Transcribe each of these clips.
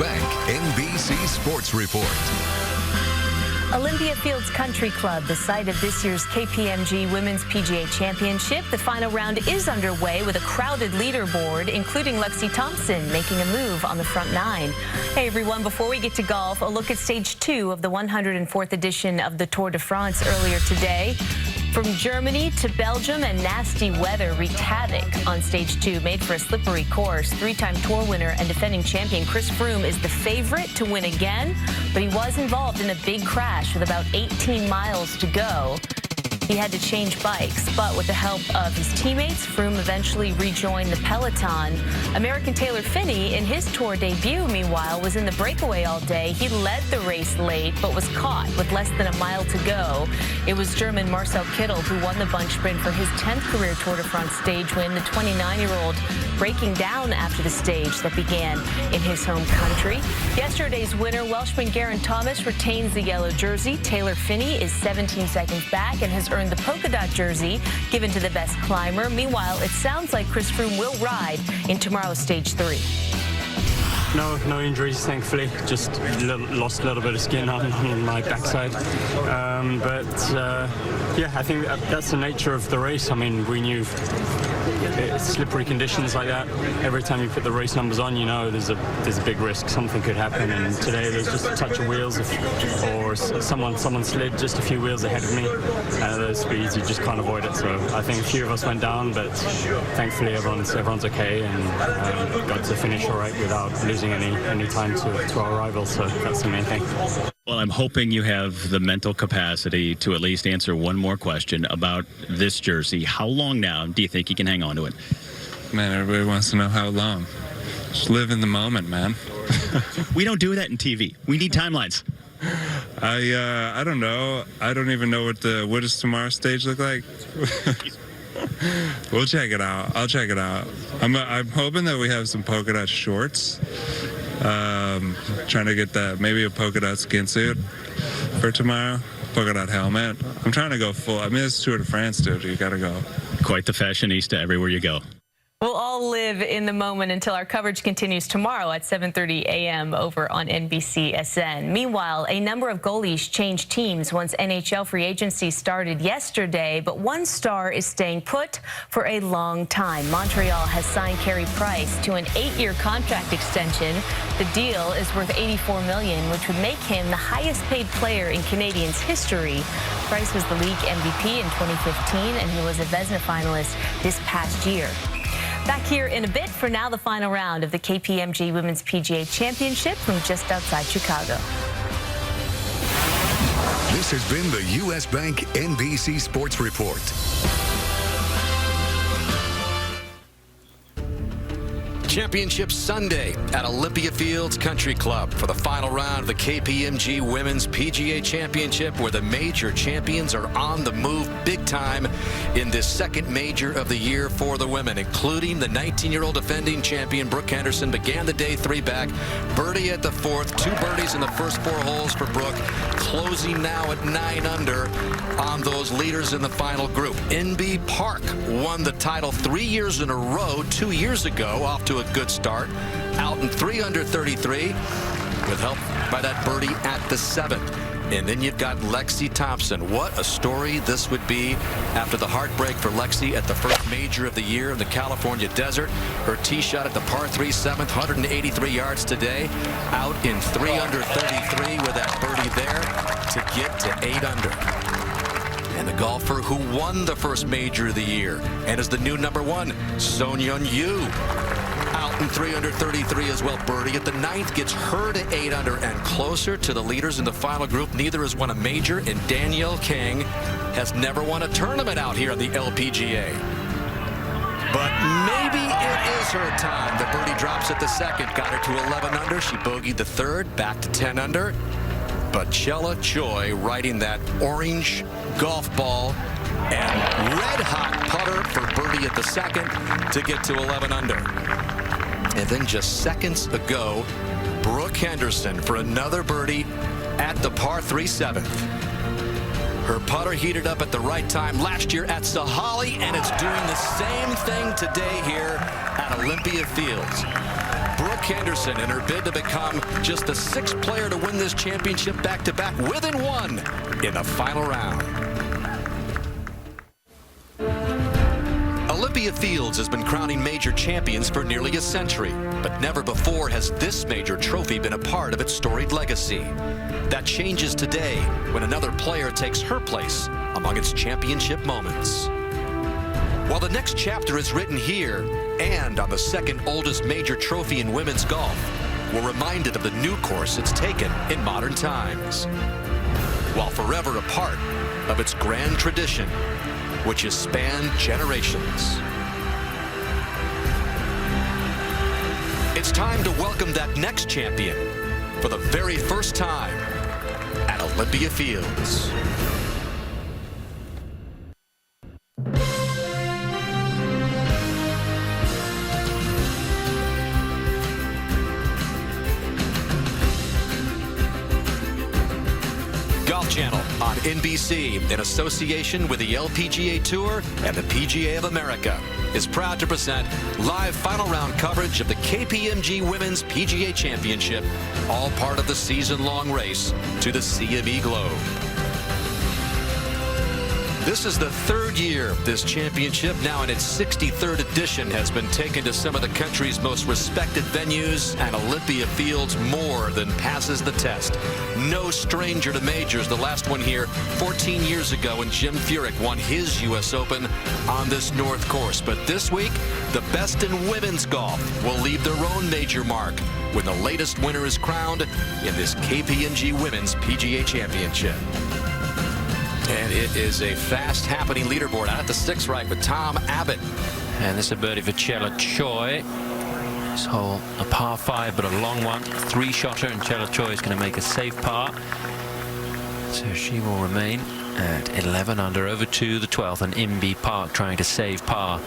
Bank NBC Sports Report. Olympia Fields Country Club, the site of this year's KPMG Women's PGA Championship. The final round is underway with a crowded leaderboard, including Lexie Thompson making a move on the front nine. Hey everyone, before we get to golf, a look at stage 2 of the 104th edition of the Tour de France earlier today. From Germany to Belgium, and nasty weather wreaked havoc on stage 2, made for a slippery course. Three-time Tour winner and defending champion Chris Froome is the favorite to win again, but he was involved in a big crash with about 18 miles to go. He had to change bikes, but with the help of his teammates, Froome eventually rejoined the peloton. American Taylor Phinney, in his Tour debut, meanwhile, was in the breakaway all day. He led the race late, but was caught with less than a mile to go. It was German Marcel Kittel who won the bunch sprint for his 10th career Tour de France stage win, the 29-year-old breaking down after the stage that began in his home country. Yesterday's winner, Welshman Geraint Thomas, retains the yellow jersey. Taylor Phinney is 17 seconds back and has earned the polka dot jersey given to the best climber. Meanwhile, it sounds like Chris Froome will ride in tomorrow's stage 3. No injuries, thankfully. Just lost a little bit of skin on my backside. Yeah, I think that's the nature of the race. I mean, we knew it's slippery conditions like that. Every time you put the race numbers on, you know there's a big risk something could happen. And today there's just a touch of wheels, or someone slid just a few wheels ahead of me. At those speeds, you just can't avoid it. So I think a few of us went down, but thankfully everyone's okay and got to finish all right without losing any time to our rivals. So that's the main thing. Well, I'm hoping you have the mental capacity to at least answer one more question about this jersey. How long now do you think you can hang on to it? Man, everybody wants to know how long. Just live in the moment, man. We don't do that in TV. We need timelines. I don't know. I don't even know what does tomorrow's stage look like? We'll check it out. I'll check it out. I'm hoping that we have some polka dot shorts. Trying to get that, maybe a polka dot skin suit for tomorrow. Polka dot helmet. I'm trying to go full. I mean, it's Tour de France, dude. You gotta go. Quite the fashionista everywhere you go. We'll all live in the moment until our coverage continues tomorrow at 7:30 a.m. over on NBCSN. Meanwhile, a number of goalies changed teams once NHL free agency started yesterday, but one star is staying put for a long time. Montreal has signed Carey Price to an 8-year contract extension. The deal is worth $84 million, which would make him the highest-paid player in Canadiens history. Price was the league MVP in 2015, and he was a Vezina finalist this past year. Back here in a bit. For now, the final round of the KPMG Women's PGA Championship from just outside Chicago. This has been the U.S. Bank NBC Sports Report. Championship Sunday at Olympia Fields Country Club for the final round of the KPMG Women's PGA Championship, where the major champions are on the move big time in this second major of the year for the women, including the 19-year-old defending champion Brooke Henderson. Began the day 3 back, birdie at the 4th, 2 birdies in the first 4 holes for Brooke, closing now at 9 under on those leaders in the final group. NB Park won the title 3 years in a row, 2 years ago, off to a good start, out in 3 under 33 with help by that birdie at the 7th. And then you've got Lexie Thompson. What a story this would be after the heartbreak for Lexie at the first major of the year in the California desert. Her tee shot at the par 3 7th, 183 yards today, out in 3 under 33 with that birdie there to get to 8 under. And the golfer who won the first major of the year and is the new #1, Soon-Young Yoo, out in 3 under 33 as well. Birdie at the 9th gets her to 8 under and closer to the leaders in the final group. Neither has won a major, and Danielle Kang has never won a tournament out here on the LPGA. But maybe it is her time. The birdie drops at the 2nd, got her to 11 under. She bogeyed the 3rd, back to 10 under. But Chella Choi riding that orange golf ball and red-hot putter for birdie at the 2nd to get to 11 under. And then just seconds ago, Brooke Henderson for another birdie at the par 3 7th. Her putter heated up at the right time last year at Sahalee, and it's doing the same thing today here at Olympia Fields. Brooke Brooke Anderson in her bid to become just the 6th player to win this championship back-to-back within one in the final round. Olympia Fields has been crowning major champions for nearly a century, but never before has this major trophy been a part of its storied legacy. That changes today when another player takes her place among its championship moments. While the next chapter is written here and on the 2nd oldest major trophy in women's golf, we're reminded of the new course it's taken in modern times, while forever a part of its grand tradition, which has spanned generations. It's time to welcome that next champion for the very first time at Olympia Fields. Golf Channel on NBC in association with the LPGA Tour and the PGA of America is proud to present live final round coverage of the KPMG Women's PGA Championship, all part of the season-long race to the Sea of E Globe. This is the 3rd year this championship, now in its 63rd edition, has been taken to some of the country's most respected venues, and Olympia Fields more than passes the test. No stranger to majors. The last one here 14 years ago when Jim Furyk won his U.S. Open on this North course. But this week, the best in women's golf will leave their own major mark when the latest winner is crowned in this KPMG Women's PGA Championship. And it is a fast-happening leaderboard out at the 6th right with Tom Abbott. And this is a birdie for Chella Choi. This hole, a par 5, but a long one. 3-shotter, and Chella Choi is going to make a safe par. So she will remain at 11 under, over to the 12th, and Imby Park trying to save par.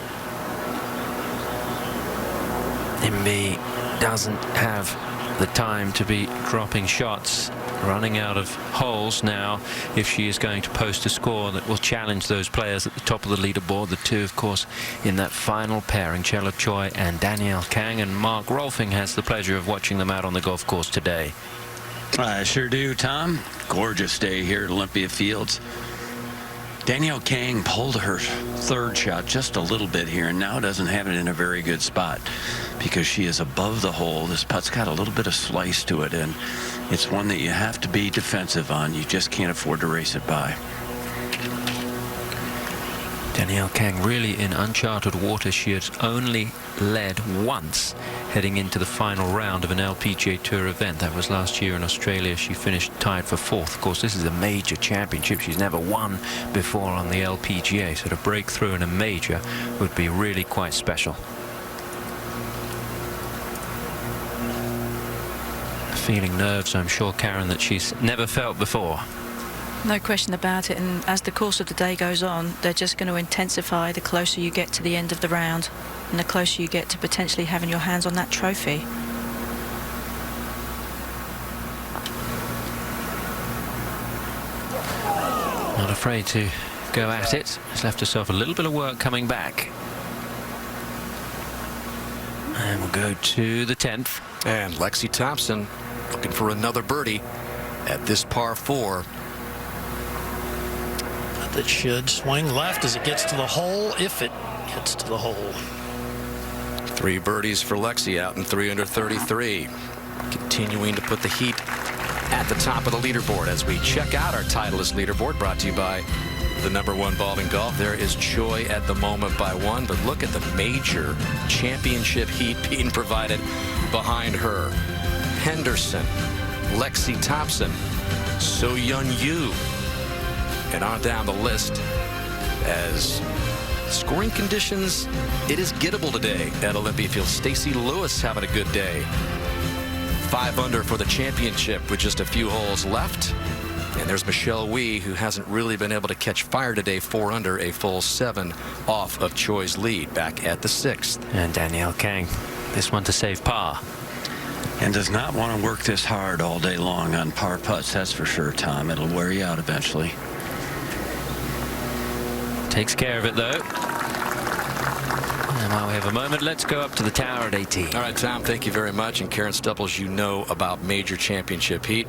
Imby doesn't have the time to be dropping shots, running out of holes now if she is going to post a score that will challenge those players at the top of the leaderboard. The two, of course, in that final pairing, Chella Choi and Danielle Kang, and Mark Rolfing has the pleasure of watching them out on the golf course today. I sure do, Tom. Gorgeous day here at Olympia Fields. Danielle Kang pulled her 3rd shot just a little bit here and now doesn't have it in a very good spot because she is above the hole. This putt's got a little bit of slice to it, and it's one that you have to be defensive on. You just can't afford to race it by. Danielle Kang really in uncharted waters. She has only led once heading into the final round of an LPGA Tour event. That was last year in Australia. She finished tied for 4th. Of course, this is a major championship. She's never won before on the LPGA, so to break through in a major would be really quite special. Feeling nerves, I'm sure, Karen, that she's never felt before. No question about it, and as the course of the day goes on, they're just going to intensify the closer you get to the end of the round and the closer you get to potentially having your hands on that trophy. Not afraid to go at it. Has left herself a little bit of work coming back. And we'll go to the 10th. And Lexie Thompson looking for another birdie at this par 4. That should swing left as it gets to the hole, if it gets to the hole. 3 birdies for Lexie out in 3 under 33. Continuing to put the heat at the top of the leaderboard as we check out our Titleist Leaderboard, brought to you by the #1 ball in golf. There is Choi at the moment by 1, but look at the major championship heat being provided behind her. Henderson, Lexi Thompson, Sei Young Kim, and on down the list. As scoring conditions, it is gettable today at Olympia Fields. Stacy Lewis having a good day. 5 under for the championship with just a few holes left. And there's Michelle Wie, who hasn't really been able to catch fire today. 4 under, a full 7 off of Choi's lead back at the 6th. And Danielle Kang, this one to save par. And does not want to work this hard all day long on par putts, that's for sure, Tom. It'll wear you out eventually. Takes care of it, though. And While we have a moment, let's go up to the tower at 18. All right, Tom, thank you very much. And Karen Stupples, you know about major championship heat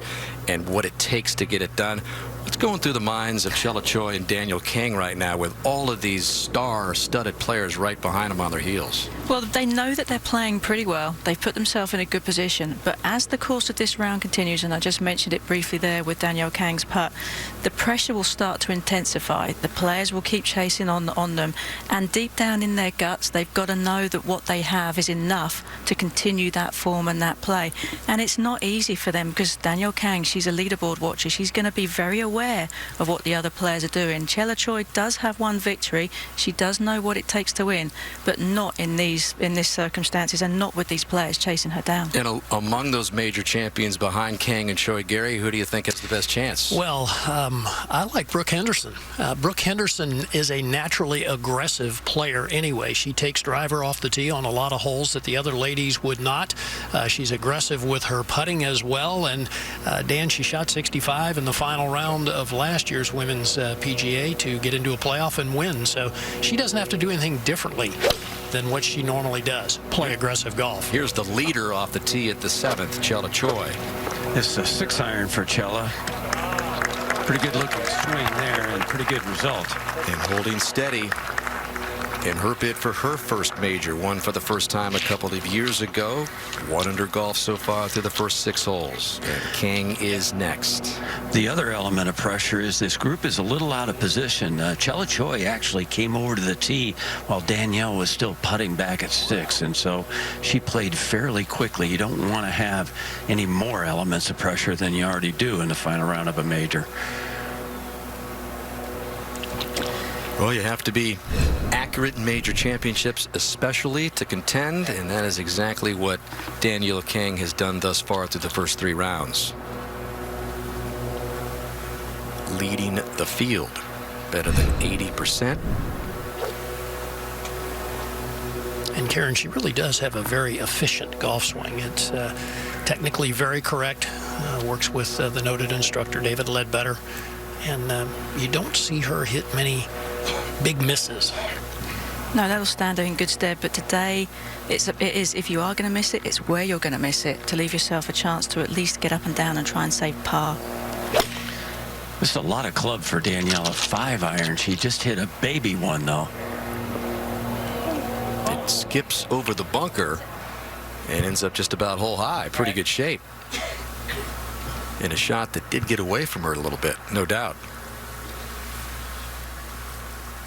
and what it takes to get it done. What's going through the minds of Chella Choi and Danielle Kang right now with all of these star-studded players right behind them on their heels? Well, they know that they're playing pretty well. They've put themselves in a good position. But as the course of this round continues, and I just mentioned it briefly there with Danielle Kang's putt, the pressure will start to intensify. The players will keep chasing on them. And deep down in their guts, they've got to know that what they have is enough to continue that form and that play. And it's not easy for them because Danielle Kang, she's a leaderboard watcher. She's going to be very aware of what the other players are doing. Chella Choi does have one victory. She does know what it takes to win, but not in these circumstances and not with these players chasing her down. And among those major champions behind Kang and Choi, Gary, who do you think has the best chance? Well, I like Brooke Henderson. Brooke Henderson is a naturally aggressive player anyway. She takes driver off the tee on a lot of holes that the other ladies would not. She's aggressive with her putting as well. And Dan, she shot 65 in the final round of last year's women's PGA to get into a playoff and win. So she doesn't have to do anything differently than what she normally does, play aggressive golf. Here's the leader off the tee at the 7th, Chella Choi. This is a 6-iron for Chella. Pretty good looking swing there and pretty good result. And holding steady in her bid for her first major, won for the first time a couple of years ago. 1 under golf so far through the first 6 holes. And Kang is next. The other element of pressure is this group is a little out of position. Chella Choi actually came over to the tee while Danielle was still putting back at 6, and so she played fairly quickly. You don't want to have any more elements of pressure than you already do in the final round of a major. Well, you have to be accurate in major championships, especially to contend, and that is exactly what Danielle Kang has done thus far through the first 3 rounds. Leading the field, better than 80%. And Karen, she really does have a very efficient golf swing. It's technically very correct, works with the noted instructor David Ledbetter, and you don't see her hit many big misses. No, that'll stand her in good stead, but today it is, if you are going to miss it, it's where you're going to miss it, to leave yourself a chance to at least get up and down and try and save par. This is a lot of club for Danielle, a 5-iron. She just hit a baby one, though. It skips over the bunker and ends up just about hole high. Pretty good shape. And a shot that did get away from her a little bit, no doubt.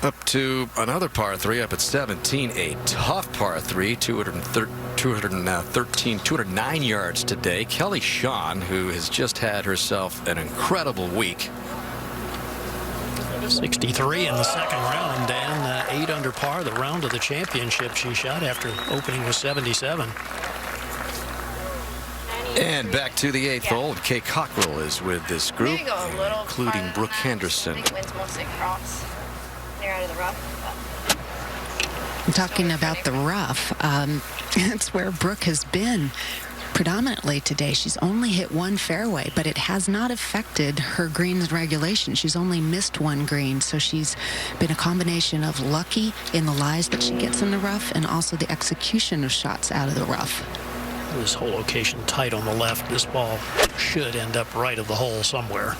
Up to another par 3 up at 17, a tough par 3, 209 yards today. Kelly Shawn, who has just had herself an incredible week. 63 in the second round, Dan. 8 under par, the round of the championship she shot after opening with 77. And back to the 8th hole. Kay Cockrell is with this group, including Brooke Henderson. I'm talking about the rough. It's where Brooke has been predominantly today. She's only hit 1 fairway, but it has not affected her greens regulation. She's only missed 1 green, so she's been a combination of lucky in the lies that she gets in the rough and also the execution of shots out of the rough. This whole location tight on the left. This ball should end up right of the hole somewhere.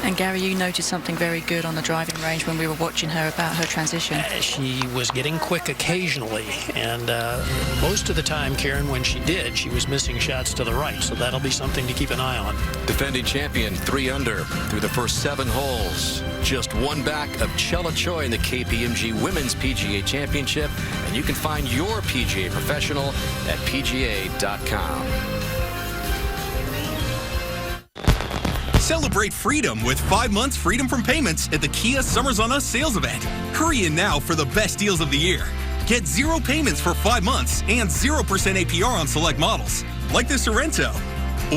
And Gary, you noted something very good on the driving range when we were watching her about her transition. She was getting quick occasionally, and most of the time, Karen, when she did, she was missing shots to the right, so that'll be something to keep an eye on. Defending champion, 3 under through the first 7 holes. Just 1 back of Chella Choi in the KPMG Women's PGA Championship, and you can find your PGA professional at PGA.com. Celebrate freedom with 5 months freedom from payments at the Kia Summers on Us sales event. Hurry in now for the best deals of the year. Get 0 payments for 5 months and 0% APR on select models, like the Sorrento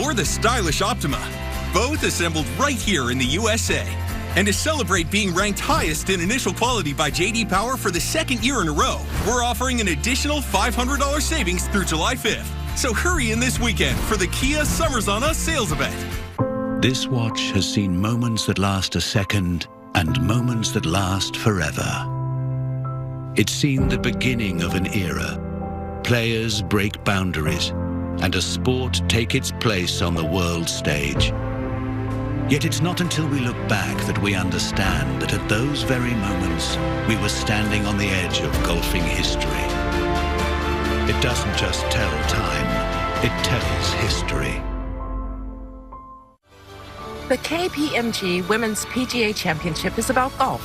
or the stylish Optima, both assembled right here in the USA. And to celebrate being ranked highest in initial quality by J.D. Power for the 2nd year in a row, we're offering an additional $500 savings through July 5th. So hurry in this weekend for the Kia Summers on Us sales event. This watch has seen moments that last a second and moments that last forever. It's seen the beginning of an era. Players break boundaries, and a sport take its place on the world stage. Yet it's not until we look back that we understand that at those very moments, we were standing on the edge of golfing history. It doesn't just tell time, it tells history. The KPMG Women's PGA Championship is about golf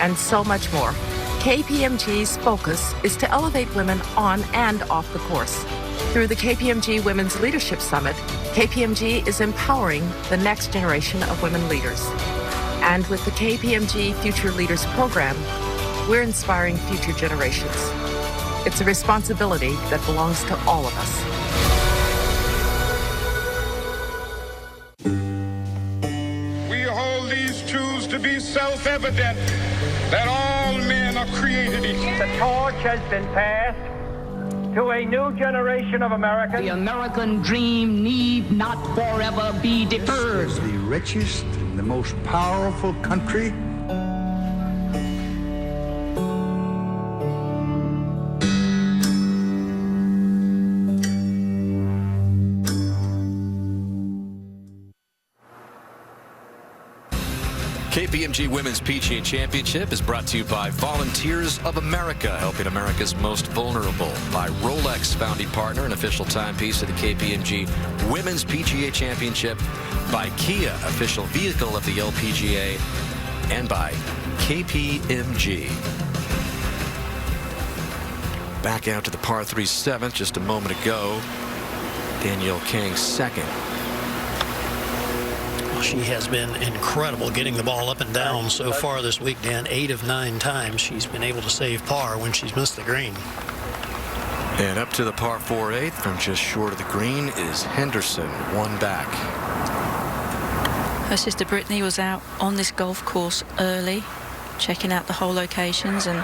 and so much more. KPMG's focus is to elevate women on and off the course. Through the KPMG Women's Leadership Summit, KPMG is empowering the next generation of women leaders. And with the KPMG Future Leaders Program, we're inspiring future generations. It's a responsibility that belongs to all of us. We hold these truths to be self-evident, that all men are created equal. The torch has been passed to a new generation of Americans. The American dream need not forever be deferred. This is the richest and the most powerful country. KPMG Women's PGA Championship is brought to you by Volunteers of America, helping America's most vulnerable. By Rolex, founding partner and official timepiece of the KPMG Women's PGA Championship. By Kia, official vehicle of the LPGA. And by KPMG. Back out to the par 3 7th just a moment ago. Danielle Kang second. She has been incredible getting the ball up and down so far this week, Dan. 8 of 9 times she's been able to save par when she's missed the green. And up to the par 4 8th from just short of the green is Henderson, one back. Her sister Brittany was out on this golf course early, checking out the hole locations and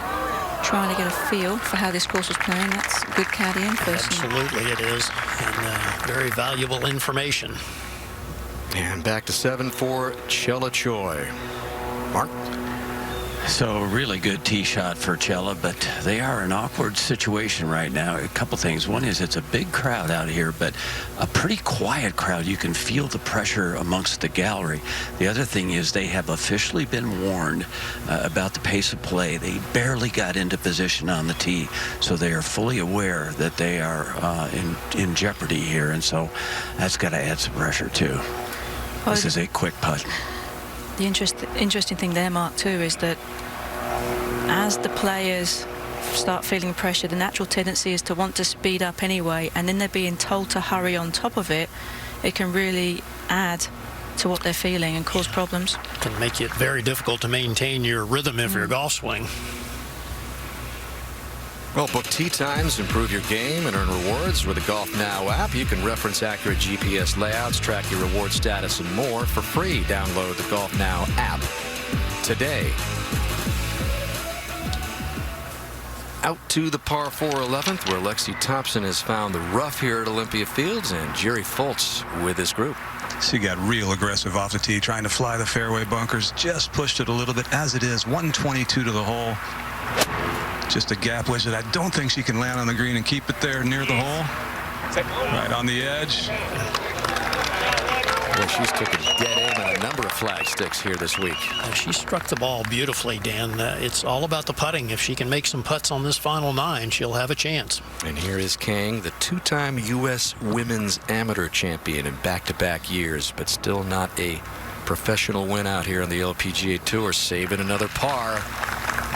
trying to get a feel for how this course was playing. That's good caddying. Absolutely it is, and very valuable information. And back to 7 for Chella Choi. Mark? So really good tee shot for Chella, but they are in an awkward situation right now. A couple things. One is it's a big crowd out here, but a pretty quiet crowd. You can feel the pressure amongst the gallery. The other thing is they have officially been warned about the pace of play. They barely got into position on the tee, so they are fully aware that they are in jeopardy here, and so that's got to add some pressure too. This is a quick putt. The interesting thing there, Mark, too, is that as the players start feeling pressure, the natural tendency is to want to speed up anyway, and then they're being told to hurry on top of it. It can really add to what they're feeling and cause problems. It can make it very difficult to maintain your rhythm of your golf swing. Well, book tee times, improve your game, and earn rewards with the Golf Now app. You can reference accurate GPS layouts, track your reward status, and more for free. Download the Golf Now app today. Out to the par 4 11th, where Lexie Thompson has found the rough here at Olympia Fields, and Jerry Foltz with his group. She got real aggressive off the tee, trying to fly the fairway bunkers. Just pushed it a little bit as it is. 122 to the hole. Just a gap wedge that I don't think she can land on the green and keep it there near the hole. Right on the edge. Well, she's took a dead aim on a number of flag sticks here this week. She struck the ball beautifully, Dan. It's all about the putting. If she can make some putts on this final 9, she'll have a chance. And here is Kang, the 2-time U.S. Women's Amateur Champion in back-to-back years, but still not a professional win out here on the LPGA Tour, saving another par.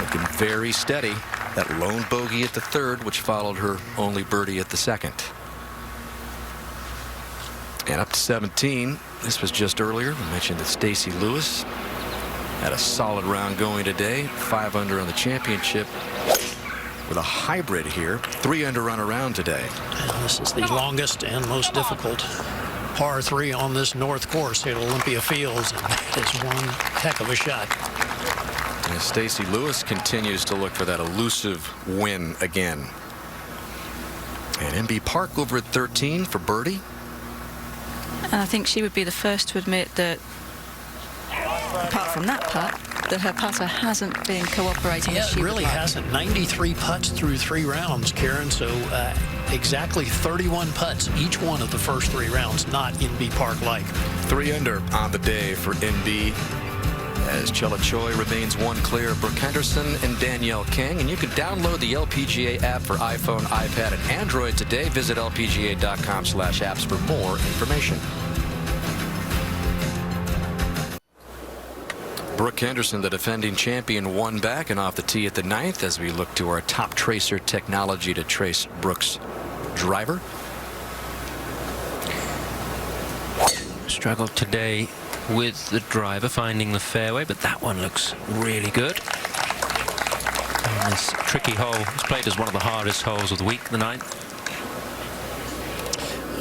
Looking very steady. That lone bogey at the 3rd, which followed her only birdie at the 2nd. And up to 17. This was just earlier. We mentioned that Stacy Lewis had a solid round going today. 5 under on the championship with a hybrid here. 3 under run around today. And this is the longest and most difficult par 3 on this north course here at Olympia Fields. And it's one heck of a shot. And Stacy Lewis continues to look for that elusive win again. And MB Park over at 13 for birdie. And I think she would be the first to admit that apart from that putt, that her putter hasn't been cooperating as she really would like. hasn't. 93 putts through 3 rounds, Karen. So exactly 31 putts each one of the first 3 rounds, not NB Park-like. 3 under on the day for NB, as Chella Choi remains 1 clear of Brooke Henderson and Danielle Kang. And you can download the LPGA app for iPhone, iPad, and Android today. Visit lpga.com/apps for more information. Brooke Anderson, the defending champion, won back and off the tee at the 9th as we look to our top tracer technology to trace Brooke's driver. Struggled today with the driver finding the fairway, but that one looks really good. And this tricky hole is played as one of the hardest holes of the week, the 9th.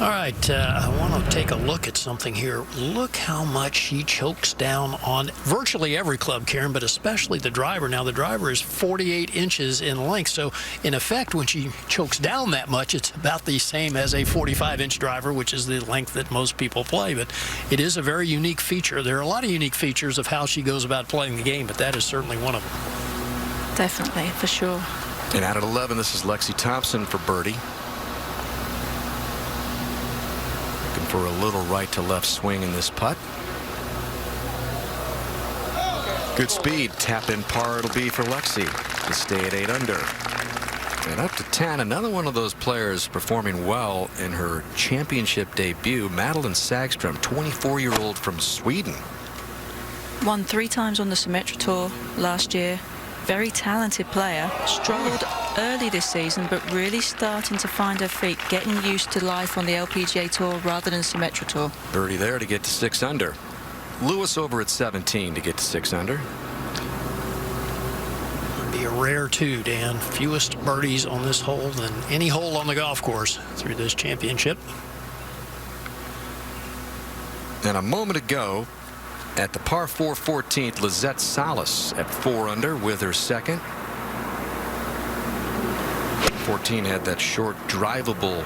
All right, I want to take a look at something here. Look how much she chokes down on virtually every club, Karen, but especially the driver. Now, the driver is 48 inches in length, so in effect, when she chokes down that much, it's about the same as a 45-inch driver, which is the length that most people play. But it is a very unique feature. There are a lot of unique features of how she goes about playing the game, but that is certainly one of them. Definitely, for sure. And out at 11, this is Lexie Thompson for birdie. For a little right to left swing in this putt. Good speed. Tap in par it'll be for Lexi to stay at 8 under. And up to 10, another one of those players performing well in her championship debut, Madeline Saxton, 24-year-old from Sweden. Won 3 times on the Symetra Tour last year. Very talented player. Struggled early this season, but really starting to find her feet, getting used to life on the LPGA Tour rather than Symetra Tour. Birdie there to get to 6 under. Lewis over at 17 to get to 6 under. Be a rare 2, Dan. Fewest birdies on this hole than any hole on the golf course through this championship. And a moment ago, at the par 4 14th, Lizette Salas at 4 under with her second. 14 had that short drivable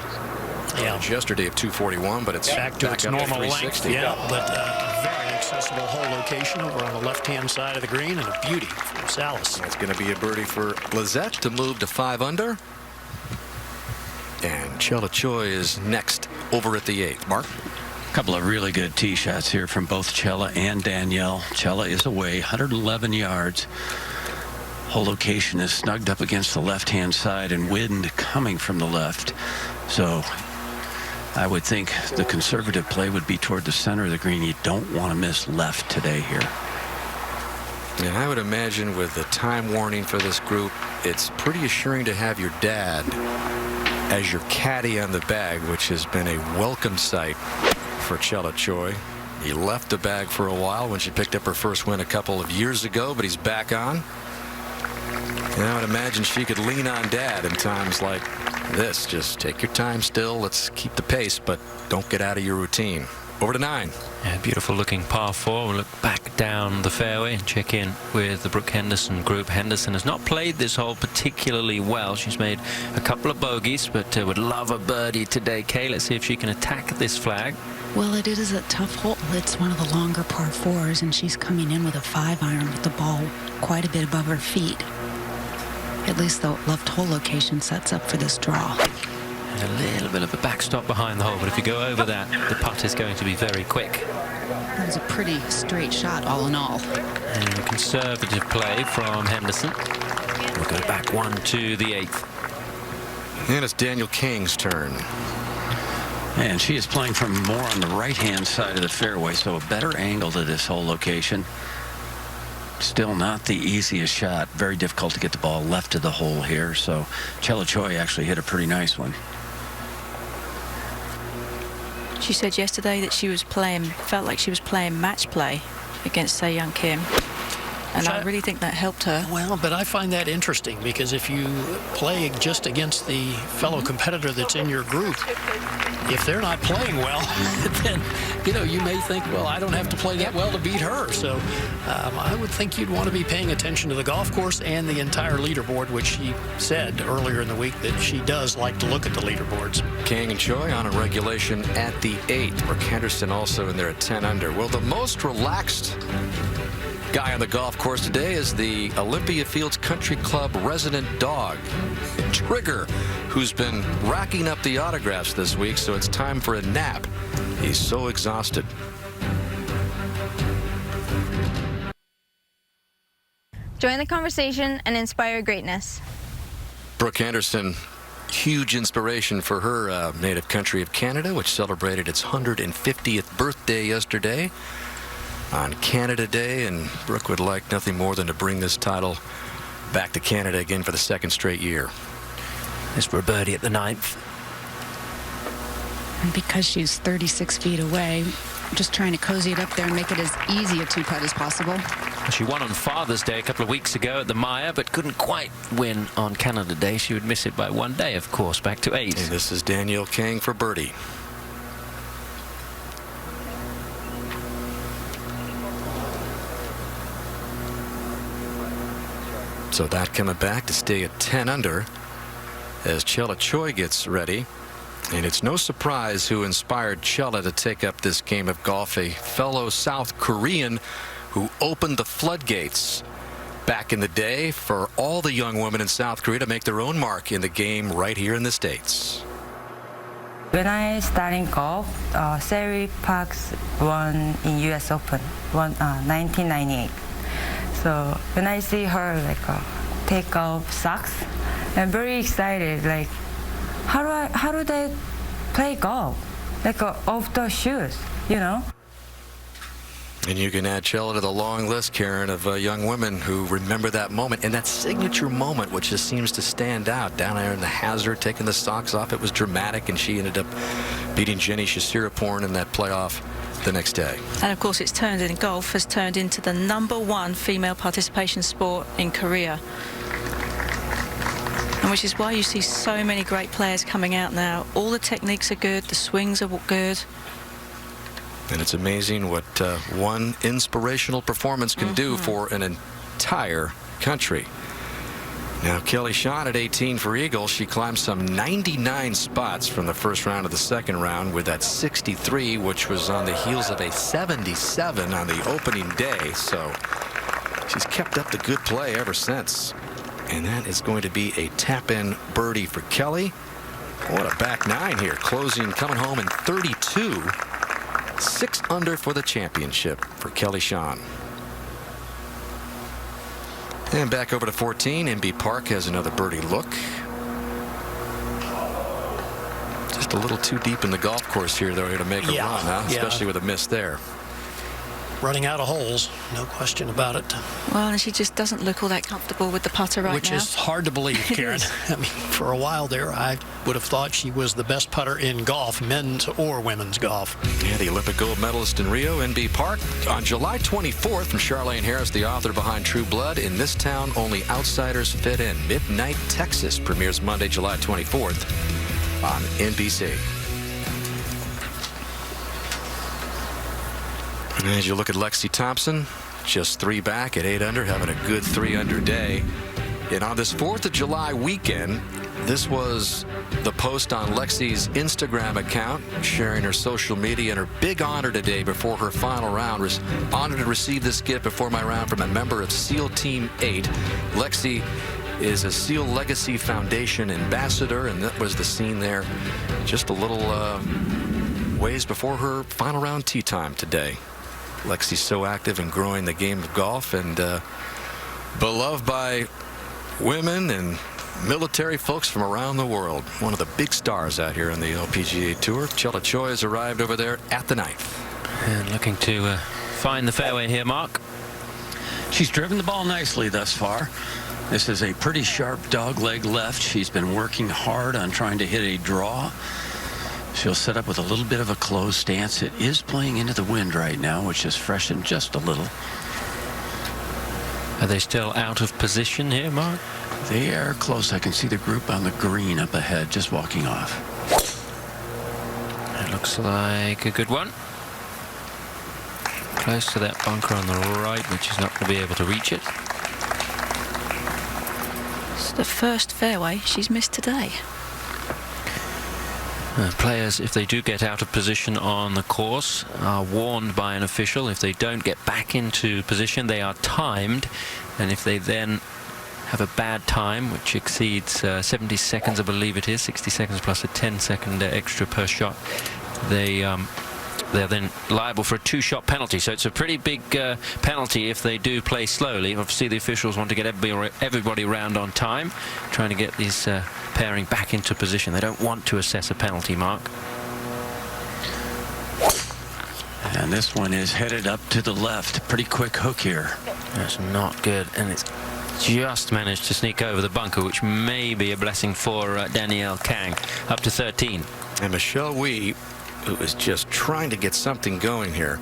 yesterday of 241, but it's back to its normal length. 360. Yeah, but very accessible hole location over on the left-hand side of the green, and a beauty from Salas. That's going to be a birdie for Lizette to move to 5 under. And Chella Choi is next over at the 8th. Mark? Couple of really good tee shots here from both Chella and Danielle. Chella is away 111 yards. Whole location is snugged up against the left-hand side and wind coming from the left. So I would think the conservative play would be toward the center of the green. You don't want to miss left today here. And I would imagine with the time warning for this group, it's pretty assuring to have your dad as your caddy on the bag, which has been a welcome sight for Chella Choi. He left the bag for a while when she picked up her first win a couple of years ago, but he's back on. And I would imagine she could lean on Dad in times like this. Just take your time still. Let's keep the pace, but don't get out of your routine. Over to 9. Yeah, beautiful looking par 4. We'll look back down the fairway and check in with the Brooke Henderson group. Henderson has not played this hole particularly well. She's made a couple of bogeys, but would love a birdie today. Kay, let's see if she can attack this flag. Well, it is a tough hole. It's one of the longer par 4s, and she's coming in with a 5-iron with the ball quite a bit above her feet. At least the left hole location sets up for this draw. And a little bit of a backstop behind the hole, but if you go over that, the putt is going to be very quick. That was a pretty straight shot, all in all. And conservative play from Henderson. We'll go back 1 to the 8th. And it's Danielle Kang's turn. And she is playing from more on the right-hand side of the fairway, so a better angle to this whole location. Still not the easiest shot. Very difficult to get the ball left of the hole here. So Chella Choi actually hit a pretty nice one. She said yesterday that she was felt like she was playing match play against Sei Young Kim. And I really think that helped her. Well, but I find that interesting because if you play just against the fellow competitor that's in your group, if they're not playing well, then, you may think, well, I don't have to play that well to beat her. So I would think you'd want to be paying attention to the golf course and the entire leaderboard, which she said earlier in the week that she does like to look at the leaderboards. Kang and Choi on a regulation at the 8th. Brooke Henderson also in there at 10 under. Well, the most relaxed Guy on the golf course today is the Olympia Fields Country Club resident dog, Trigger, who's been racking up the autographs this week, so it's time for a nap. He's so exhausted. Join the conversation and inspire greatness. Brooke Anderson, huge inspiration for her native country of Canada, which celebrated its 150th birthday yesterday on Canada Day, and Brooke would like nothing more than to bring this title back to Canada again for the second straight year. This for a birdie at the 9th. And because she's 36 feet away, just trying to cozy it up there and make it as easy a two-putt as possible. She won on Father's Day a couple of weeks ago at the Maya, but couldn't quite win on Canada Day. She would miss it by 1 day, of course, back to 8. And this is Danielle Kang for birdie. So that coming back to stay at 10 under as Chella Choi gets ready. And it's no surprise who inspired Chella to take up this game of golf, a fellow South Korean who opened the floodgates back in the day for all the young women in South Korea to make their own mark in the game right here in the States. When I started golf, Sei Parks won in U.S. Open, 1998. So when I see her take off socks, I'm very excited. Like, how do they play golf? Like off the shoes, you know? And you can add Chella to the long list, Karen, of young women who remember that moment. And that signature moment, which just seems to stand out down there in the hazard, taking the socks off. It was dramatic, and she ended up beating Jenny Shasiraporn in that playoff the next day. And of course, it's turned in golf, has turned into the #1 female participation sport in Korea. And which is why you see so many great players coming out now. All the techniques are good, the swings are good. And it's amazing what one inspirational performance can do for an entire country. Now, Kelly Shawn at 18 for Eagle. She climbed some 99 spots from the first round to the second round with that 63, which was on the heels of a 77 on the opening day. So she's kept up the good play ever since. And that is going to be a tap-in birdie for Kelly. What a back nine here. Closing, coming home in 32. 6 under for the championship for Kelly Shawn. And back over to 14. MB Park has another birdie look. Just a little too deep in the golf course here, though, to make a run, huh? Especially with a miss there. Running out of holes, no question about it. Well, and she just doesn't look all that comfortable with the putter right now. Which is hard to believe, Karen. I mean, for a while there, I would have thought she was the best putter in golf, men's or women's golf. Yeah, the Olympic gold medalist in Rio, MB Park. On July 24th, from Charlene Harris, the author behind True Blood, In This Town, Only Outsiders Fit In. Midnight Texas premieres Monday, July 24th on NBC. And as you look at Lexie Thompson, just 3 back at 8 under, having a good 3 under day. And on this 4th of July weekend, this was the post on Lexie's Instagram account, sharing her social media and her big honor today before her final round. Was honored to receive this gift before my round from a member of SEAL Team 8. Lexie is a SEAL Legacy Foundation ambassador, and that was the scene there just a little ways before her final round tee time today. Lexie's so active in growing the game of golf and beloved by women and military folks from around the world. One of the big stars out here on the LPGA Tour. Chella Choi has arrived over there at the 9th. And looking to find the fairway here, Mark. She's driven the ball nicely thus far. This is a pretty sharp dog leg left. She's been working hard on trying to hit a draw. She'll set up with a little bit of a closed stance. It is playing into the wind right now, which has freshened just a little. Are they still out of position here, Mark? They are close. I can see the group on the green up ahead, just walking off. It looks like a good one. Close to that bunker on the right, which is not going to be able to reach it. It's the first fairway she's missed today. Players, if they do get out of position on the course, are warned by an official. If they don't get back into position, they are timed, and if they then have a bad time, which exceeds 70 seconds, I believe it is, 60 seconds plus a 10-second extra per shot, they're then liable for a 2-shot penalty. So it's a pretty big penalty if they do play slowly. Obviously, the officials want to get everybody around on time, trying to get these pairing back into position. They don't want to assess a penalty mark. And this one is headed up to the left. Pretty quick hook here. That's not good, and it's just managed to sneak over the bunker, which may be a blessing for Danielle Kang. Up to 13. And Michelle Wie, who is just trying to get something going here.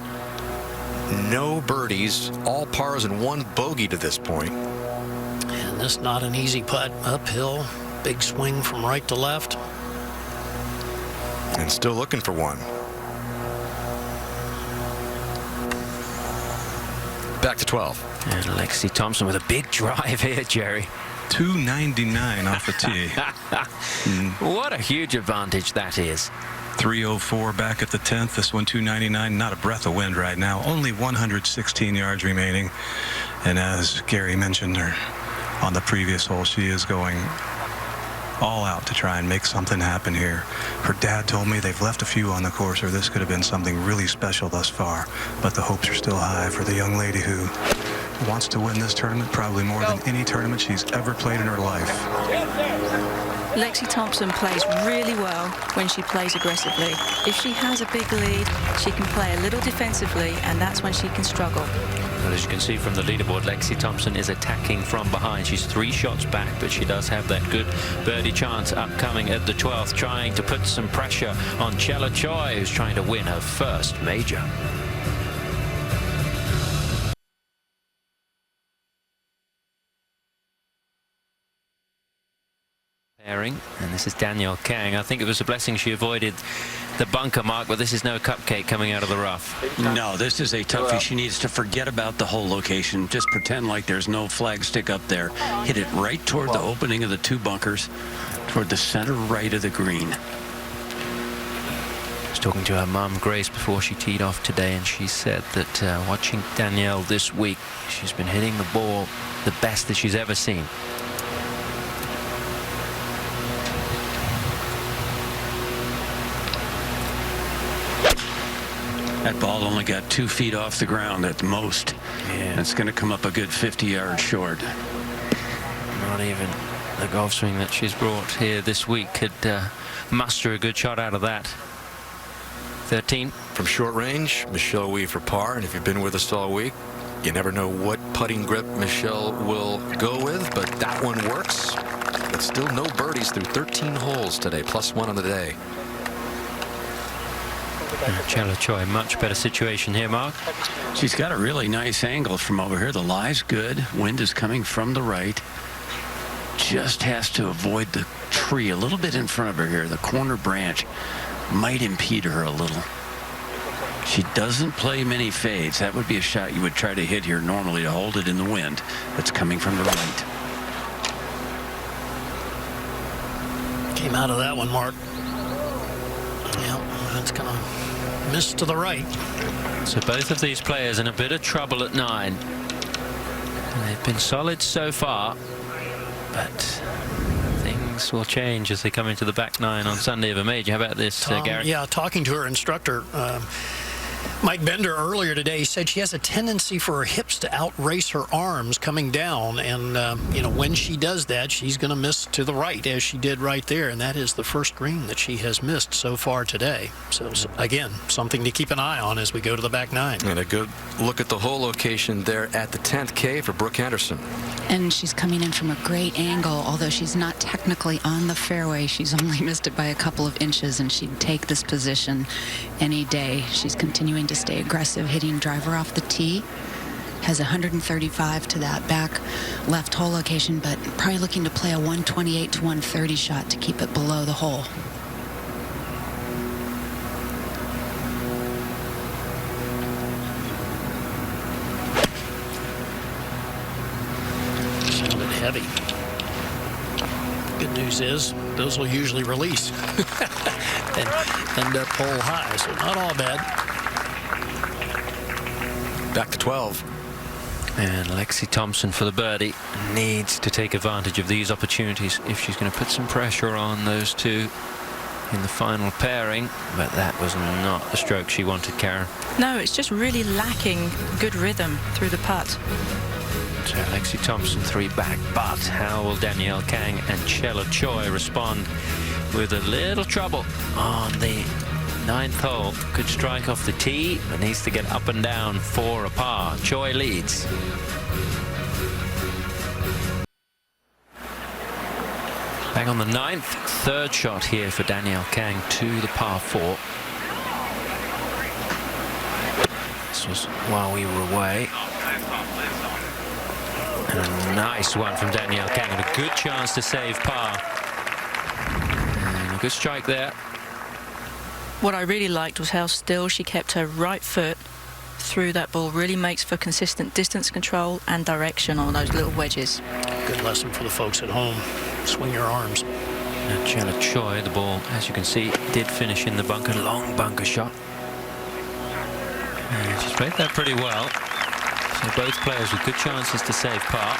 No birdies, all pars and 1 bogey to this point. And this not an easy putt, uphill, big swing from right to left. And still looking for one. Back to 12. And Lexie Thompson with a big drive here, Jerry. 299 off the tee. What a huge advantage that is. 304 back at the 10th. This one 299. Not a breath of wind right now. Only 116 yards remaining. And as Gary mentioned her on the previous hole, she is going all out to try and make something happen here. Her dad told me they've left a few on the course, or this could have been something really special thus far. But the hopes are still high for the young lady who wants to win this tournament probably more than any tournament she's ever played in her life. Lexi Thompson plays really well when she plays aggressively. If she has a big lead, she can play a little defensively, and that's when she can struggle. Well, as you can see from the leaderboard, Lexie Thompson is attacking from behind. She's 3 shots back, but she does have that good birdie chance upcoming at the 12th, trying to put some pressure on Chella Choi, who's trying to win her first major. Pairing, and this is Danielle Kang. I think it was a blessing she avoided the bunker mark, but this is no cupcake coming out of the rough. No, this is a toughie. She needs to forget about the hole location. Just pretend like there's no flag stick up there. Hit it right toward the opening of the 2 bunkers, toward the center right of the green. I was talking to her mum, Grace, before she teed off today, and she said that watching Danielle this week, she's been hitting the ball the best that she's ever seen. That ball only got 2 feet off the ground at the most. Yeah. It's going to come up a good 50 yards short. Not even the golf swing that she's brought here this week could muster a good shot out of that. 13. From short range, Michelle Wie for par. And if you've been with us all week, you never know what putting grip Michelle will go with, but that one works. But still no birdies through 13 holes today, +1 on the day. Chella Choi, much better situation here, Mark. She's got a really nice angle from over here. The lie's good. Wind is coming from the right. Just has to avoid the tree a little bit in front of her here. The corner branch might impede her a little. She doesn't play many fades. That would be a shot you would try to hit here normally to hold it in the wind. That's coming from the right. Came out of that one, Mark. Yeah, that's going to miss to the right. So both of these players in a bit of trouble at 9. They've been solid so far, but things will change as they come into the back 9 on Sunday of a major. How about this, Garrett? Yeah, talking to her instructor, Mike Bender, earlier today, he said she has a tendency for her hips to outrace her arms coming down, and you know, when she does that, she's going to miss to the right, as she did right there, and that is the first green that she has missed so far today. So again, something to keep an eye on as we go to the back 9. And a good look at the hole location there at the 10th K for Brooke Anderson. And she's coming in from a great angle, although she's not technically on the fairway. She's only missed it by a couple of inches, and she'd take this position any day. She's continuing to stay aggressive, hitting driver off the tee. Has 135 to that back left hole location, but probably looking to play a 128 to 130 shot to keep it below the hole. Sounded heavy. Good news is those will usually release and end up hole high, so not all bad. Back to 12. And Lexie Thompson for the birdie needs to take advantage of these opportunities if she's going to put some pressure on those two in the final pairing, but that was not the stroke she wanted, Karen. No, it's just really lacking good rhythm through the putt. So Lexi Thompson 3 back, but how will Danielle Kang and Chella Choi respond with a little trouble on the 9th hole? Could strike off the tee, but needs to get up and down for a par. Choi leads. Back on the 9th, third shot here for Danielle Kang to the par 4. This was while we were away. And a nice one from Danielle Kang, and a good chance to save par. And a good strike there. What I really liked was how still she kept her right foot through that ball. Really makes for consistent distance control and direction on those little wedges. Good lesson for the folks at home. Swing your arms. And Chella Choi, the ball, as you can see, did finish in the bunker. Long bunker shot. And she's played that pretty well. So both players with good chances to save par.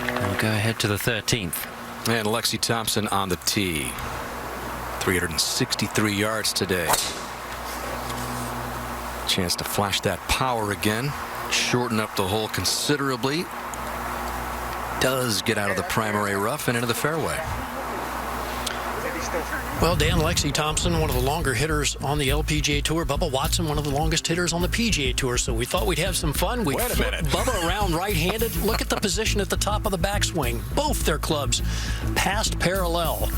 And we'll go ahead to the 13th. And Lexie Thompson on the tee. 363 yards today. Chance to flash that power again. Shorten up the hole considerably. Does get out of the primary rough and into the fairway. Well, Dan, Lexi Thompson, one of the longer hitters on the LPGA Tour. Bubba Watson, one of the longest hitters on the PGA Tour. So we thought we'd have some fun. We flipped Bubba around right-handed. Look at the position at the top of the backswing. Both their clubs passed parallel.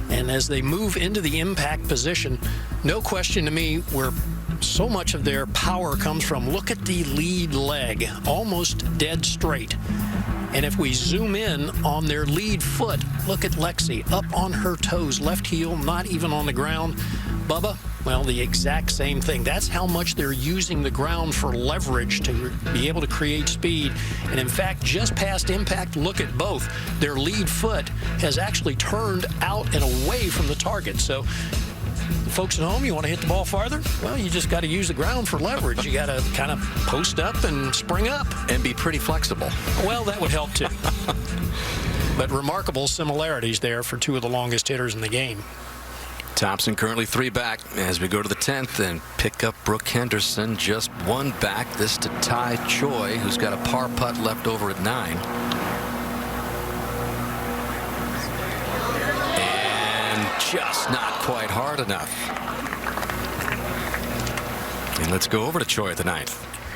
And as they move into the impact position, no question to me where so much of their power comes from. Look at the lead leg, almost dead straight. And if we zoom in on their lead foot, look at Lexi up on her toes, left heel, not even on the ground. Bubba, well, the exact same thing. That's how much they're using the ground for leverage to be able to create speed. And in fact, just past impact, look at both. Their lead foot has actually turned out and away from the target. So folks at home, you want to hit the ball farther? Well, you just got to use the ground for leverage. You got to kind of post up and spring up. And be pretty flexible. Well, that would help too. But remarkable similarities there for two of the longest hitters in the game. Thompson currently 3 back as we go to the 10th and pick up Brooke Henderson just 1 back. This to Sei Choi, who's got a par putt left over at 9. Just not quite hard enough. And let's go over to Choi at the 9th.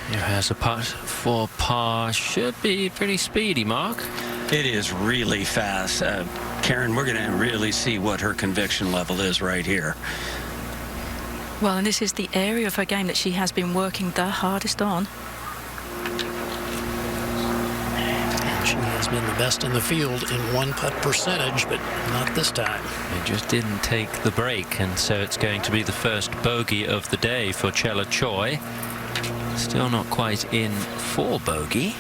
Here has a putt for par. Should be pretty speedy, Mark. It is really fast. Karen, we're going to really see what her conviction level is right here. Well, and this is the area of her game that she has been working the hardest on. She has been the best in the field in 1-putt percentage, but not this time. It just didn't take the break, and so it's going to be the first bogey of the day for Chella Choi. Still not quite in for bogey.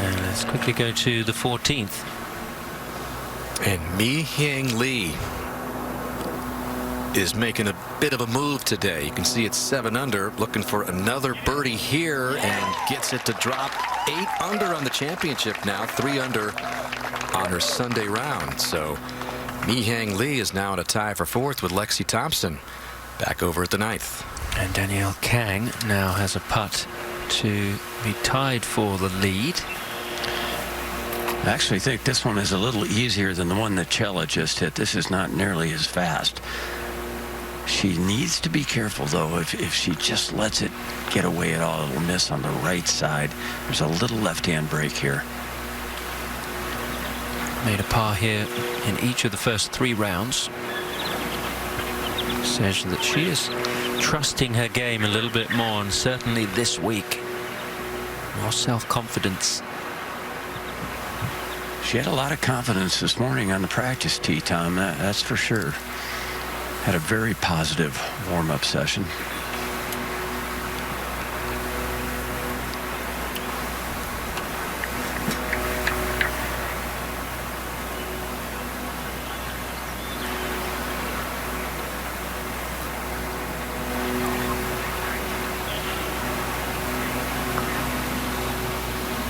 And let's quickly go to the 14th. And Mi-Hyung Lee is making a bit of a move today. You can see it's 7 under, looking for another birdie here, and gets it to drop 8 under on the championship now, 3 under on her Sunday round. So Mi-Hyung Lee is now in a tie for 4th with Lexi Thompson back over at the 9th. And Danielle Kang now has a putt to be tied for the lead. I actually think this one is a little easier than the one that Chella just hit. This is not nearly as fast. She needs to be careful, though. If she just lets it get away at all, it'll miss on the right side. There's a little left-hand break here. Made a par here in each of the first 3 rounds. Says that she is trusting her game a little bit more, and certainly this week. More self-confidence. She had a lot of confidence this morning on the practice tee, Tom. That's for sure. Had a very positive warm-up session.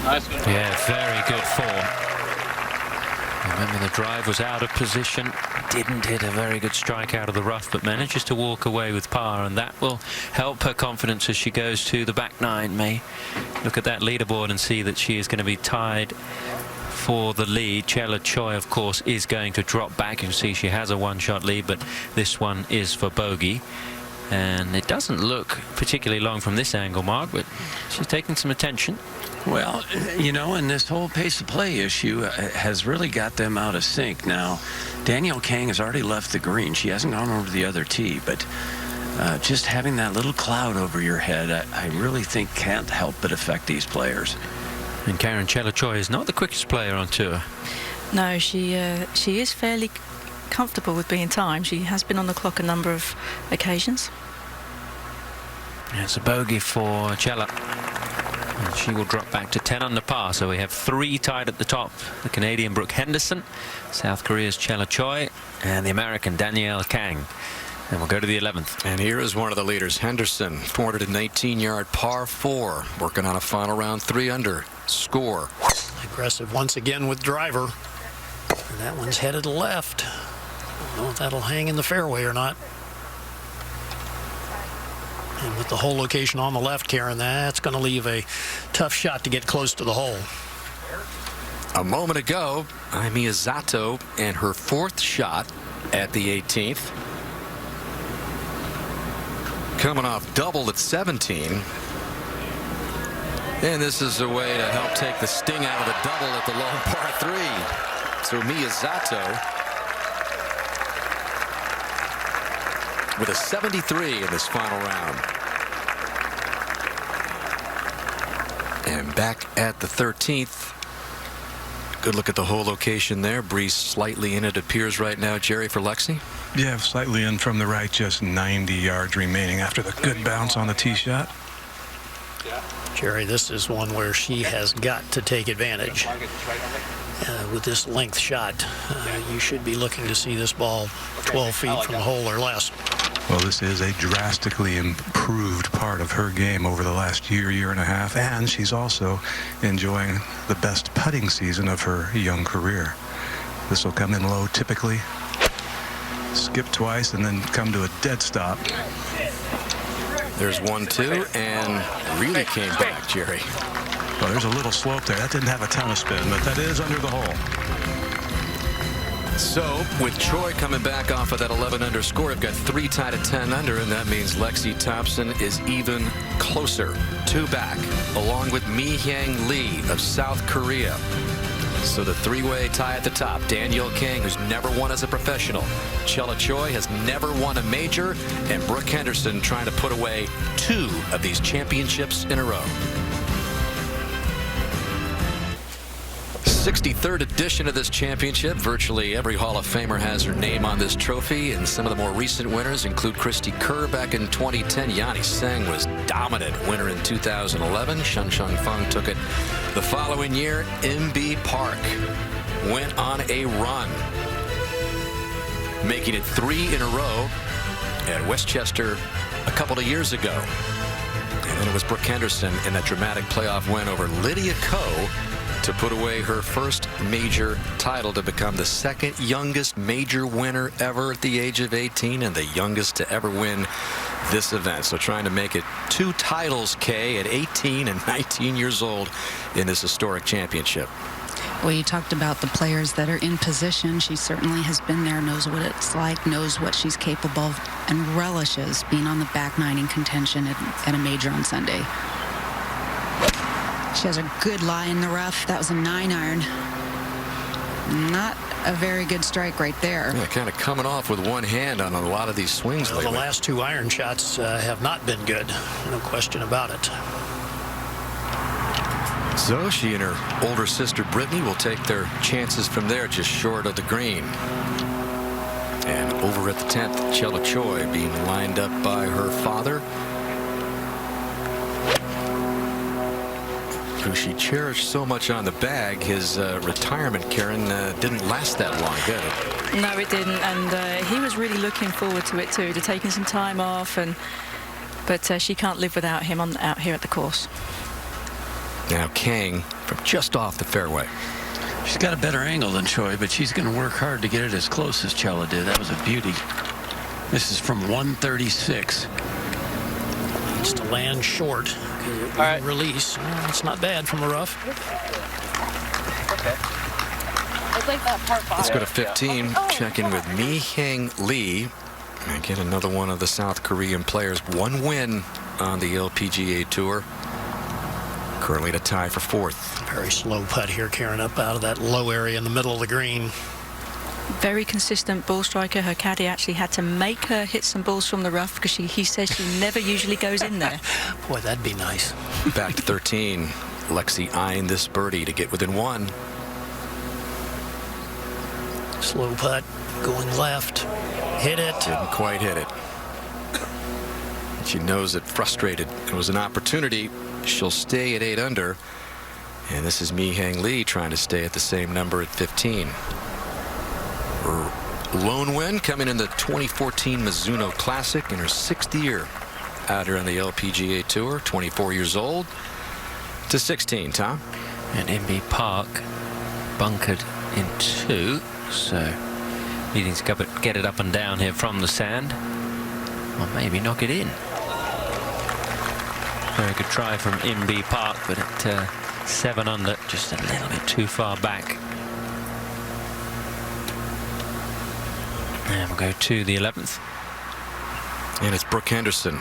Yeah, very good form. Remember, the drive was out of position, didn't hit a very good strike out of the rough, but manages to walk away with par, and that will help her confidence as she goes to the back nine. May look at that leaderboard and see that she is going to be tied for the lead. Chella Choi, of course, is going to drop back. You can see she has a one-shot lead, but this one is for bogey. And it doesn't look particularly long from this angle, Mark, but she's taking some attention. Well, you know, and this whole pace of play issue has really got them out of sync. Now, Danielle Kang has already left the green. She hasn't gone over to the other tee, but just having that little cloud over your head, I really think can't help but affect these players. And Karen Chella Choi is not the quickest player on tour. No, she is fairly comfortable with being timed. She has been on the clock a number of occasions. It's a bogey for Chella. And she will drop back to 10 under par. So we have 3 tied at the top. The Canadian Brooke Henderson, South Korea's Chella Choi, and the American Danielle Kang. And we'll go to the 11th. And here is one of the leaders, Henderson, 419-yard par 4, working on a final round 3 under score. Aggressive once again with driver. And that one's headed left. I don't know if that'll hang in the fairway or not. And with the hole location on the left, Karen, that's going to leave a tough shot to get close to the hole. A moment ago, Aimi Azato and her 4th shot at the 18th. Coming off double at 17. And this is a way to help take the sting out of the double at the long par 3. So Miyazato with a 73 in this final round. And back at the 13th. Good look at the hole location there. Breeze slightly in, it appears right now, Jerry, for Lexi. Yeah, slightly in from the right, just 90 yards remaining after the good bounce on the tee shot. Jerry, this is one where she has got to take advantage. With this length shot, you should be looking to see this ball 12 feet from the hole or less. Well, this is a drastically improved part of her game over the last year and a half, and she's also enjoying the best putting season of her young career. This will come in low typically, skip twice, and then come to a dead stop. There's 1-2, and really came back, Jerry. Well, there's a little slope there. That didn't have a ton of spin, but that is under the hole. So, with Choi coming back off of that 11 under score, I've got 3 tied at 10 under, and that means Lexie Thompson is even closer. 2 back, along with Mi-Hyang Lee of South Korea. So the 3-way tie at the top. Danielle Kang, who's never won as a professional. Chella Choi has never won a major, and Brooke Henderson trying to put away 2 of these championships in a row. 63rd edition of this championship. Virtually every Hall of Famer has her name on this trophy, and some of the more recent winners include Christy Kerr back in 2010. Yani Tseng was dominant winner in 2011. Shun Shun Feng took it the following year. MB Park went on a run, making it 3 in a row at Westchester a couple of years ago. And then it was Brooke Henderson in that dramatic playoff win over Lydia Ko to put away her first major title, to become the 2nd youngest major winner ever at the age of 18 and the youngest to ever win this event. So trying to make it 2 titles, Kay, at 18 and 19 years old in this historic championship. Well, you talked about the players that are in position. She certainly has been there, knows what it's like, knows what she's capable of, and relishes being on the back 9 in contention at a major on Sunday. She has a good lie in the rough. That was a 9-iron. Not a very good strike right there. Yeah, kind of coming off with one hand on a lot of these swings lately. The last 2 iron shots have not been good. No question about it. So she and her older sister Brittany will take their chances from there, just short of the green. And over at the 10th, Chella Choi being lined up by her father, who she cherished so much on the bag. His retirement, Karen, didn't last that long, did it? No, it didn't, and he was really looking forward to it too, to taking some time off, but she can't live without him out here at the course. Now Kang from just off the fairway. She's got a better angle than Choi, but she's going to work hard to get it as close as Chella did. That was a beauty. This is from 136. Needs to land short. All right. Release. It's not bad from the rough. Okay. Like that part Let's go to 15. Check in with Mi-Heng Lee. And get another one of the South Korean players. One win on the LPGA Tour. Currently to tie for fourth. Very slow putt here, Karen, up out of that low area in the middle of the green. Very consistent ball striker. Her caddy actually had to make her hit some balls from the rough because he says she never usually goes in there. Boy, that'd be nice. Back to 13. Lexi eyeing this birdie to get within one. Slow putt, going left. Hit it. Didn't quite hit it. She knows it frustrated. It was an opportunity. She'll stay at 8 under. And this is Mi-Heng Lee trying to stay at the same number at 15. Her lone win coming in the 2014 Mizuno Classic in her 6th year out here on the LPGA Tour. 24 years old. To 16, Tom. And Inbee Park bunkered in 2. So needing to get it up and down here from the sand. Or maybe knock it in. Very good try from Inbee Park, but at 7 under, just a little bit too far back. And we'll go to the 11th. And it's Brooke Henderson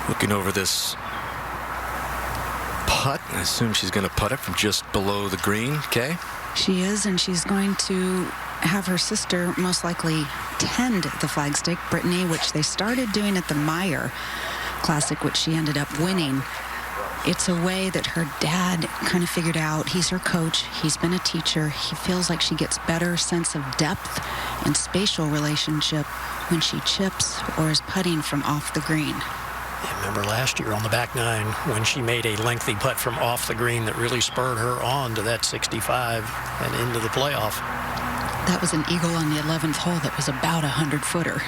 looking over this putt. I assume she's going to putt it from just below the green. Okay. She is, and she's going to have her sister most likely tend the flagstick, Brittany, which they started doing at the Meyer Classic, which she ended up winning. It's a way that her dad kind of figured out. He's her coach. He's been a teacher. He feels like she gets better sense of depth and spatial relationship when she chips or is putting from off the green. I remember last year on the back nine when she made a lengthy putt from off the green that really spurred her on to that 65 and into the playoff. That was an eagle on the 11th hole that was about a 100-footer.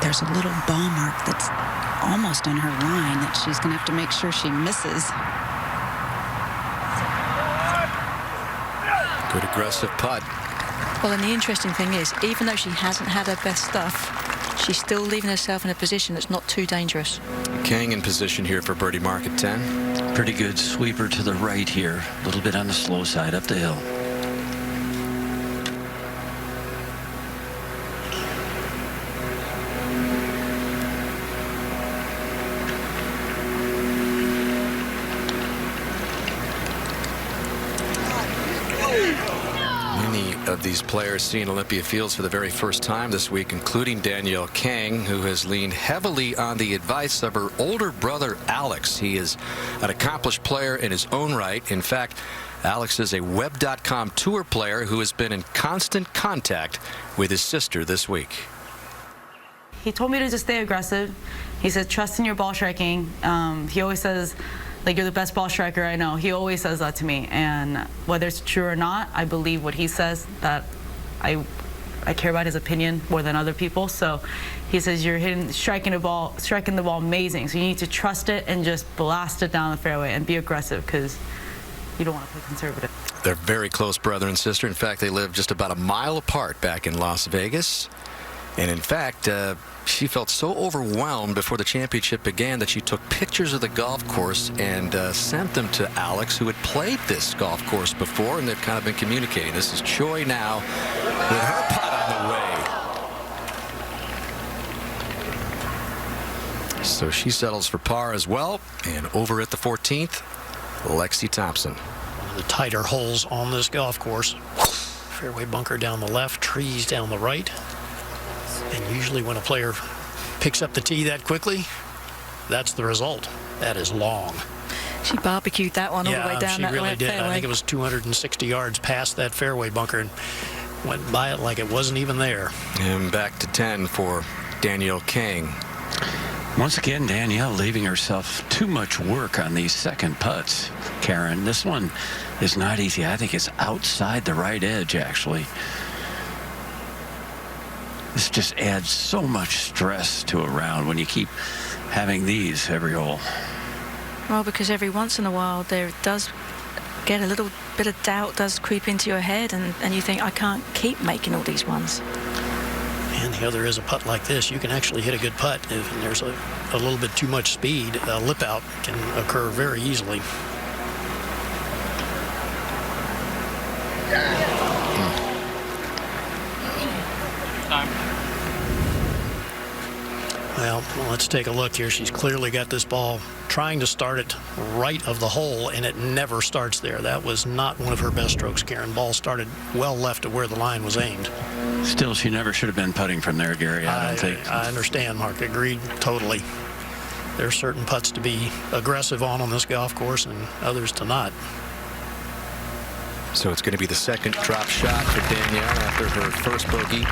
There's a little ball mark that's almost on her line that she's going to have to make sure she misses. Good aggressive putt. Well, and the interesting thing is, even though she hasn't had her best stuff, she's still leaving herself in a position that's not too dangerous. Kang in position here for birdie mark at 10. Pretty good sweeper to the right here. A little bit on the slow side up the hill. Of these players seeing Olympia Fields for the very first time this week, including Danielle Kang, who has leaned heavily on the advice of her older brother, Alex. He is an accomplished player in his own right. In fact, Alex is a Web.com tour player who has been in constant contact with his sister this week. He told me to just stay aggressive. He said, trust in your ball striking. He always says, like, you're the best ball striker I know. He always says that to me, and whether it's true or not, I believe what he says, that I care about his opinion more than other people. So he says you're striking the ball amazing, so you need to trust it and just blast it down the fairway and be aggressive, because you don't want to play conservative. They're very close brother and sister. In fact, they live just about a mile apart back in Las Vegas. And in fact, she felt so overwhelmed before the championship began that she took pictures of the golf course and sent them to Alex, who had played this golf course before, and they've kind of been communicating. This is Choi now with her putt on the way. So she settles for par as well. And over at the 14th, Lexie Thompson. One of the tighter holes on this golf course. Fairway bunker down the left, trees down the right. And usually when a player picks up the tee that quickly, that's the result. That is long. She barbecued that one all the way down that really left did. fairway. I think it was 260 yards past that fairway bunker and went by it like it wasn't even there. And back to 10 for Danielle Kang. Once again, Danielle leaving herself too much work on these second putts. Karen, this one is not easy. I think it's outside the right edge, actually. This just adds so much stress to a round when you keep having these every hole. Well, because every once in a while there does get a little bit of doubt does creep into your head, and you think, I can't keep making all these ones. And the other is a putt like this. You can actually hit a good putt if there's a little bit too much speed. A lip out can occur very easily. Well, let's take a look here. She's clearly got this ball trying to start it right of the hole, and it never starts there. That was not one of her best strokes, Karen. Ball started well left of where the line was aimed. Still, she never should have been putting from there, Gary. I don't think. I understand, Mark. Agreed totally. There's certain putts to be aggressive on this golf course and others to not. So it's going to be the second drop shot for Danielle after her first bogey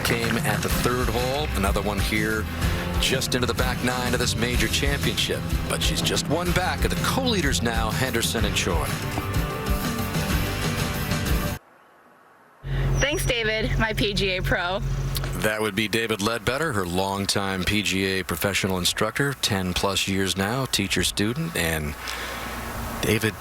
came at the third hole. Another one here just into the back nine of this major championship. But she's just one back of the co-leaders now, Henderson and Choi. Thanks, David, my PGA pro. That would be David Ledbetter, her longtime PGA professional instructor, 10+ years now, teacher student, and David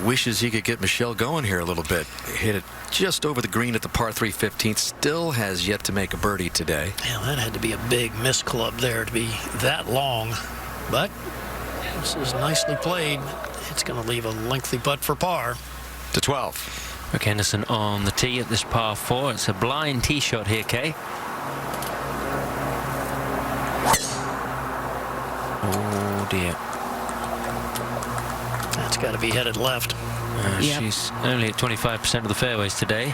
wishes he could get Michelle going here a little bit. Hit it just over the green at the par 3 15th. Still has yet to make a birdie today. Yeah, that had to be a big miss club there to be that long. But this is nicely played. It's going to leave a lengthy putt for par. To 12. Brooke Anderson on the tee at this par 4. It's a blind tee shot here, Kay. Oh dear. That's got to be headed left. She's only at 25% of the fairways today.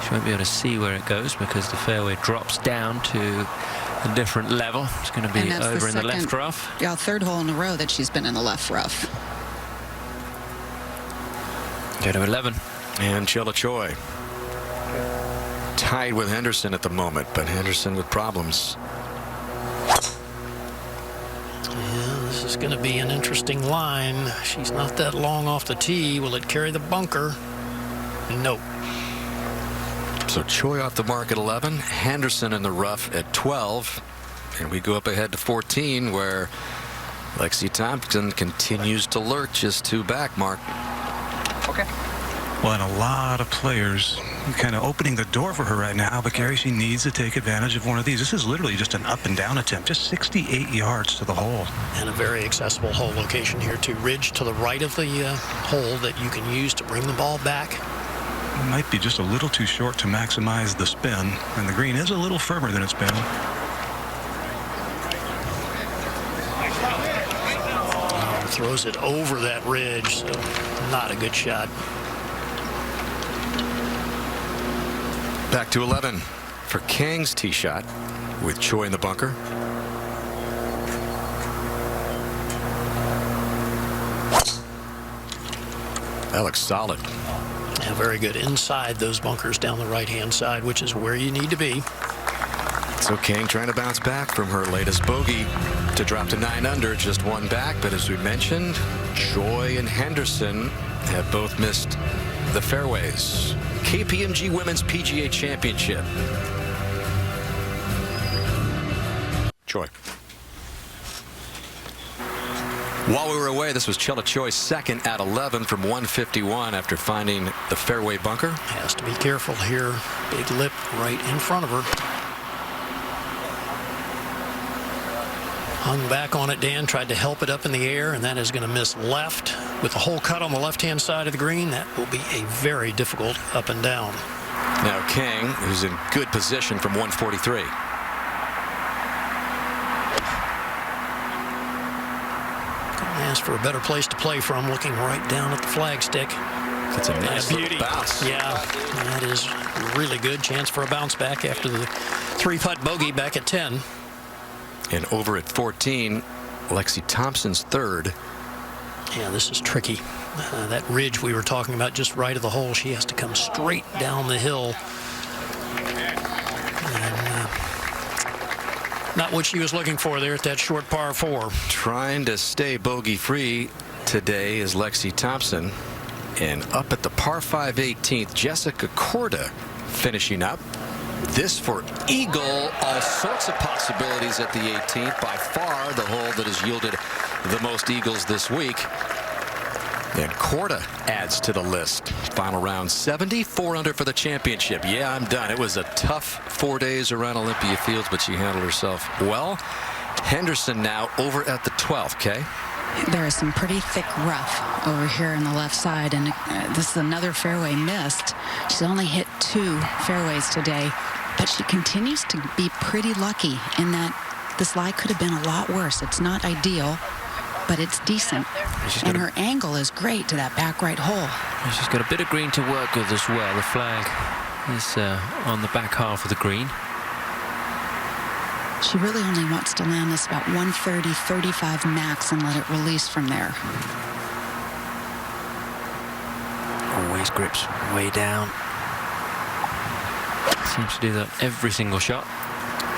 She won't be able to see where it goes because the fairway drops down to a different level. It's going to be over in the left rough. Yeah, third hole in a row that she's been in the left rough. Go to 11. And Chella Choi tied with Henderson at the moment, but Henderson with problems. This is going to be an interesting line. She's not that long off the tee. Will it carry the bunker? Nope. So Choi off the mark at 11, Henderson in the rough at 12, and we go up ahead to 14, where Lexie Thompson continues to lurk just 2 back, Mark. Okay. Well, and a lot of players kind of opening the door for her right now, but Gary, she needs to take advantage of one of these. This is literally just an up and down attempt, just 68 yards to the hole. And a very accessible hole location here, too. Ridge to the right of the hole that you can use to bring the ball back. It might be just a little too short to maximize the spin, and the green is a little firmer than it's been. Throws it over that ridge, so not a good shot. Back to 11 for Kang's tee shot with Choi in the bunker. That looks solid. Yeah, very good. Inside those bunkers down the right-hand side, which is where you need to be. So Kang trying to bounce back from her latest bogey to drop to 9 under, just 1 back. But as we mentioned, Choi and Henderson have both missed the fairways. KPMG Women's PGA Championship. Choi. While we were away, this was Chella Choi's second at 11 from 151 after finding the fairway bunker. Has to be careful here. Big lip right in front of her. Hung back on it, Dan, tried to help it up in the air, and that is going to miss left. With the hole cut on the left-hand side of the green, that will be a very difficult up and down. Now Kang, who's in good position from 143. Couldn't ask for a better place to play from, looking right down at the flagstick. That's a nice beauty. Bounce. Yeah, that is really good. Chance for a bounce back after the 3-putt bogey back at 10. And over at 14, Lexie Thompson's third. Yeah, this is tricky. That ridge we were talking about just right of the hole, she has to come straight down the hill. And, not what she was looking for there at that short par 4. Trying to stay bogey-free today is Lexie Thompson. And up at the par 5 18th, Jessica Korda finishing up. This for eagle, all sorts of possibilities at the 18th. By far the hole that has yielded the most eagles this week. And Korda adds to the list. Final round 74 under for the championship. Yeah, I'm done. It was a tough 4 days around Olympia Fields, but she handled herself well. Henderson now over at the 12th, Kay? There is some pretty thick rough over here on the left side, and this is another fairway missed. She's only hit 2 fairways today, but she continues to be pretty lucky in that this lie could have been a lot worse. It's not ideal, but it's decent. And her angle is great to that back right hole. She's got a bit of green to work with as well. The flag is on the back half of the green. She really only wants to land this about 130, 35 max and let it release from there. Always grips way down. Seems to do that every single shot.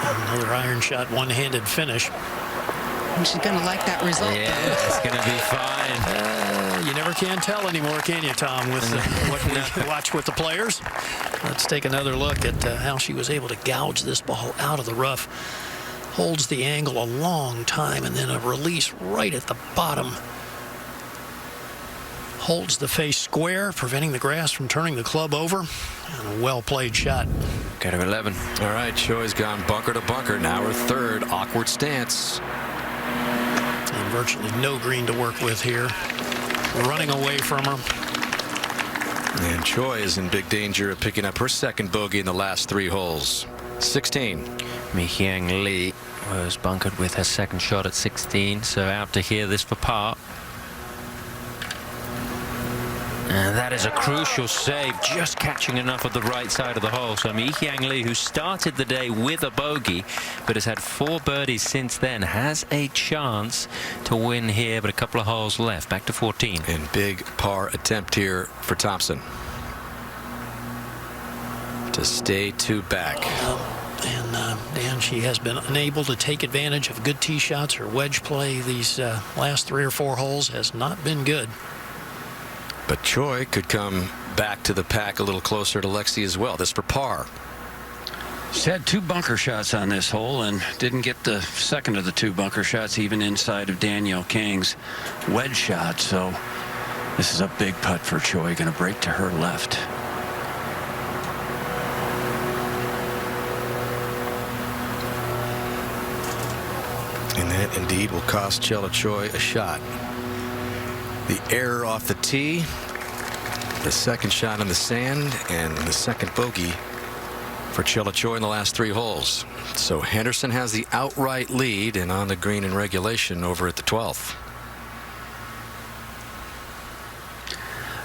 Another iron shot, one-handed finish. And she's going to like that result. Yeah, it's going to be fine. You never can tell anymore, can you, Tom, with what we watch with the players? Let's take another look at how she was able to gouge this ball out of the rough. Holds the angle a long time, and then a release right at the bottom. Holds the face square, preventing the grass from turning the club over. And a well-played shot. Go to 11. All right, Choi's gone bunker to bunker. Now her third awkward stance. And virtually no green to work with here. Running away from her. And Choi is in big danger of picking up her second bogey in the last 3 holes. 16. Mi-Hyang Lee was bunkered with her second shot at 16, so out to hear this for par. And that is a crucial save, just catching enough of the right side of the hole. So Mi-Hyang Lee, who started the day with a bogey, but has had 4 birdies since then, has a chance to win here, but a couple of holes left. Back to 14. And big par attempt here for Thompson to stay 2 back. And she has been unable to take advantage of good tee shots. Her wedge play these last 3 or 4 holes has not been good. But Choi could come back to the pack a little closer to Lexi as well. This for par. She's had 2 bunker shots on this hole and didn't get the second of the 2 bunker shots even inside of Danielle Kang's wedge shot. So this is a big putt for Choi. Going to break to her left. And that indeed will cost Chella Choi a shot. The error off the tee, the second shot in the sand, and the second bogey for Chella Choi in the last 3 holes. So Henderson has the outright lead and on the green in regulation over at the 12th.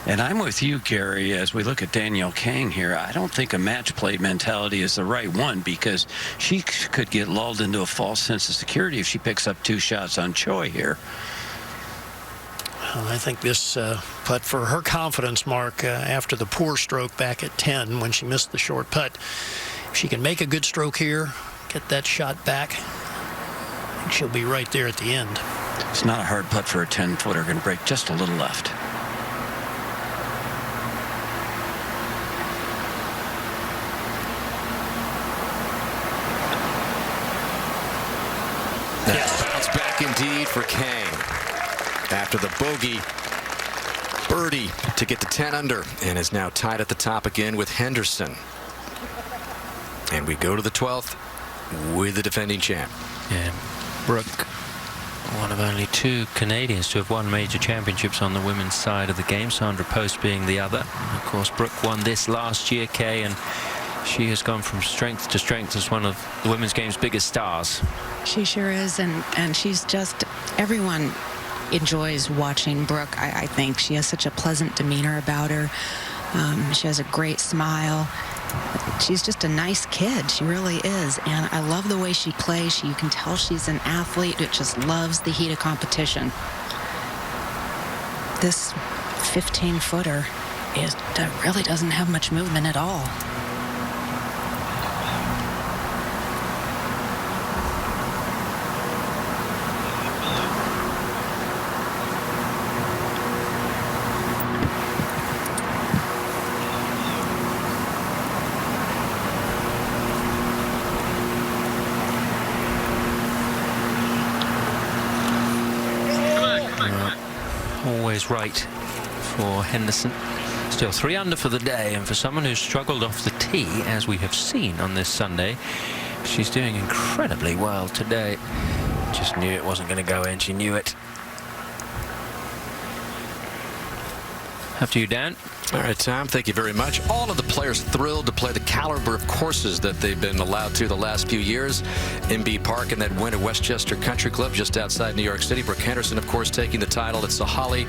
And I'm with you, Gary, as we look at Danielle Kang here. I don't think a match play mentality is the right one, because she could get lulled into a false sense of security if she picks up 2 shots on Choi here. I think this putt for her confidence, Mark, after the poor stroke back at 10 when she missed the short putt, if she can make a good stroke here, get that shot back, I think she'll be right there at the end. It's not a hard putt for a 10-footer. Going to break just a little left. Bounce back indeed for Kang. After the bogey, birdie to get to 10 under, and is now tied at the top again with Henderson. And we go to the 12th with the defending champ. Yeah, Brooke, one of only 2 Canadians to have won major championships on the women's side of the game, Sandra Post being the other. Of course, Brooke won this last year, Kay, and she has gone from strength to strength as one of the women's game's biggest stars. She sure is, and she's just, everyone enjoys watching Brooke. I think she has such a pleasant demeanor about her. She has a great smile. She's just a nice kid. She really is. And I love the way she plays. You can tell she's an athlete that just loves the heat of competition. This 15-footer really doesn't have much movement at all. right for Henderson. Still 3 under for the day, and for someone who's struggled off the tee, as we have seen on this Sunday, she's doing incredibly well today. Just knew it wasn't going to go in. She knew it. After you, Dan. All right, Tom, thank you very much. All of the players thrilled to play the caliber of courses that they've been allowed to the last few years. MB Park and that win at Westchester Country Club just outside New York City. Brooke Henderson, of course, taking the title at Sahalee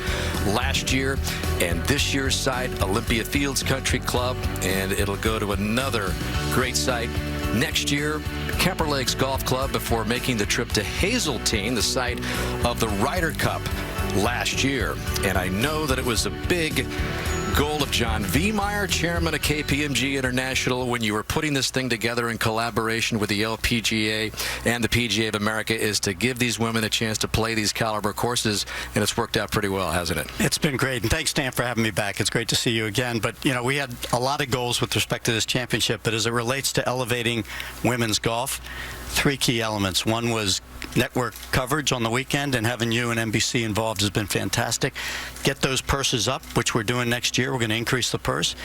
last year. And this year's site, Olympia Fields Country Club. And it'll go to another great site next year, Kemper Lakes Golf Club, before making the trip to Hazeltine, the site of the Ryder Cup last year. And I know that it was a big goal of John Viemeyer, chairman of KPMG International, when you were putting this thing together in collaboration with the LPGA and the PGA of America, is to give these women a chance to play these caliber courses, and it's worked out pretty well, hasn't it? It's been great, and thanks, Dan, for having me back. It's great to see you again. But, you know, we had a lot of goals with respect to this championship, but as it relates to elevating women's golf, 3 key elements. One was network coverage on the weekend, and having you and NBC involved has been fantastic. Get those purses up, which we're doing next year. We're going to increase the purse.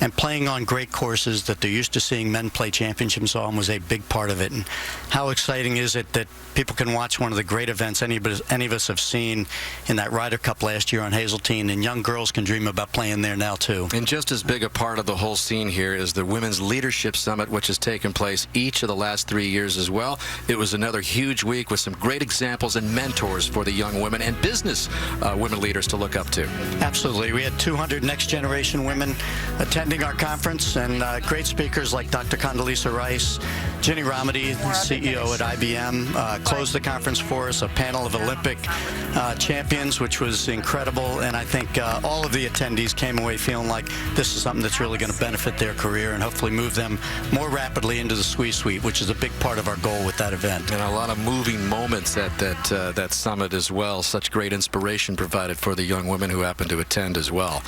And playing on great courses that they're used to seeing men play championships on was a big part of it. And how exciting is it that people can watch one of the great events any of us have seen in that Ryder Cup last year on Hazeltine, and young girls can dream about playing there now too. And just as big a part of the whole scene here is the Women's Leadership Summit, which has taken place each of the last 3 years as well. It was another huge week with some great examples and mentors for the young women and business women leaders to look up to. Absolutely. We had 200 next-generation women attending our conference, and great speakers like Dr. Condoleezza Rice, Ginny Rometty, CEO at IBM, closed the conference for us, a panel of Olympic champions, which was incredible. And I think all of the attendees came away feeling like this is something that's really going to benefit their career and hopefully move them more rapidly into the C-suite, which is a big part of our goal with that event. And a lot of moving moments at that summit as well. Such great inspiration provided for the young women who happened to attend as well.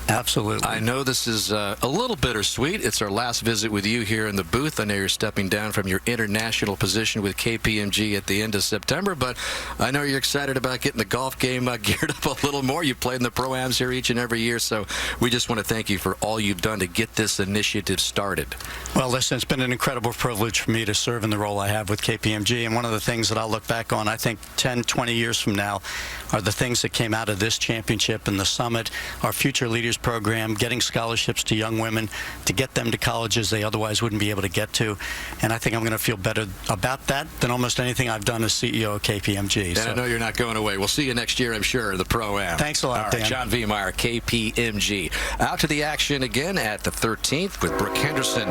Absolutely. I know this is a little bittersweet. It's our last visit with you here in the booth. I know you're stepping down from your international position with KPMG at the end of September, but I know you're excited about getting the golf game geared up a little more. You play in the Pro-Ams here each and every year, so we just want to thank you for all you've done to get this initiative started. Well, listen, it's been an incredible privilege for me to serve in the role I have with KPMG, and one of the things that I'll look back on, I think 10, 20 years from now, are the things that came out of this championship and the summit, our Future Leaders program, getting scholarships to young women to get them to colleges they otherwise wouldn't be able to get to. And I think I'm going to feel better about that than almost anything I've done as CEO of KPMG. And I know you're not going away. We'll see you next year, I'm sure, the Pro-Am. Thanks a lot, Dan. John Viemeyer, KPMG. Out to the action again at the 13th with Brooke Henderson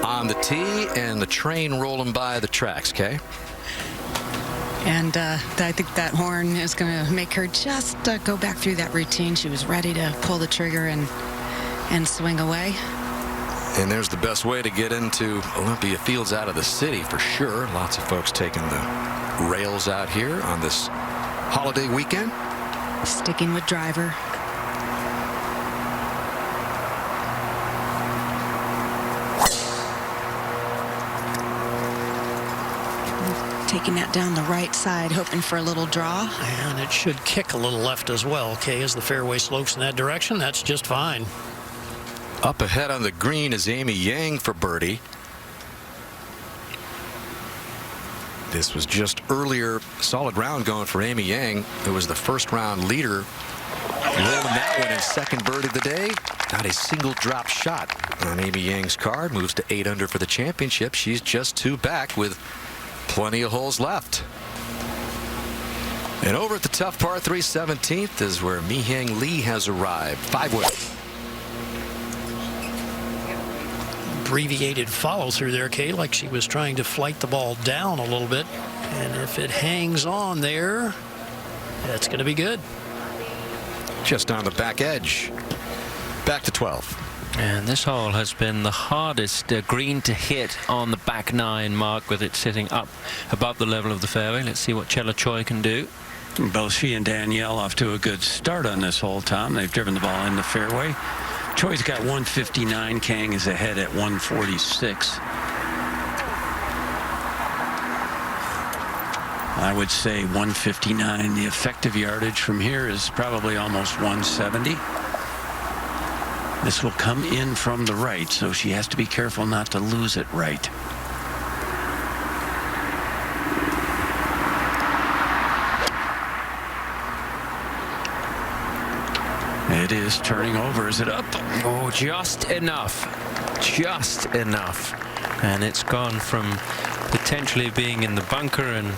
on the tee and the train rolling by the tracks, Kay? And I think that horn is going to make her just go back through that routine. She was ready to pull the trigger and swing away. And there's the best way to get into Olympia Fields out of the city for sure. Lots of folks taking the rails out here on this holiday weekend. Sticking with driver. Taking that down the right side, hoping for a little draw. And it should kick a little left as well, okay, as the fairway slopes in that direction. That's just fine. Up ahead on the green is Amy Yang for birdie. This was just earlier, solid round going for Amy Yang, who was the first round leader. Rolling that one in second bird of the day. Not a single drop shot on Amy Yang's card. Moves to 8 under for the championship. She's just 2 back with plenty of holes left. And over at the tough par 3 17th is where Mi-Hyung Lee has arrived. 5-wood. Abbreviated follow through there, Kay, like she was trying to flight the ball down a little bit. And if it hangs on there, that's going to be good. Just on the back edge. Back to 12. And this hole has been the hardest green to hit on the back 9 mark, with it sitting up above the level of the fairway. Let's see what Chella Choi can do. Both she and Danielle off to a good start on this hole, Tom. They've driven the ball in the fairway. Choi's got 159. Kang is ahead at 146. I would say 159. The effective yardage from here is probably almost 170. This will come in from the right, so she has to be careful not to lose it right. It is turning over. Is it up? Oh, just enough. Just enough. And it's gone from potentially being in the bunker and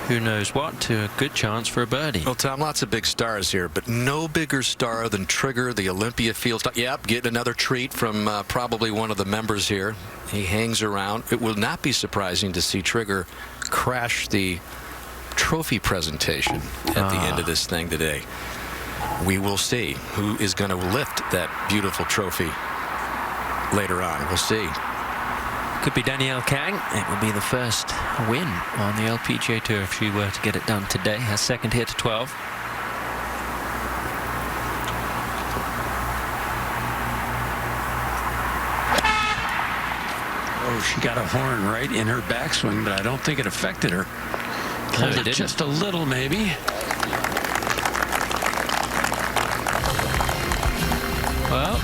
who knows what to a good chance for a birdie. Well, Tom, lots of big stars here, but no bigger star than Trigger, the Olympia Fields. Yep, getting another treat from probably one of the members here. He hangs around. It will not be surprising to see Trigger crash the trophy presentation at the end of this thing today. We will see who is going to lift that beautiful trophy later on. We'll see. Could be Danielle Kang. It will be the first win on the LPGA Tour if she were to get it done today. Her second here to 12. Oh, she got a horn right in her backswing, but I don't think it affected her. Pulled it just a little, maybe. Well,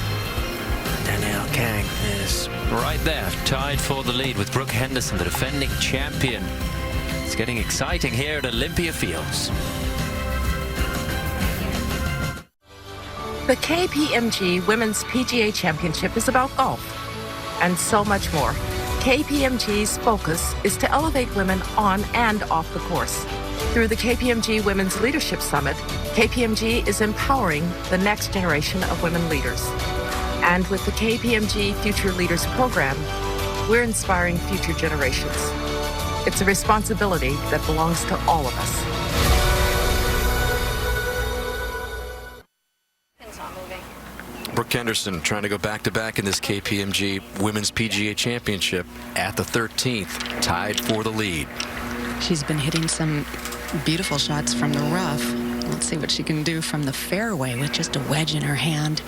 Danielle Kang is right there, tied for the lead with Brooke Henderson, the defending champion. It's getting exciting here at Olympia Fields. The KPMG Women's PGA Championship is about golf and so much more. KPMG's focus is to elevate women on and off the course. Through the KPMG Women's Leadership Summit, KPMG is empowering the next generation of women leaders. And with the KPMG Future Leaders Program, we're inspiring future generations. It's a responsibility that belongs to all of us. Brooke Anderson trying to go back-to-back in this KPMG Women's PGA Championship at the 13th, tied for the lead. She's been hitting some beautiful shots from the rough. Let's see what she can do from the fairway with just a wedge in her hand.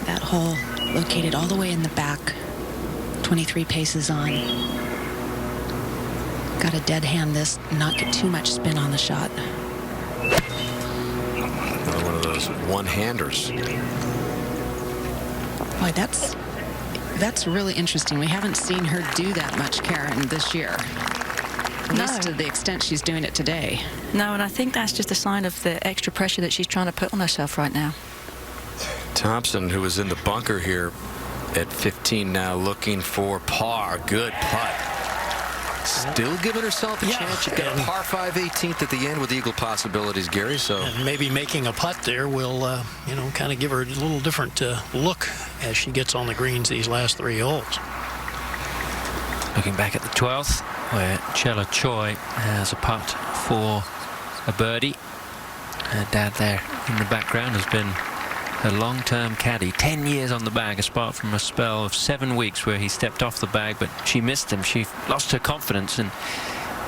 That hole located all the way in the back, 23 paces on. Got to dead hand this, not get too much spin on the shot. Another one of those one-handers. Boy, that's really interesting. We haven't seen her do that much, Karen, this year. At least to the extent she's doing it today. No, and I think that's just a sign of the extra pressure that she's trying to put on herself right now. Thompson, who was in the bunker here at 15 now, looking for par. Good putt. Still giving herself a chance. She got a par 5 18th at the end with eagle possibilities, Gary. So and maybe making a putt there will, you know, kind of give her a little different look as she gets on the greens these last 3 holes. Looking back at the 12th, where Chella Choi has a putt for a birdie. Her dad there in the background has been her long-term caddy, 10 years on the bag, apart from a spell of 7 weeks where he stepped off the bag, but she missed him. She lost her confidence, and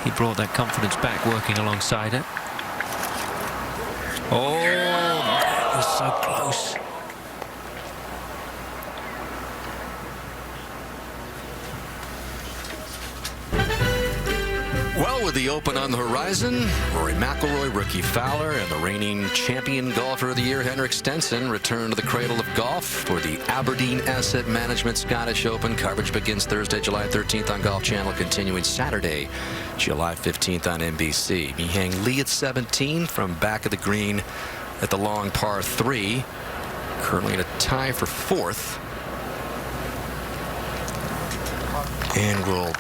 he brought that confidence back working alongside her. Oh, that was so close. Well, with the Open on the horizon, Rory McIlroy, Ricky Fowler, and the reigning champion golfer of the year, Henrik Stenson, return to the cradle of golf for the Aberdeen Asset Management Scottish Open. Coverage begins Thursday, July 13th on Golf Channel, continuing Saturday, July 15th on NBC. Mihang Lee at 17 from back of the green at the long par 3. Currently in a tie for 4th. And we'll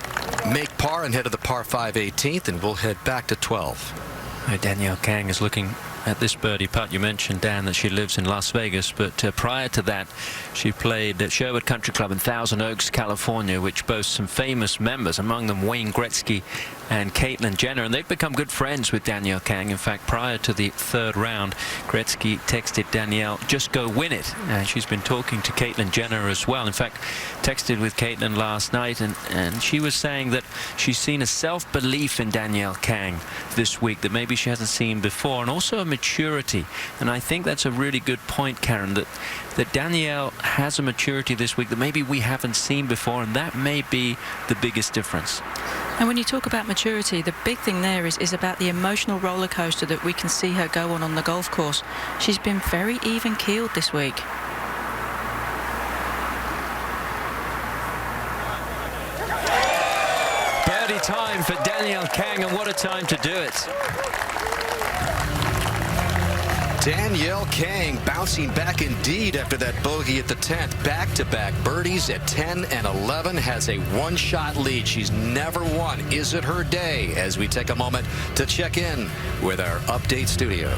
make par and head to the par 5 18th, and we'll head back to 12. Danielle Kang is looking at this birdie putt. You mentioned, Dan, that she lives in Las Vegas, but prior to that, she played at Sherwood Country Club in Thousand Oaks, California, which boasts some famous members, among them Wayne Gretzky and Caitlyn Jenner, and they've become good friends with Danielle Kang. In fact, prior to the 3rd round, Gretzky texted Danielle, "Just go win it." And she's been talking to Caitlyn Jenner as well. In fact, texted with Caitlyn last night, and she was saying that she's seen a self-belief in Danielle Kang this week that maybe she hasn't seen before, and also a maturity. And I think that's a really good point, Karen, that Danielle has a maturity this week that maybe we haven't seen before, and that may be the biggest difference. And when you talk about maturity, the big thing there is about the emotional roller coaster that we can see her go on the golf course. She's been very even-keeled this week. Birdie time for Danielle Kang, and what a time to do it. Danielle Kang bouncing back indeed after that bogey at the 10th. Back-to-back birdies at 10 and 11, has a one-shot lead. She's never won. Is it her day? As we take a moment to check in with our update studio.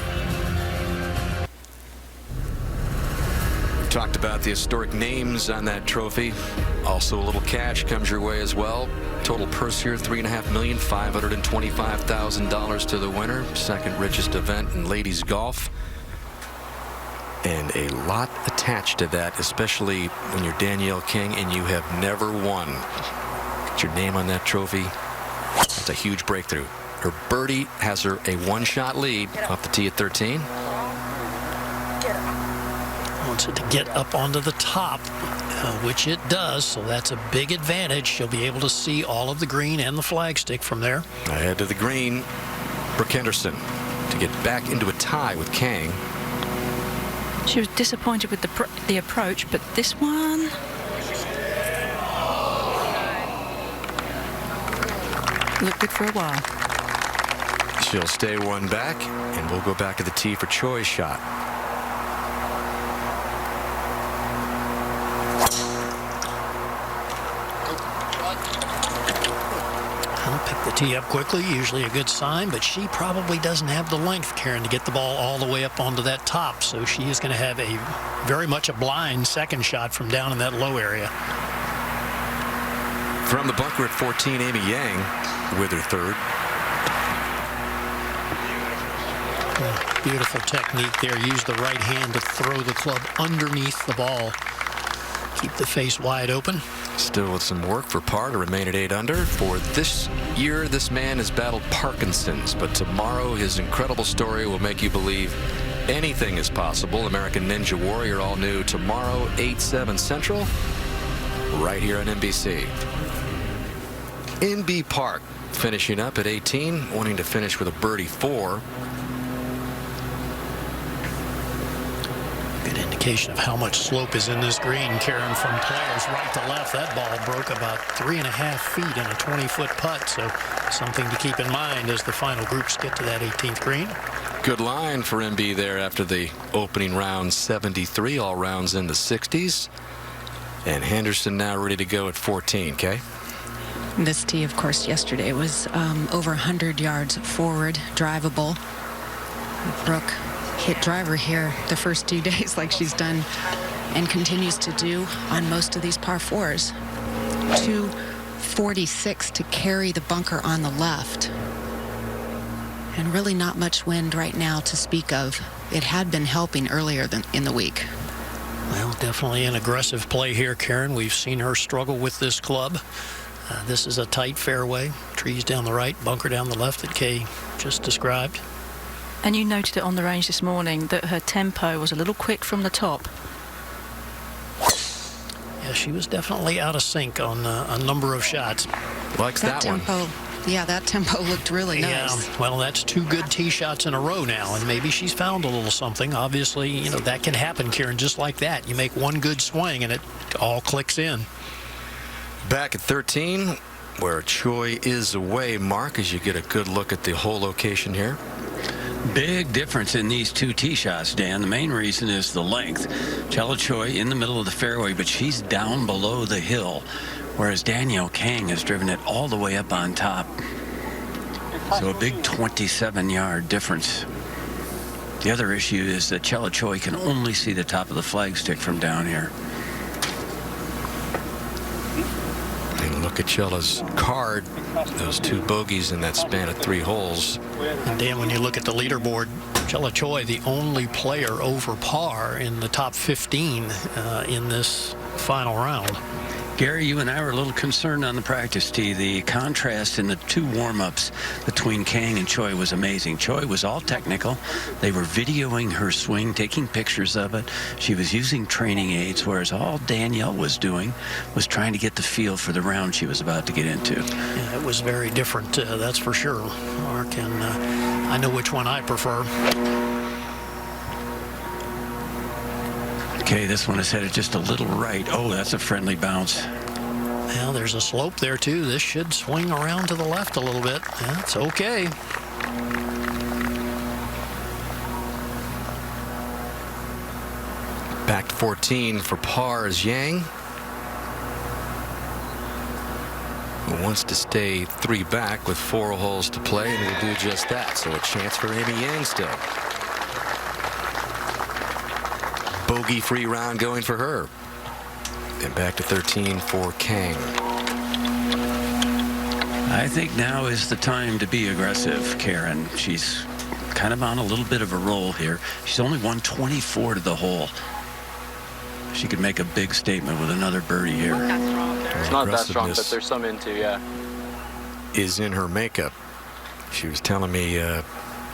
We've talked about the historic names on that trophy. Also, a little cash comes your way as well. Total purse here, $3,525,000 to the winner. Second richest event in ladies golf. And a lot attached to that, especially when you're Danielle Kang and you have never won. Get your name on that trophy. That's a huge breakthrough. Her birdie has her a one-shot lead off the tee at 13. Wants it to get up onto the top, which it does, so that's a big advantage. She'll be able to see all of the green and the flagstick from there. Ahead to the green, Brooke Henderson to get back into a tie with Kang. She was disappointed with the approach, but this one... looked good for a while. She'll stay one back, and we'll go back to the tee for Choi's shot. Pick the tee up quickly, usually a good sign, but she probably doesn't have the length, Karen, to get the ball all the way up onto that top, so she is going to have a very much a blind second shot from down in that low area. From the bunker at 14, Amy Yang with her third. Beautiful technique there. Use the right hand to throw the club underneath the ball. Keep the face wide open. Still with some work for par to remain at 8 under. For this year, this man has battled Parkinson's, but tomorrow his incredible story will make you believe anything is possible. American Ninja Warrior, all new tomorrow, 8/7 Central, right here on NBC. NB Park finishing up at 18, wanting to finish with a birdie 4. Good indication of how much slope is in this green, Karen, from players right to left. That ball broke about 3.5 feet in a 20-foot putt, so something to keep in mind as the final groups get to that 18th green. Good line for NB there after the opening round, 73, all rounds in the 60s. And Henderson now ready to go at 14, Kay? This tee, of course, yesterday was over 100 yards forward, drivable. Brooke hit driver here the first 2 days like she's done and continues to do on most of these par 4s. 246 to carry the bunker on the left. And really not much wind right now to speak of. It had been helping earlier in the week. Well, definitely an aggressive play here, Karen. We've seen her struggle with this club. This is a tight fairway. Trees down the right, bunker down the left that Kay just described. And you noted it on the range this morning that her tempo was a little quick from the top. Yeah, she was definitely out of sync on a number of shots. Likes that tempo, one. Yeah, that tempo looked really nice. Yeah, well, that's 2 good tee shots in a row now, and maybe she's found a little something. Obviously, you know, that can happen, Karen, just like that. You make one good swing, and it all clicks in. Back at 13, where Choi is away, Mark, as you get a good look at the whole location here. Big difference in these 2 tee shots, Dan. The main reason is the length. Chella Choi in the middle of the fairway, but she's down below the hill, whereas Danielle Kang has driven it all the way up on top. So a big 27-yard difference. The other issue is that Chella Choi can only see the top of the flagstick from down here. And look at Chella's card. Those 2 bogeys in that span of 3 holes. And Dan, when you look at the leaderboard, Chella Choi, the only player over par in the top 15 in this final round. Gary, you and I were a little concerned on the practice tee. The contrast in the two warm-ups between Kang and Choi was amazing. Choi was all technical. They were videoing her swing, taking pictures of it. She was using training aids, whereas all Danielle was doing was trying to get the feel for the round she was about to get into. Yeah, it was very different, that's for sure, Mark, and I know which one I prefer. Okay, this one is headed just a little right. Oh, that's a friendly bounce. Well, there's a slope there, too. This should swing around to the left a little bit. That's okay. Back to 14 for par is Yang, who wants to stay 3 back with 4 holes to play, and will do just that. So a chance for Amy Yang still. Bogey-free round going for her. And back to 13 for Kang. I think now is the time to be aggressive, Karen. She's kind of on a little bit of a roll here. She's only 124 to the hole. She could make a big statement with another birdie here. It's not that strong, but there's some into, yeah. Is in her makeup. She was telling me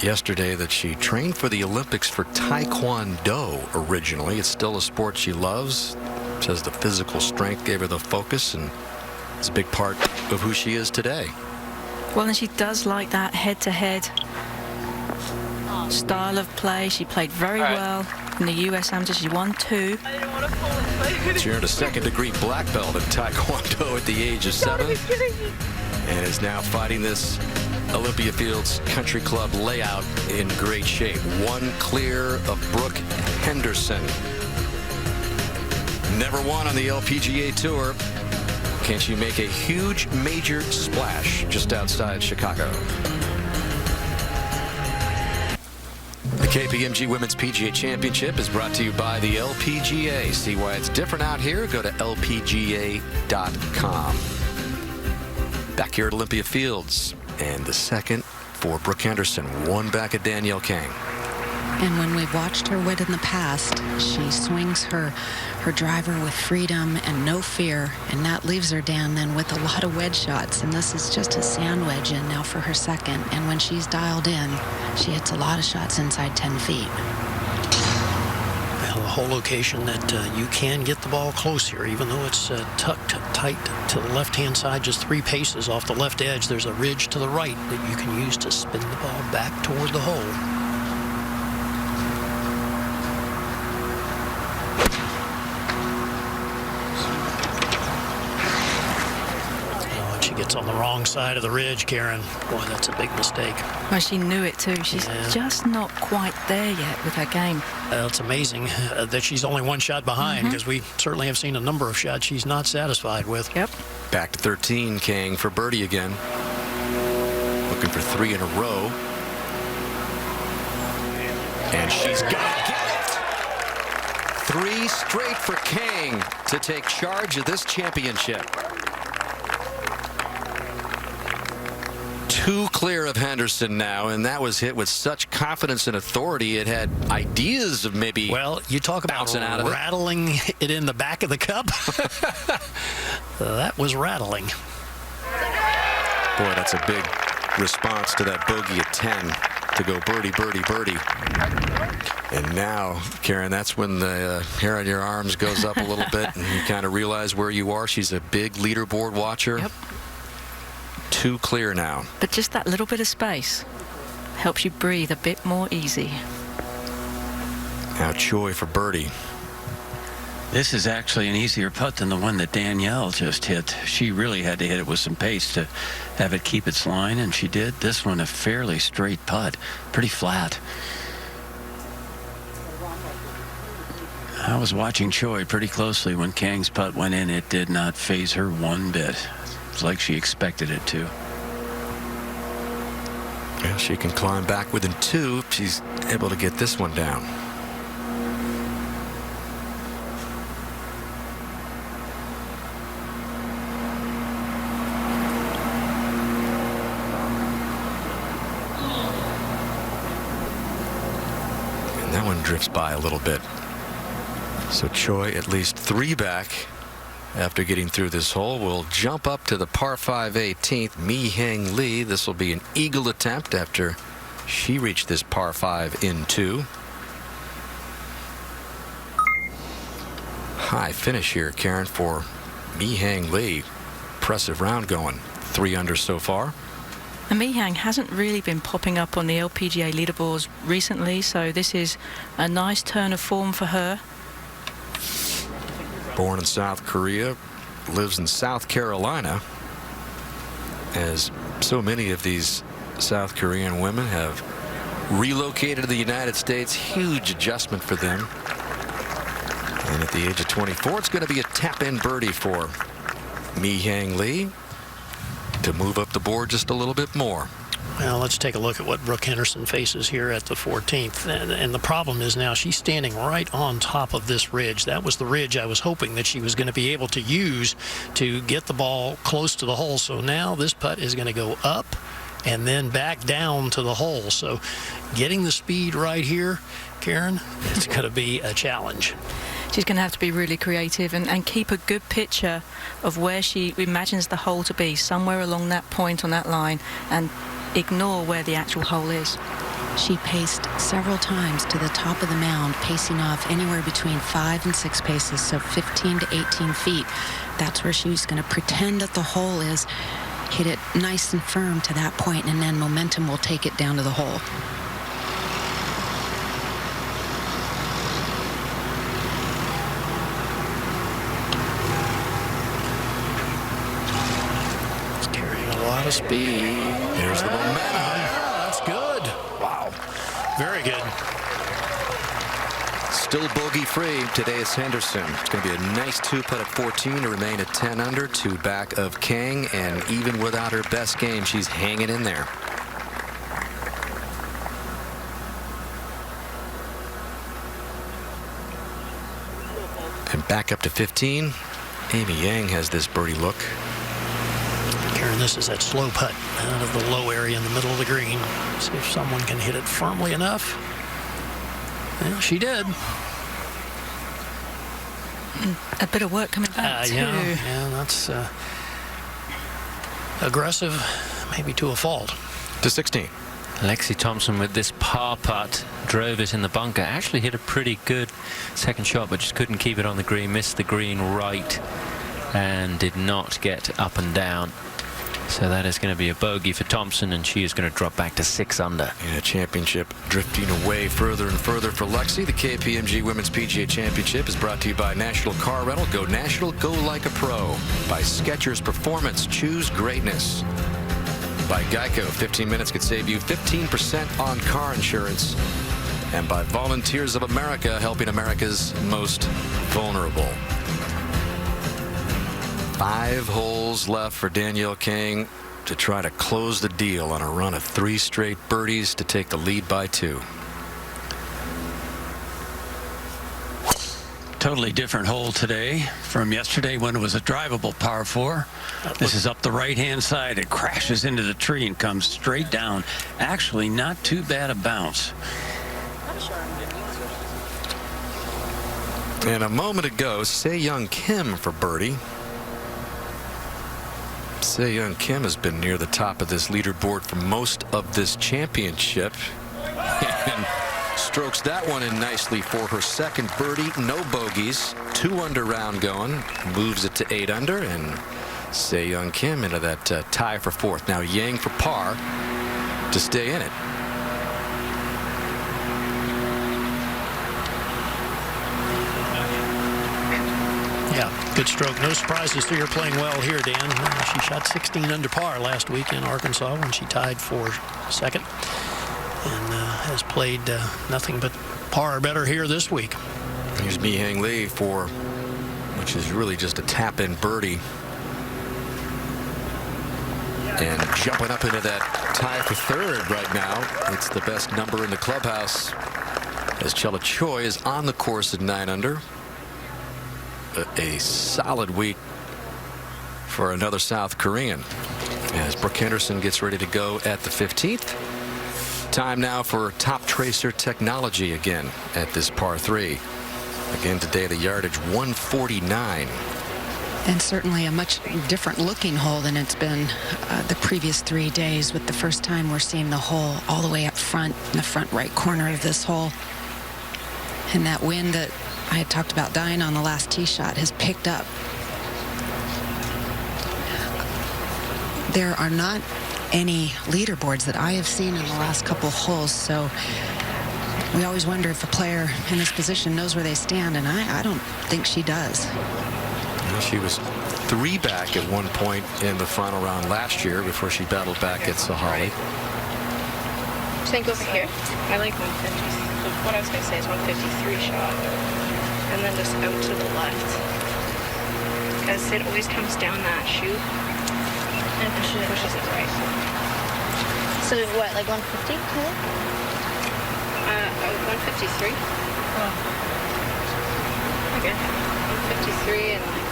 yesterday that she trained for the Olympics for Taekwondo originally. It's still a sport she loves. Says the physical strength gave her the focus, and it's a big part of who she is today. Well, and she does like that head-to-head style of play. She played very well in the U.S. Amateur. She won 2. She earned a second-degree black belt in Taekwondo at the age of 7. And is now fighting this Olympia Fields Country Club layout in great shape. 1 clear of Brooke Henderson. Never won on the LPGA Tour. Can she make a huge major splash just outside Chicago? The KPMG Women's PGA Championship is brought to you by the LPGA. See why it's different out here? Go to LPGA.com. Back here at Olympia Fields, and the second for Brooke Anderson, 1 back at Danielle Kang. And when we've watched her win in the past, she swings her driver with freedom and no fear, and that leaves her, Dan, then with a lot of wedge shots. And this is just a sand wedge in now for her second. And when she's dialed in, she hits a lot of shots inside 10 feet. Well, a whole location that you can get the ball close here, even though it's tucked tight to the left-hand side, just 3 paces off the left edge. There's a ridge to the right that you can use to spin the ball back toward the hole. Gets on the wrong side of the ridge, Karen. Boy, that's a big mistake. Well, she knew it too. She's just not quite there yet with her game. It's amazing that she's only 1 shot behind, because we certainly have seen a number of shots she's not satisfied with. Yep. Back to 13, Kang for birdie again. Looking for 3 in a row. And she's got to get it. 3 straight for Kang to take charge of this championship. 2 clear of Henderson now, and that was hit with such confidence and authority. It had ideas of maybe, well, you talk about out of rattling it in the back of the cup. That was rattling. Boy, that's a big response to that bogey at 10 to go birdie, birdie, birdie. And now, Karen, that's when the hair on your arms goes up a little bit, and you kind of realize where you are. She's a big leaderboard watcher. Yep. 2 clear now. But just that little bit of space helps you breathe a bit more easy. Now Choi for birdie. This is actually an easier putt than the one that Danielle just hit. She really had to hit it with some pace to have it keep its line, and she did. This one a fairly straight putt, pretty flat. I was watching Choi pretty closely when Kang's putt went in. It did not faze her one bit. Like she expected it to. Yeah, she can climb back within 2 if she's able to get this one down. And that one drifts by a little bit. So Choi at least 3 back after getting through this hole. We'll jump up to the par 5 18th. Mi-Heng Lee. This will be an eagle attempt after she reached this par 5 in 2. High finish here, Karen, for Mi-Heng Lee. Impressive round going. 3 under so far. And Mi-Heng hasn't really been popping up on the LPGA leaderboards recently, so this is a nice turn of form for her. Born in South Korea, lives in South Carolina, as so many of these South Korean women have relocated to the United States. Huge adjustment for them. And at the age of 24, it's going to be a tap-in birdie for Mi-Heng Lee to move up the board just a little bit more. Well, let's take a look at what Brooke Henderson faces here at the 14th. And the problem is now she's standing right on top of this ridge. That was the ridge I was hoping that she was going to be able to use to get the ball close to the hole. So now this putt is going to go up and then back down to the hole. So getting the speed right here, Karen, it's going to be a challenge. She's going to have to be really creative and keep a good picture of where she imagines the hole to be, somewhere along that point on that line, and ignore where the actual hole is. She paced several times to the top of the mound, pacing off anywhere between 5 and 6 paces, so 15 to 18 feet. That's where she's going to pretend that the hole is, hit it nice and firm to that point, and then momentum will take it down to the hole. Speed. There's the momentum. That's good. Wow. Very good. Still bogey free. Today's Henderson. It's going to be a nice 2-putt at 14 to remain at 10 under, 2 back of Kang, and even without her best game, she's hanging in there. And back up to 15. Amy Yang has this birdie look. Karen, this is that slow putt out of the low area in the middle of the green. See if someone can hit it firmly enough. Well, she did. A bit of work coming back too. Yeah, that's aggressive, maybe to a fault. To 16. Lexie Thompson with this par putt drove it in the bunker. Actually hit a pretty good second shot, but just couldn't keep it on the green. Missed the green right and did not get up and down. So that is going to be a bogey for Thompson, and she is going to drop back to 6 under. In a championship drifting away further and further for Lexi. The KPMG Women's PGA Championship is brought to you by National Car Rental. Go national, go like a pro. By Skechers Performance, choose greatness. By Geico, 15 minutes could save you 15% on car insurance. And by Volunteers of America, helping America's most vulnerable. 5 holes left for Danielle Kang to try to close the deal on a run of 3 straight birdies to take the lead by 2. Totally different hole today from yesterday when it was a drivable par 4. This is up the right-hand side. It crashes into the tree and comes straight down. Actually, not too bad a bounce. And a moment ago, Sei Young Kim for birdie. Sei Young Kim has been near the top of this leaderboard for most of this championship. And strokes that one in nicely for her second birdie. No bogeys. 2 under round going. Moves it to 8 under. And Sei Young Kim into that tie for 4th. Now Yang for par to stay in it. Yeah, good stroke. No surprises to her playing well here, Dan. She shot 16 under par last week in Arkansas when she tied for 2nd. And has played nothing but par or better here this week. Here's Mi-Heng Lee for, which is really just a tap-in birdie. And jumping up into that tie for 3rd right now. It's the best number in the clubhouse as Chella Choi is on the course at 9 under. A solid week for another South Korean as Brooke Henderson gets ready to go at the 15th. Time now for top tracer technology again at this par 3. Again today the yardage 149. And certainly a much different looking hole than it's been the previous 3 days, with the first time we're seeing the hole all the way up front, in the front right corner of this hole. And that wind that I had talked about dying on the last tee shot has picked up. There are not any leaderboards that I have seen in the last couple of holes, so we always wonder if a player in this position knows where they stand, and I don't think she does. She was 3 back at one point in the final round last year before she battled back at Sahalee. Just think over here. I like 150. So what I was going to say is 153 shot. And then just out to the left. Because it always comes down that chute and pushes it right. So what, like 150? 153. Oh. Okay. 153 and like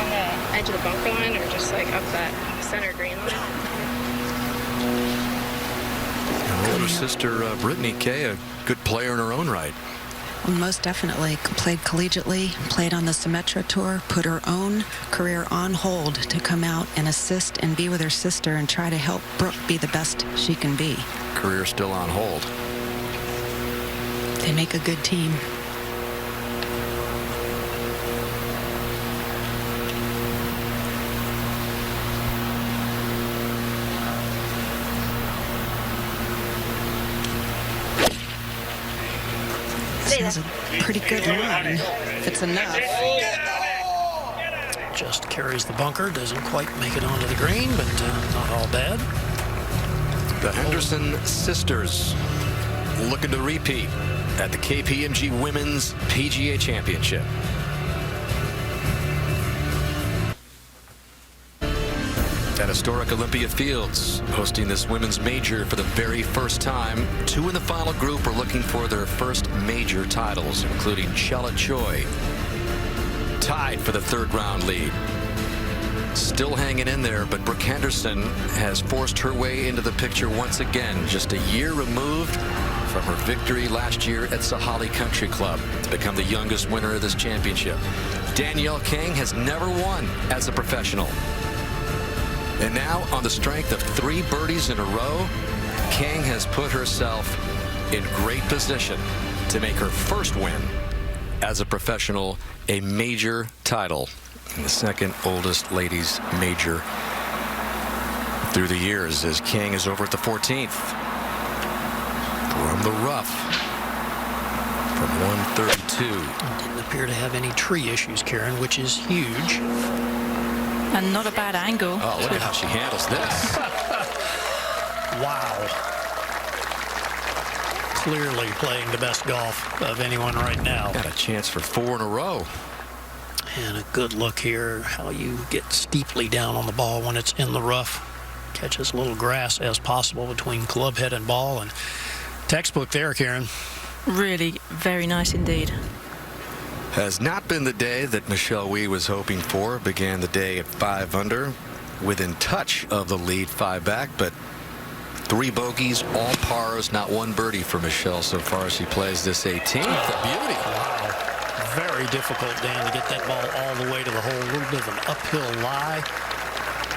on the edge of the bunker line, or just like up that center green line. Her older sister, Brittany Kay, a good player in her own right. Well, most definitely. Played collegiately, played on the Symetra Tour, put her own career on hold to come out and assist and be with her sister and try to help Brooke be the best she can be. Career still on hold. They make a good team. That's a pretty good line, if it's enough. Just carries the bunker, doesn't quite make it onto the green, but not all bad. The Henderson sisters looking to repeat at the KPMG Women's PGA Championship. At historic Olympia Fields, hosting this women's major for the very first time. 2 in the final group are looking for their first major titles, including Chella Choi, tied for the 3rd round lead. Still hanging in there, but Brooke Henderson has forced her way into the picture once again, just a year removed from her victory last year at Sahalee Country Club to become the youngest winner of this championship. Danielle Kang has never won as a professional. And now, on the strength of 3 birdies in a row, Kang has put herself in great position to make her first win as a professional a major title, the 2nd oldest ladies major through the years, as Kang is over at the 14th. From the rough, from 132. Didn't appear to have any tree issues, Karen, which is huge. And not a bad angle. Oh, look at how she handles this. Wow. Clearly playing the best golf of anyone right now. Got a chance for 4 in a row. And a good look here, how you get steeply down on the ball when it's in the rough. Catch as little grass as possible between club head and ball. And textbook there, Karen. Really very nice indeed. Has not been the day that Michelle Wie was hoping for. Began the day at 5 under, within touch of the lead 5 back, but 3 bogeys, all pars, not 1 birdie for Michelle so far as she plays this 18th. A beauty. Wow. Very difficult, Dan, to get that ball all the way to the hole. A little bit of an uphill lie.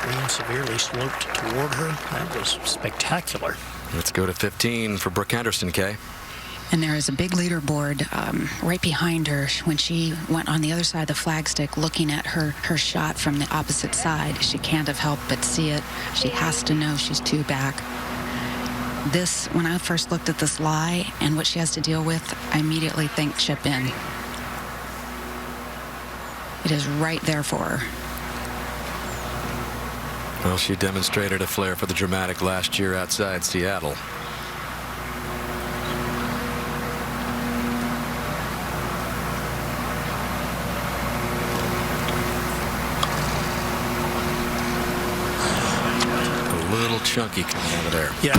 Green severely sloped toward her. That was spectacular. Let's go to 15 for Brooke Anderson, Kay. And there is a big leaderboard right behind her. When she went on the other side of the flagstick looking at her shot from the opposite side, she can't have helped but see it. She has to know she's 2 back. This, when I first looked at this lie and what she has to deal with, I immediately think chip in. It is right there for her. Well, she demonstrated a flair for the dramatic last year outside Seattle. Chunky coming out of there. Yeah,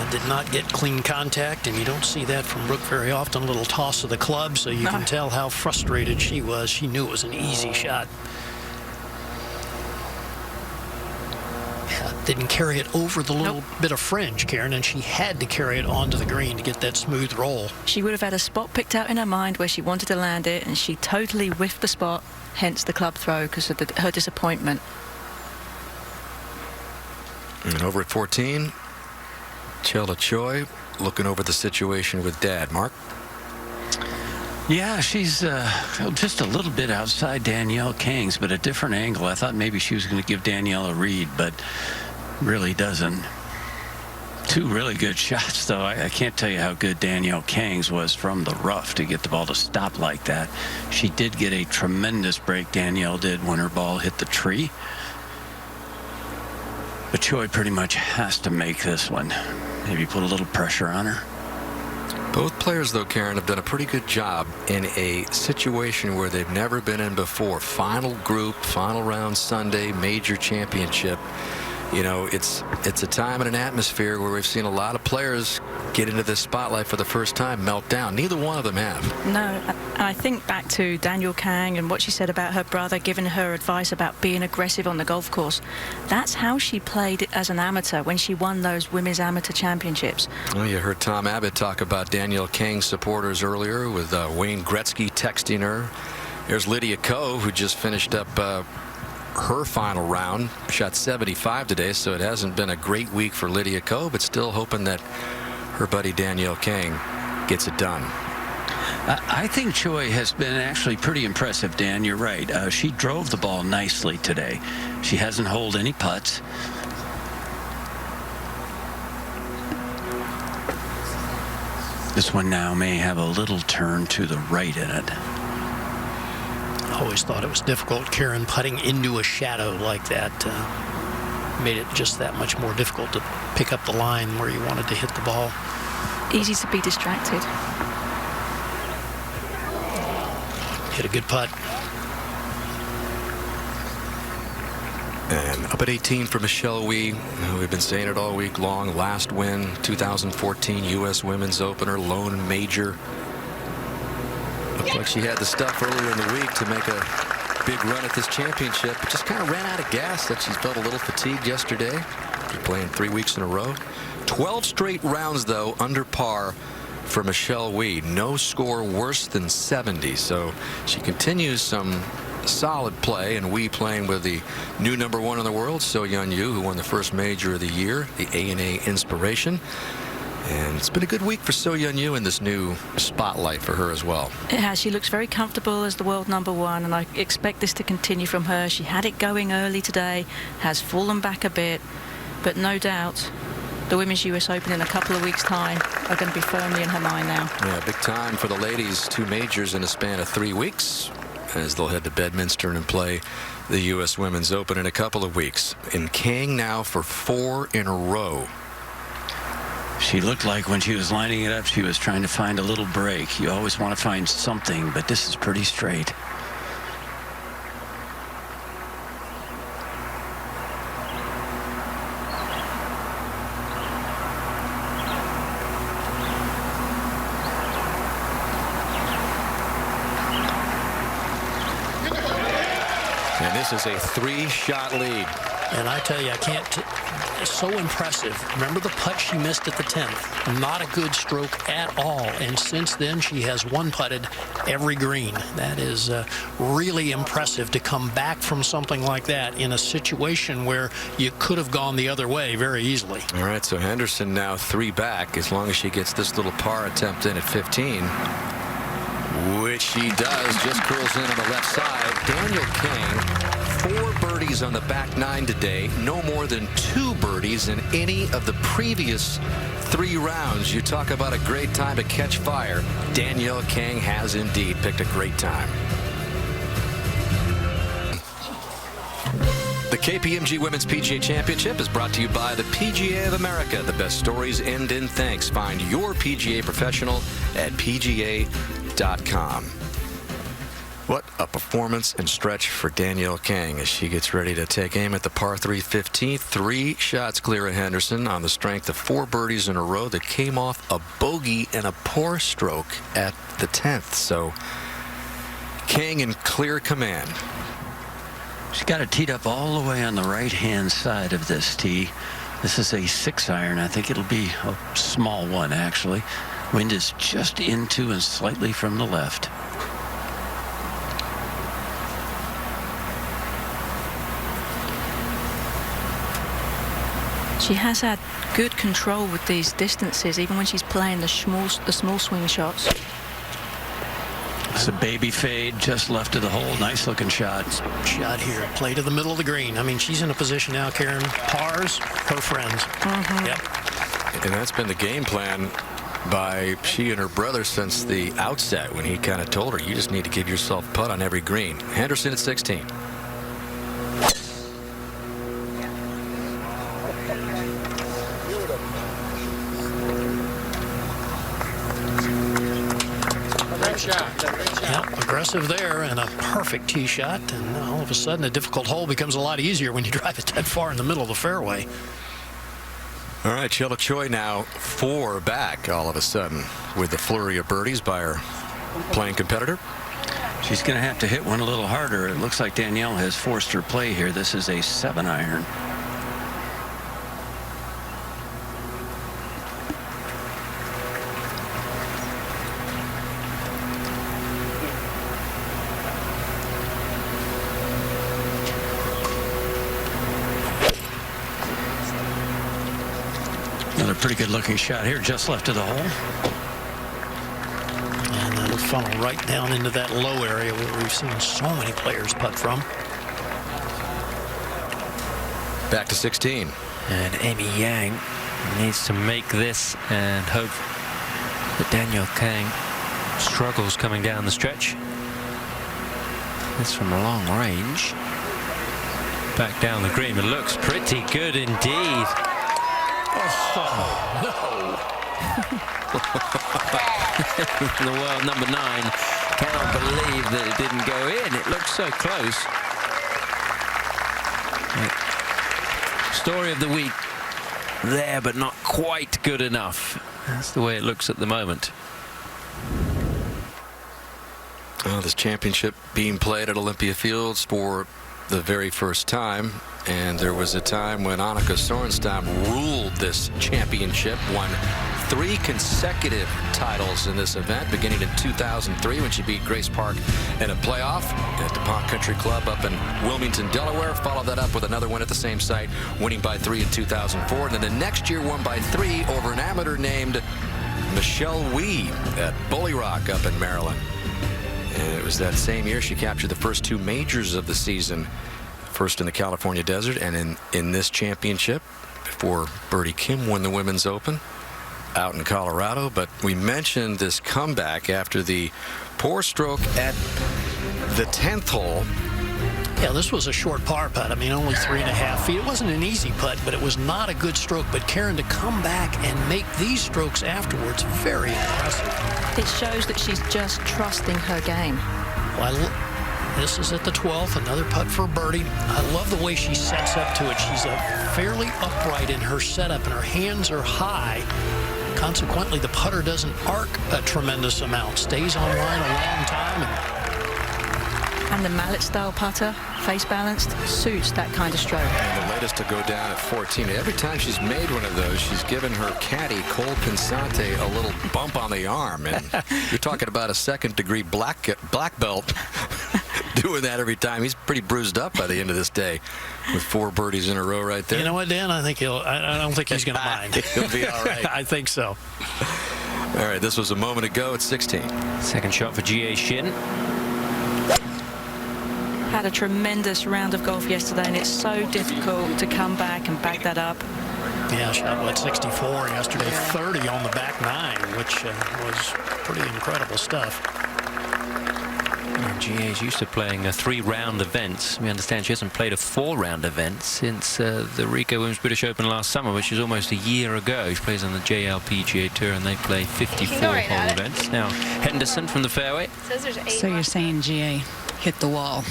did not get clean contact, and you don't see that from Brooke very often. A little toss of the club, so you can tell how frustrated she was. She knew it was an easy shot. Yeah, didn't carry it over the little bit of fringe, Karen, and she had to carry it onto the green to get that smooth roll. She would have had a spot picked out in her mind where she wanted to land it, and she totally whiffed the spot, hence the club throw because of her disappointment. And over at 14, Chella Choi looking over the situation with Dad. Mark? Yeah, she's just a little bit outside Danielle Kang's, but a different angle. I thought maybe she was going to give Danielle a read, but really doesn't. Two really good shots, though. I can't tell you how good Danielle Kang's was from the rough to get the ball to stop like that. She did get a tremendous break, Danielle did, when her ball hit the tree. But Choi pretty much has to make this one. Maybe put a little pressure on her. Both players, though, Karen, have done a pretty good job in a situation where they've never been in before. Final group, final round Sunday, major championship. You know, it's a time and an atmosphere where we've seen a lot of players get into this spotlight for the first time, melt down. Neither one of them have. No, I think back to Danielle Kang and what she said about her brother giving her advice about being aggressive on the golf course. That's how she played as an amateur when she won those women's amateur championships. Well, you heard Tom Abbott talk about Danielle Kang's supporters earlier with Wayne Gretzky texting her. There's Lydia Ko, who just finished up her final round, shot 75 today, so it hasn't been a great week for Lydia Ko, but still hoping that her buddy Danielle Kang gets it done. I think Choi has been actually pretty impressive, Dan. You're right. She drove the ball nicely today. She hasn't holed any putts. This one now may have a little turn to the right in it. Always thought it was difficult, Karen, putting into a shadow like that made it just that much more difficult to pick up the line where you wanted to hit the ball. Easy to be distracted. Hit a good putt. And up at 18 for Michelle Wie. We've been saying it all week long. Last win, 2014 U.S. Women's Opener, lone major. Looked like she had the stuff earlier in the week to make a big run at this championship. But just kind of ran out of gas. That she felt a little fatigued yesterday. She's playing 3 weeks in a row. 12 straight rounds, though, under par for Michelle Wie. No score worse than 70. So she continues some solid play, and Wie playing with the new #1 in the world, Sei Young Kim, who won the first major of the year, the A&A Inspiration. And it's been a good week for Sei Young Kim in this new spotlight for her as well. It has. She looks very comfortable as the world #1, and I expect this to continue from her. She had it going early today, has fallen back a bit, but no doubt the Women's US Open in a couple of weeks' time are going to be firmly in her mind now. Yeah, big time for the ladies. 2 majors in a span of 3 weeks as they'll head to Bedminster and play the U.S. Women's Open in a couple of weeks. And Kang now for 4 in a row. She looked like when she was lining it up, she was trying to find a little break. You always want to find something, but this is pretty straight. And this is a 3-shot lead. And I tell you, I can't. It's so impressive. Remember the putt she missed at the 10th? Not a good stroke at all. And since then, she has one-putted every green. That is really impressive to come back from something like that in a situation where you could have gone the other way very easily. All right, so Henderson now 3 back as long as she gets this little par attempt in at 15. Which she does, just curls in on the left side. Danielle Kang, 4 birdies on the back 9 today. No more than 2 birdies in any of the previous 3 rounds. You talk about a great time to catch fire. Danielle Kang has indeed picked a great time. The KPMG Women's PGA Championship is brought to you by the PGA of America. The best stories end in thanks. Find your PGA professional at PGA.com. What a performance and stretch for Danielle Kang as she gets ready to take aim at the par 3 15th. 3 shots clear of Henderson on the strength of 4 birdies in a row that came off a bogey and a poor stroke at the 10th. So Kang in clear command. She's got it teed up all the way on the right-hand side of this tee. This is a 6-iron. I think it'll be a small one, actually. Wind is just into and slightly from the left. She has had good control with these distances, even when she's playing the small swing shots. It's a baby fade just left of the hole. Nice looking shot. Shot here. Play to the middle of the green. I mean, she's in a position now, Karen. Pars, her friends. Yep. And that's been the game plan by she and her brother since the outset, when he kind of told her, you just need to give yourself a putt on every green. Henderson at 16. Yep, aggressive there and a perfect tee shot, and all of a sudden a difficult hole becomes a lot easier when you drive it that far in the middle of the fairway. All right, Chella Choi now 4 back all of a sudden with the flurry of birdies by her playing competitor. She's going to have to hit one a little harder. It looks like Danielle has forced her play here. This is a 7-iron. Another pretty good looking shot here, just left of the hole. And that'll funnel right down into that low area where we've seen so many players putt from. Back to 16. And Amy Yang needs to make this and hope that Danielle Kang struggles coming down the stretch. This from a long range. Back down the green. It looks pretty good indeed. Oh, no. The world number 9 cannot believe that it didn't go in. It looks so close. Story of the week there, but not quite good enough. That's the way it looks at the moment. Well, this championship being played at Olympia Fields for the very first time, and there was a time when Annika Sorenstam ruled this championship, won 3 consecutive titles in this event, beginning in 2003 when she beat Grace Park in a playoff at DuPont Country Club up in Wilmington, Delaware. Followed that up with another win at the same site, winning by 3 in 2004. And then the next year won by 3 over an amateur named Michelle Wee at Bully Rock up in Maryland. And it was that same year she captured the first 2 majors of the season, first in the California desert and in this championship, before Birdie Kim won the Women's Open out in Colorado. But we mentioned this comeback after the poor stroke at the 10th hole. Yeah, this was a short par putt. I mean, only 3.5 feet. It wasn't an easy putt, but it was not a good stroke. But Karen, to come back and make these strokes afterwards, very impressive. It shows that she's just trusting her game. Well, this is at the 12th, another putt for birdie. I love the way she sets up to it. She's fairly upright in her setup, and her hands are high. Consequently, the putter doesn't arc a tremendous amount. Stays on line a long time. And the mallet-style putter, face-balanced, suits that kind of stroke. And the latest to go down at 14. Every time she's made one of those, she's given her caddy, Cole Pinsante, a little bump on the arm. And you're talking about a second-degree black belt doing that every time. He's pretty bruised up by the end of this day with 4 birdies in a row right there. You know what, Dan? I don't think he's going to mind. He'll be all right. I think so. All right, this was a moment ago at 16. Second shot for G.A. Shin. Had a tremendous round of golf yesterday, and it's so difficult to come back and back that up. Yeah, shot, what, 64 yesterday, 30 on the back 9, which was pretty incredible stuff. And GA's used to playing 3-round events. We understand she hasn't played a 4-round event since the Rico Women's British Open last summer, which is almost a year ago. She plays on the LPGA Tour, and they play 54-hole events. Now, Henderson from the fairway. Says there's 8 So you're saying GA hit the wall?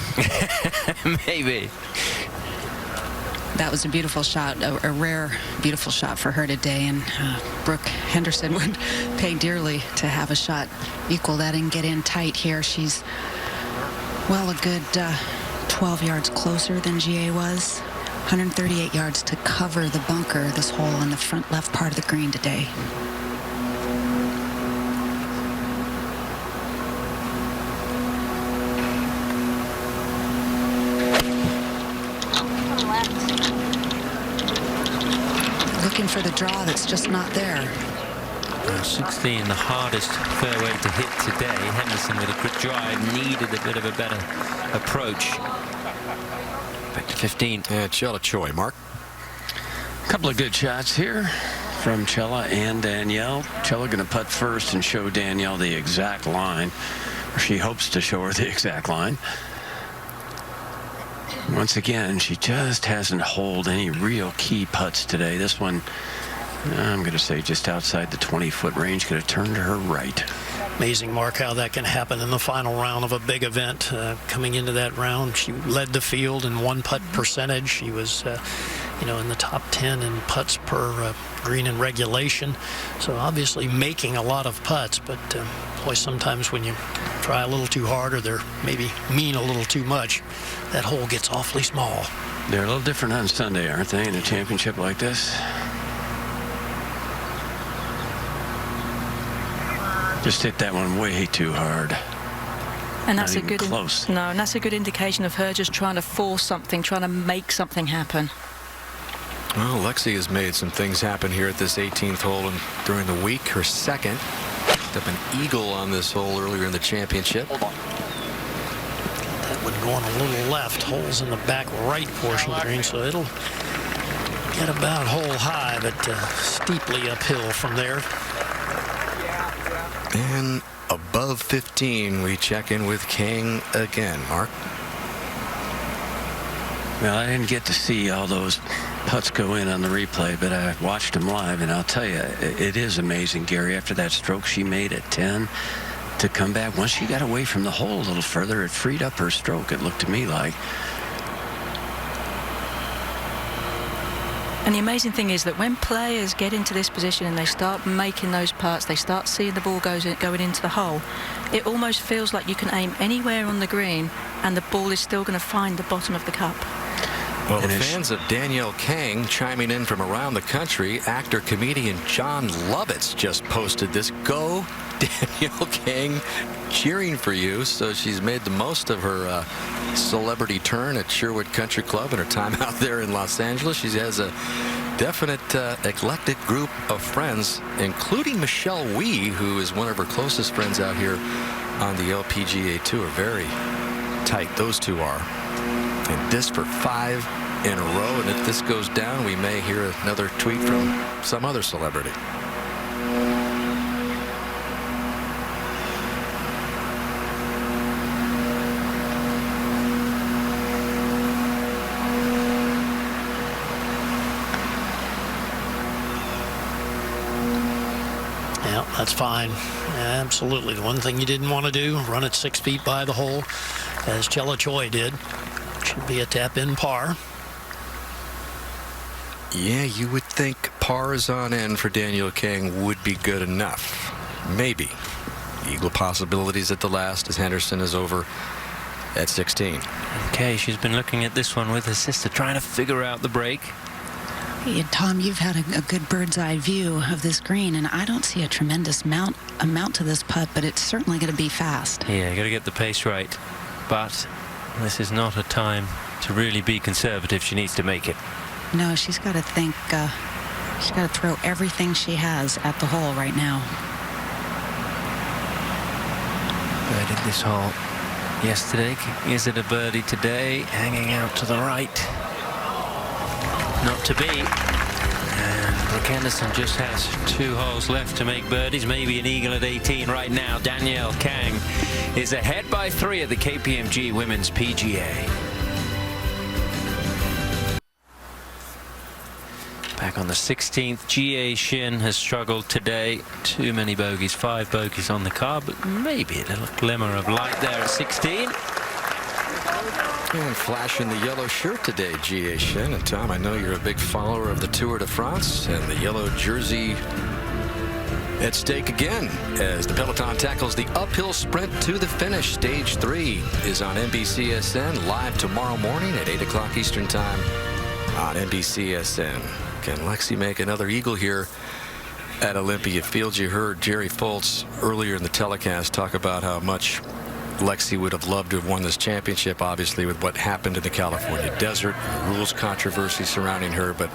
Maybe. That was a beautiful shot, a rare, beautiful shot for her today, and Brooke Henderson would pay dearly to have a shot equal that and get in tight here. She's, well, a good 12 yards closer than GA was. 138 yards to cover the bunker, this hole on the front left part of the green today. Looking for the draw that's just not there. 16, the hardest fairway to hit today. Henderson with a good drive, needed a bit of a better approach. Back to 15. Yeah, Chella Choi, Mark. A couple of good shots here from Chella and Danielle. Chella going to putt first and show Danielle the exact line, or she hopes to show her the exact line. Once again, she just hasn't holed any real key putts today. This one, I'm going to say just outside the 20-foot range, going to turn to her right. Amazing, Mark, how that can happen in the final round of a big event. Coming into that round, she led the field in one putt percentage. She was, in the top 10 in putts per green in regulation. So obviously making a lot of putts, but boy, sometimes when you try a little too hard or they're maybe mean a little too much, that hole gets awfully small. They're a little different on Sunday, aren't they, in a championship like this? Just hit that one way too hard. And that's Not even close. No, and that's a good indication of her just trying to force something, trying to make something happen. Well, Lexi has made some things happen here at this 18th hole and during the week. Her second. Picked up an eagle on this hole earlier in the championship. That one going a little left. Holes in the back right portion of the green, so it'll get about hole high, but steeply uphill from there. And above 15, we check in with Kang again. Mark? Well, I didn't get to see all those putts go in on the replay, but I watched them live, and I'll tell you, it is amazing, Gary, after that stroke she made at 10, to come back. Once she got away from the hole a little further, it freed up her stroke, it looked to me like. And the amazing thing is that when players get into this position and they start making those putts, they start seeing the ball going into the hole, it almost feels like you can aim anywhere on the green and the ball is still going to find the bottom of the cup. Well, the fans of Danielle Kang chiming in from around the country. Actor, comedian John Lovitz just posted this. Go, Danielle Kang, cheering for you. So she's made the most of her celebrity turn at Sherwood Country Club and her time out there in Los Angeles. She has a definite eclectic group of friends, including Michelle Wee, who is one of her closest friends out here on the LPGA Tour. Very tight, those two are. And this for 5 in a row. And if this goes down, we may hear another tweet from some other celebrity. Yeah, that's fine. Absolutely. The one thing you didn't want to do, run it 6 feet by the hole, as Chella Choi did. Should be a tap-in par. Yeah, you would think pars on in for Danielle Kang would be good enough. Maybe. Eagle possibilities at the last as Henderson is over at 16. Okay, she's been looking at this one with her sister, trying to figure out the break. Hey, Tom, you've had a good bird's eye view of this green, and I don't see a tremendous amount to this putt, but it's certainly going to be fast. Yeah, you got to get the pace right. But this is not a time to really be conservative. She needs to make it. No, she's got to think, she's got to throw everything she has at the hole right now. Birdied this hole yesterday. Is it a birdie today? Hanging out to the right. Not to be. And Brooke Anderson just has 2 holes left to make birdies. Maybe an eagle at 18 right now. Danielle Kang is ahead by 3 at the KPMG Women's PGA. Back on the 16th, G.A. Shin has struggled today. Too many bogeys, 5 bogeys on the card, but maybe a little glimmer of light there at 16. And flashing the yellow shirt today, G.A. Shin. And Tom, I know you're a big follower of the Tour de France, and the yellow jersey At stake again as the peloton tackles the uphill sprint to the finish. Stage 3 is on NBCSN, live tomorrow morning at 8 o'clock Eastern Time on NBCSN. Can Lexi make another eagle here at Olympia Fields? You heard Jerry Foltz earlier in the telecast talk about how much Lexi would have loved to have won this championship, obviously, with what happened in the California desert, rules controversy surrounding her, but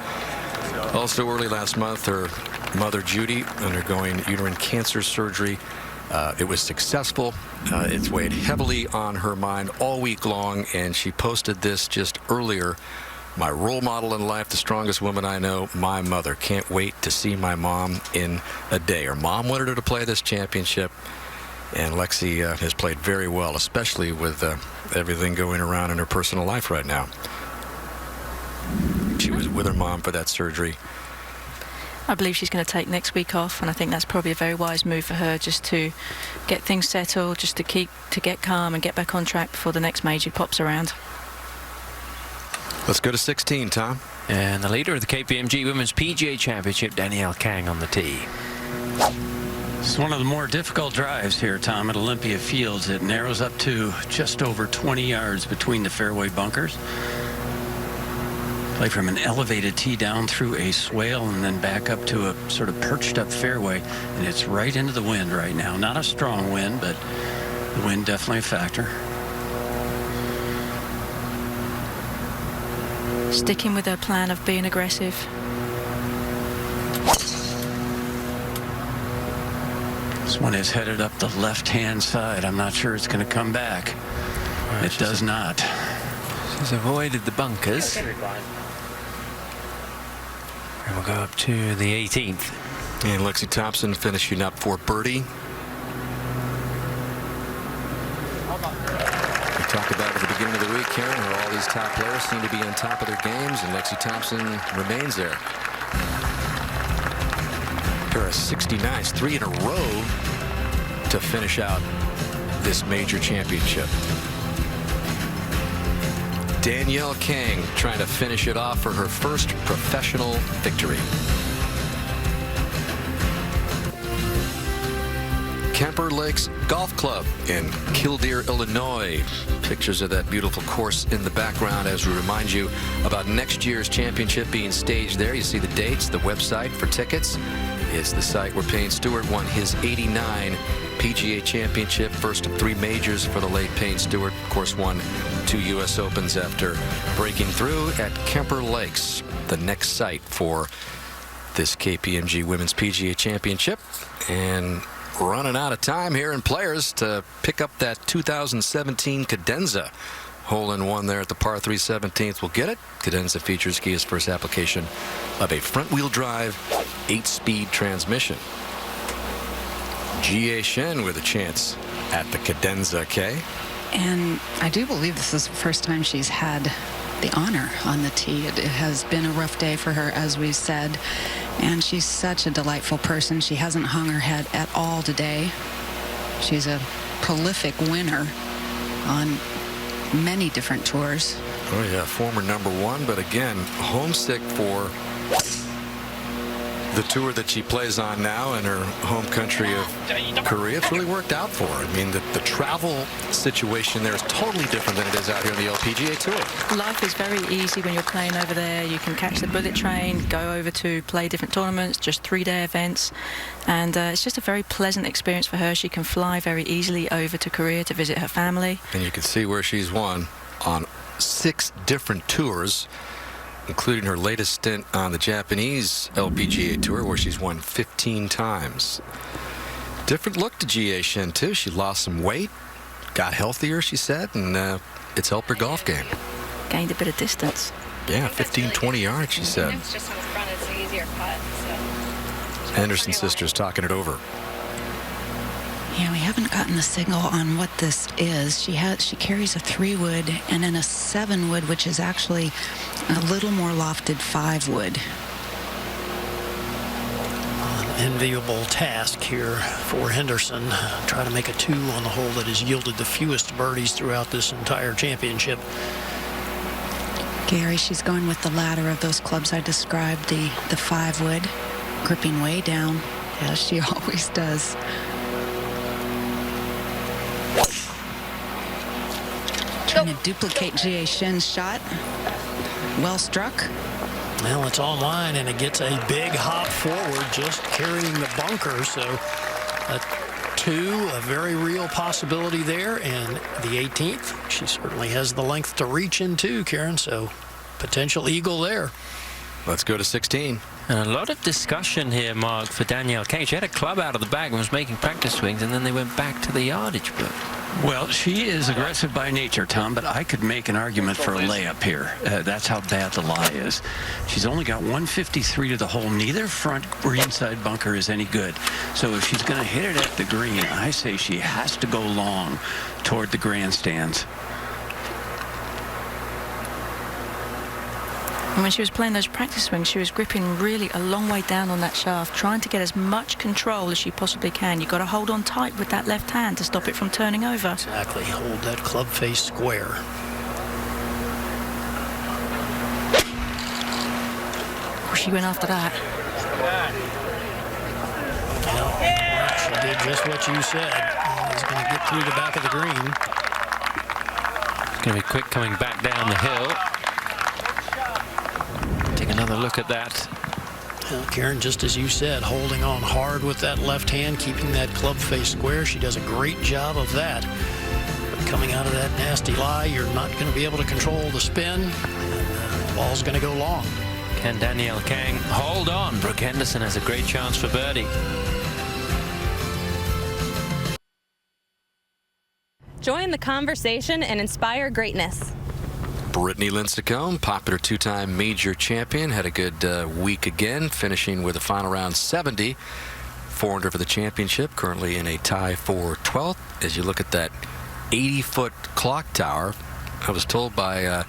also early last month, her mother, Judy, undergoing uterine cancer surgery. It was successful. It's weighed heavily on her mind all week long, and she posted this just earlier. My role model in life, the strongest woman I know, my mother. Can't wait to see my mom in a day. Her mom wanted her to play this championship, and Lexi has played very well, especially with everything going around in her personal life right now. She was with her mom for that surgery. I believe she's going to take next week off, and I think that's probably a very wise move for her, just to get things settled, just to get calm and get back on track before the next major pops around. Let's go to 16, Tom. And the leader of the KPMG Women's PGA Championship, Danielle Kang, on the tee. It's one of the more difficult drives here, Tom, at Olympia Fields. It narrows up to just over 20 yards between the fairway bunkers. Play from an elevated tee down through a swale and then back up to a sort of perched up fairway, and it's right into the wind right now. Not a strong wind, but the wind definitely a factor. Sticking with her plan of being aggressive. This one is headed up the left-hand side. I'm not sure it's going to come back. It does not. She's avoided the bunkers. And we'll go up to the 18th. And Lexie Thompson finishing up for birdie. We talked about at the beginning of the week, Karen, where all these top players seem to be on top of their games, and Lexie Thompson remains there. Here are 69s, 3 in a row to finish out this major championship. Danielle Kang trying to finish it off for her first professional victory. Kemper Lakes Golf Club in Killdeer, Illinois. Pictures of that beautiful course in the background as we remind you about next year's championship being staged there. You see the dates, the website for tickets. It's the site where Payne Stewart won his '89 PGA Championship, first of 3 majors for the late Payne Stewart. Of course, won 2 U.S. Opens after breaking through at Kemper Lakes, the next site for this KPMG Women's PGA Championship. And running out of time here, and players to pick up that 2017 Cadenza hole-in-one there at the par 3 17th will get it. Cadenza features Kia's first application of a front-wheel drive 8-speed transmission. Jie Shen with a chance at the Cadenza, Kay. And I do believe this is the first time she's had the honor on the tee. It has been a rough day for her, as we said, and she's such a delightful person. She hasn't hung her head at all today. She's a prolific winner on many different tours. Oh yeah, former #1, but again, homesick for the tour that she plays on now in her home country of Korea. It's really worked out for her. I mean, the travel situation there is totally different than it is out here on the LPGA Tour. Life is very easy when you're playing over there. You can catch the bullet train, go over to play different tournaments, just 3-day events, and it's just a very pleasant experience for her. She can fly very easily over to Korea to visit her family. And you can see where she's won on 6 different tours, including her latest stint on the Japanese LPGA Tour, where she's won 15 times. Different look to Jie Shen, too. She lost some weight, got healthier, she said, and it's helped her golf game. Gained a bit of distance. Yeah, 15, 20 yards, she said. It's just on the front, it's an easier putt. So. Henderson sisters talking it over. Yeah, we haven't gotten the signal on what this is. She carries a 3-wood and then a 7-wood, which is actually a little more lofted 5-wood. An enviable task here for Henderson. Try to make a 2 on the hole that has yielded the fewest birdies throughout this entire championship. Gary, she's going with the ladder of those clubs I described, the 5-wood, gripping way down. Yeah, she always does. Trying to duplicate Jie Shin's shot. Well struck. Well, it's online, and it gets a big hop forward, just carrying the bunker. So a 2, a very real possibility there. And the 18th, she certainly has the length to reach into, Karen. So potential eagle there. Let's go to 16. And a lot of discussion here, Mark, for Danielle Kang. She had a club out of the bag and was making practice swings, and then they went back to the yardage book. Well, she is aggressive by nature, Tom, but I could make an argument for a layup here. That's how bad the lie is. She's only got 153 to the hole. Neither front greenside bunker is any good. So if she's going to hit it at the green, I say she has to go long toward the grandstands. And when she was playing those practice swings, she was gripping really a long way down on that shaft, trying to get as much control as she possibly can. You've got to hold on tight with that left hand to stop it from turning over. Exactly. Hold that club face square. Oh, she went after that. Well, she did just what you said. He's going to get through the back of the green. It's going to be quick coming back down the hill. Take another look at that. Well, Karen, just as you said, holding on hard with that left hand, keeping that club face square. She does a great job of that. But coming out of that nasty lie, you're not going to be able to control the spin, and the ball's going to go long. Can Danielle Kang hold on? Brooke Henderson has a great chance for birdie. Join the conversation and inspire greatness. Brittany Lincecum, popular 2-time major champion, had a good week again, finishing with a final round 70. 4 under for the championship, currently in a tie for 12th. As you look at that 80-foot clock tower, I was told by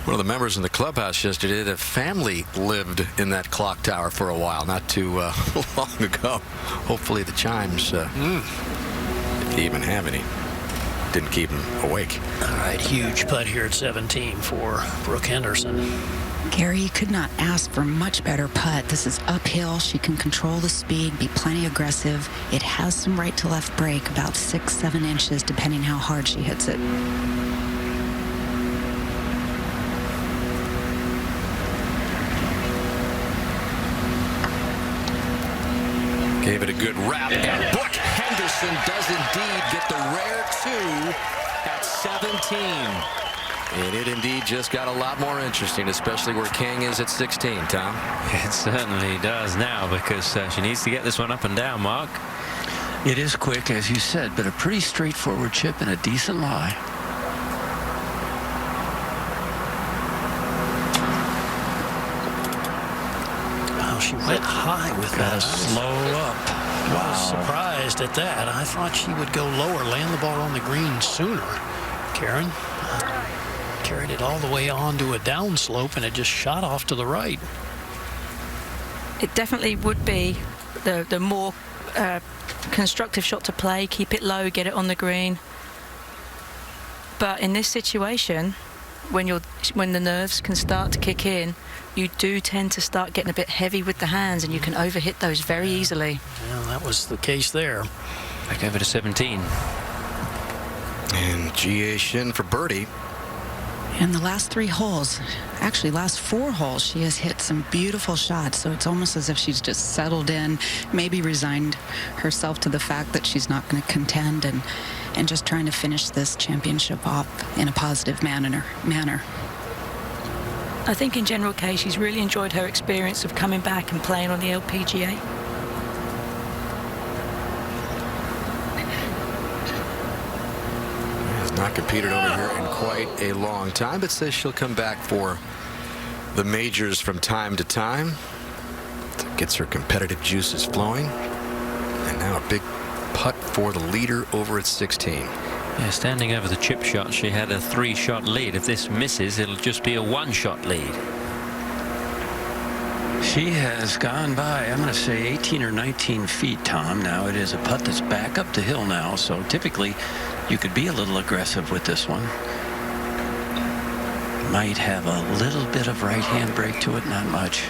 one of the members in the clubhouse yesterday that a family lived in that clock tower for a while, not too long ago. Hopefully the chimes, if they even have any, didn't keep him awake. All right, huge putt here at 17 for Brooke Henderson. Gary, you could not ask for a much better putt. This is uphill. She can control the speed, be plenty aggressive. It has some right to left break, about 6-7 inches, depending how hard she hits it. Gave it a good wrap, and Brooke Henderson does indeed get the rare 2 at 17. And it indeed just got a lot more interesting, especially where Kang is at 16, Tom. It certainly does now, because she needs to get this one up and down, Mark. It is quick, as you said, but a pretty straightforward chip and a decent lie. She went high with that. Slow up. I was surprised at that. I thought she would go lower, land the ball on the green sooner. Karen carried it all the way onto a downslope, and it just shot off to the right. It definitely would be the more constructive shot to play. Keep it low, get it on the green. But in this situation, when the nerves can start to kick in, you do tend to start getting a bit heavy with the hands, and you can overhit those very easily. Yeah, that was the case there. Back over to 17. And Jie Shin for birdie. And the last 3 holes, actually last 4 holes, she has hit some beautiful shots. So it's almost as if she's just settled in, maybe resigned herself to the fact that she's not going to contend, and just trying to finish this championship off in a positive manner. I think in general, Kay, she's really enjoyed her experience of coming back and playing on the LPGA. Has not competed over here in quite a long time, but says she'll come back for the majors from time to time. Gets her competitive juices flowing. And now a big putt for the leader over at 16. Yeah, standing over the chip shot, she had a 3-shot lead. If this misses, it'll just be a 1-shot lead. She has gone by, I'm going to say 18 or 19 feet, Tom. Now it is a putt that's back up the hill now, so typically you could be a little aggressive with this one. Might have a little bit of right hand break to it, not much.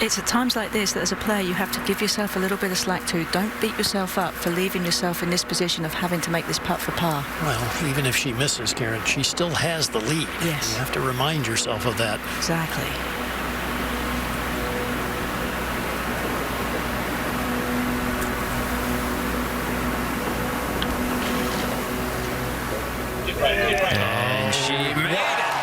it's at times like this that as a player you have to give yourself a little bit of slack too. Don't beat yourself up for leaving yourself in this position of having to make this putt for par. Well, even if she misses, Karen, she still has the lead. Yes. You have to remind yourself of that. Exactly. And she made it.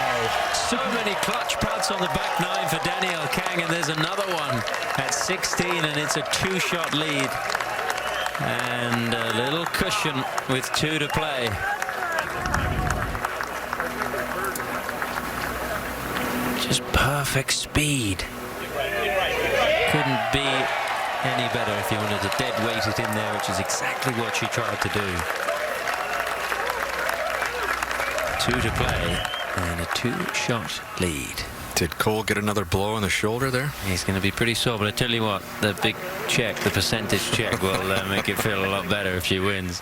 So many clutch putts on the back nine for Danielle Kang, and there's another one at 16, and it's a 2-shot lead. And a little cushion with 2 to play. Just perfect speed. Couldn't be any better if you wanted to dead weight it in there, which is exactly what she tried to do. 2 to play and a 2-shot lead. Did Cole get another blow on the shoulder there? He's going to be pretty sore, but I tell you what, the big check, the percentage check will make it feel a lot better if she wins.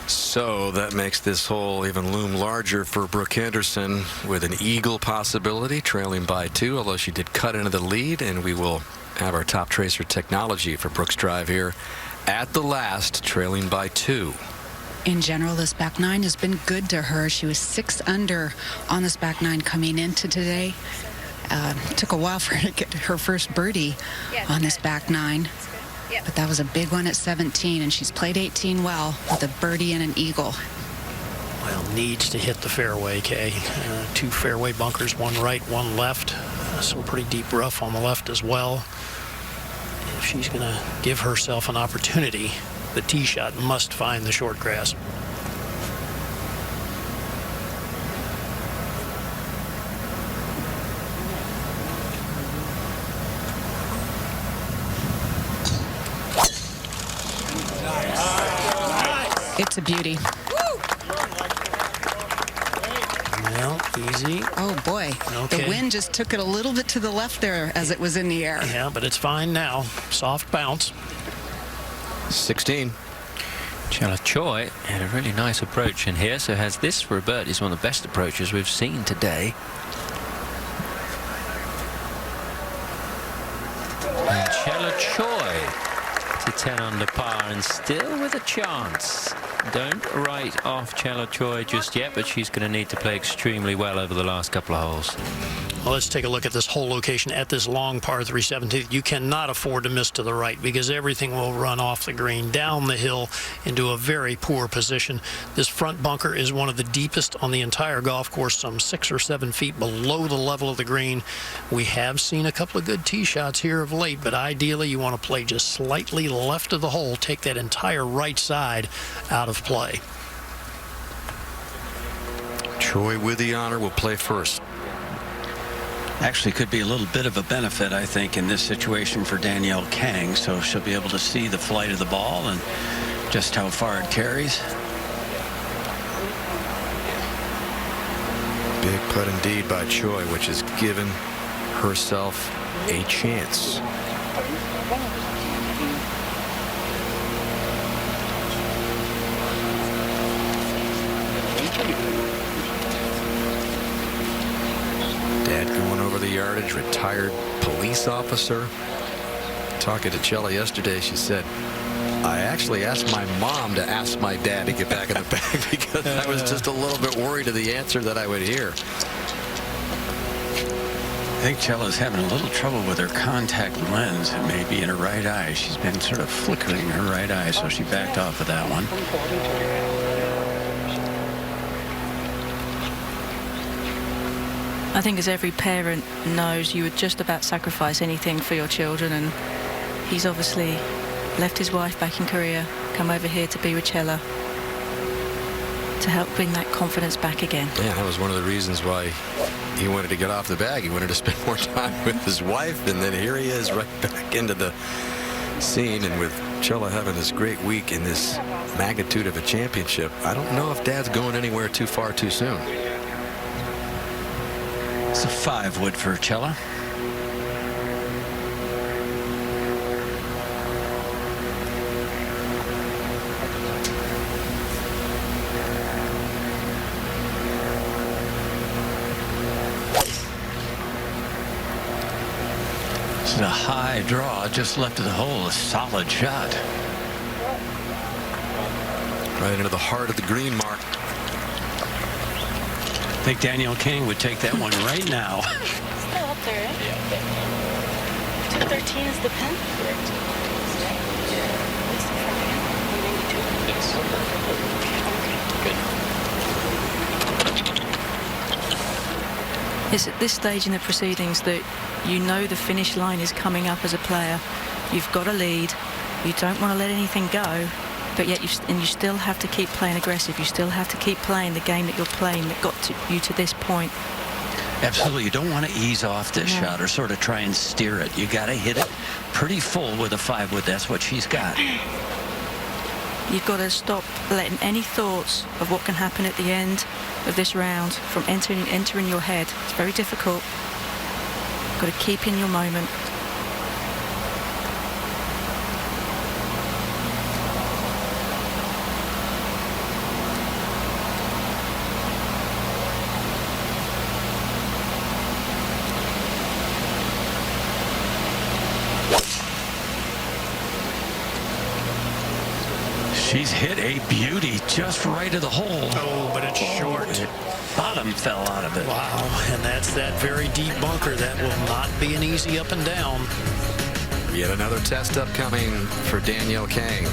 So that makes this hole even loom larger for Brooke Henderson with an eagle possibility, trailing by 2, although she did cut into the lead, and we will have our top tracer technology for Brooke's drive here at the last, trailing by 2. In general, this back nine has been good to her. She was 6 under on this back nine coming into today. Took a while for her to get her first birdie on this back nine. But that was a big one at 17, and she's played 18 well with a birdie and an eagle. Well, needs to hit the fairway, Kay. 2 fairway bunkers, one right, one left. Some pretty deep rough on the left as well. If she's going to give herself an opportunity, the tee shot must find the short grass. It's a beauty. Well, easy. Oh, boy. Okay. The wind just took it a little bit to the left there as it was in the air. Yeah, but it's fine now. Soft bounce. 16. Chella Choi had a really nice approach in here, so has this for a birdie. It's one of the best approaches we've seen today. And Chella Choi to 10 under par and still with a chance. Don't write off Chella Choi just yet, but she's going to need to play extremely well over the last couple of holes. Well, let's take a look at this whole location at this long par 3 17th. You cannot afford to miss to the right because everything will run off the green, down the hill into a very poor position. This front bunker is one of the deepest on the entire golf course, some 6 or 7 feet below the level of the green. We have seen a couple of good tee shots here of late, but ideally you want to play just slightly left of the hole, take that entire right side out of play. Choi with the honor will play first. Actually could be a little bit of a benefit, I think, in this situation for Danielle Kang, so she'll be able to see the flight of the ball and just how far it carries. Big putt indeed by Choi, which has given herself a chance. Dad going over the yardage, retired police officer. Talking to Chella yesterday, she said, I actually asked my mom to ask my dad to get back in the bag because I was just a little bit worried of the answer that I would hear. I think Chella's having a little trouble with her contact lens. It may be in her right eye. She's been sort of flickering her right eye, so she backed off of that one. I think as every parent knows, you would just about sacrifice anything for your children, and he's obviously left his wife back in Korea, come over here to be with Chella to help bring that confidence back again. Yeah, that was one of the reasons why he wanted to get off the bag. He wanted to spend more time with his wife, and then here he is right back into the scene. And with Chella having this great week in this magnitude of a championship, I don't know if Dad's going anywhere too far too soon. It's a 5 wood for Chella. This is a high draw, just left of the hole, a solid shot. Right into the heart of the green, Mark. I think Danielle Kang would take that one right now. Still up there, right? Yeah. 213 is the pin? Correct. It's at this stage in the proceedings that you know the finish line is coming up as a player. You've got a lead. You don't want to let anything go, but yet you still have to keep playing aggressive. You still have to keep playing the game that you're playing that got you to this point. Absolutely. You don't want to ease off this shot or sort of try and steer it. You got to hit it pretty full with a 5-wood. That's what she's got. You've got to stop letting any thoughts of what can happen at the end of this round from entering your head. It's very difficult. You've got to keep in your moment. She's hit a beauty just right of the hole. Oh, but it's short. Bottom fell out of it. Wow, and that's that very deep bunker. That will not be an easy up and down. Yet another test upcoming for Danielle Kang.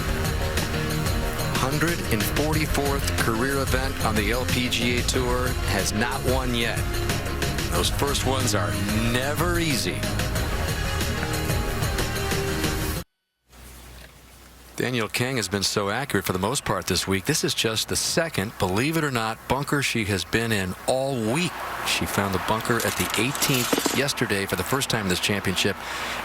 144th career event on the LPGA Tour, has not won yet. Those first ones are never easy. Danielle Kang has been so accurate for the most part this week. This is just the second, believe it or not, bunker she has been in all week. She found the bunker at the 18th yesterday for the first time in this championship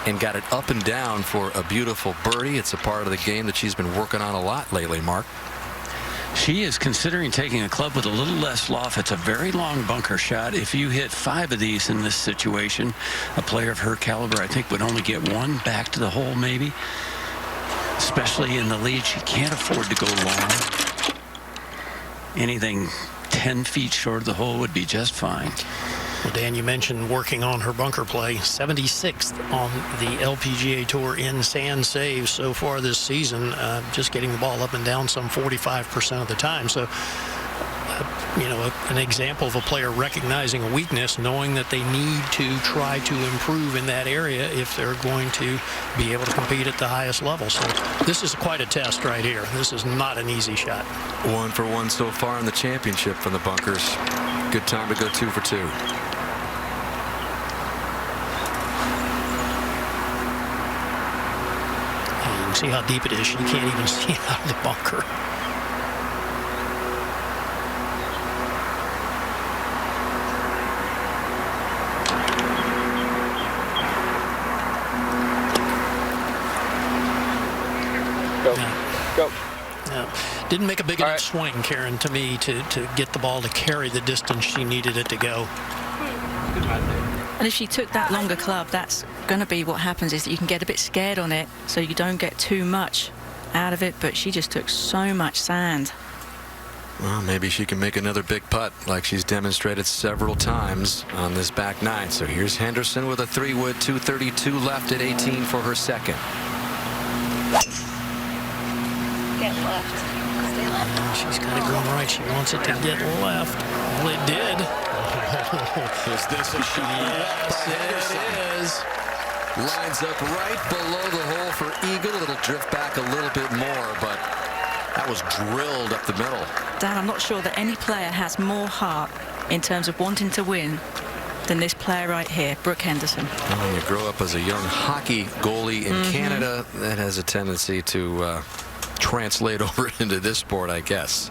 and got it up and down for a beautiful birdie. It's a part of the game that she's been working on a lot lately, Mark. She is considering taking a club with a little less loft. It's a very long bunker shot. If you hit 5 of these in this situation, a player of her caliber, I think, would only get 1 back to the hole, maybe. Especially in the lead, she can't afford to go long. Anything 10 feet short of the hole would be just fine. Well, Dan, you mentioned working on her bunker play. 76th on the LPGA Tour in sand saves so far this season, just getting the ball up and down some 45% of the time. So, you know, an example of a player recognizing a weakness, knowing that they need to try to improve in that area if they're going to be able to compete at the highest level. So this is quite a test right here. This is not an easy shot. 1 for 1 so far in the championship from the bunkers. Good time to go 2 for 2. You can see how deep it is. She can't even see out of the bunker. Go. Yeah. Didn't make a big enough swing, Karen, to me, to get the ball to carry the distance she needed it to go. And if she took that longer club, that's going to be what happens, is that you can get a bit scared on it, so you don't get too much out of it, but she just took so much sand. Well, maybe she can make another big putt like she's demonstrated several times on this back 9. So here's Henderson with a 3-wood, 232 left at 18 for her second. Get left. Stay left. She's kind of going right. She wants it to get left. Well, it did. Is this a shot? Yes, it is. Lines up right below the hole for eagle. It'll drift back a little bit more, but that was drilled up the middle. Dan, I'm not sure that any player has more heart in terms of wanting to win than this player right here, Brooke Henderson. When you grow up as a young hockey goalie in Canada, that has a tendency to translate over into this sport, I guess.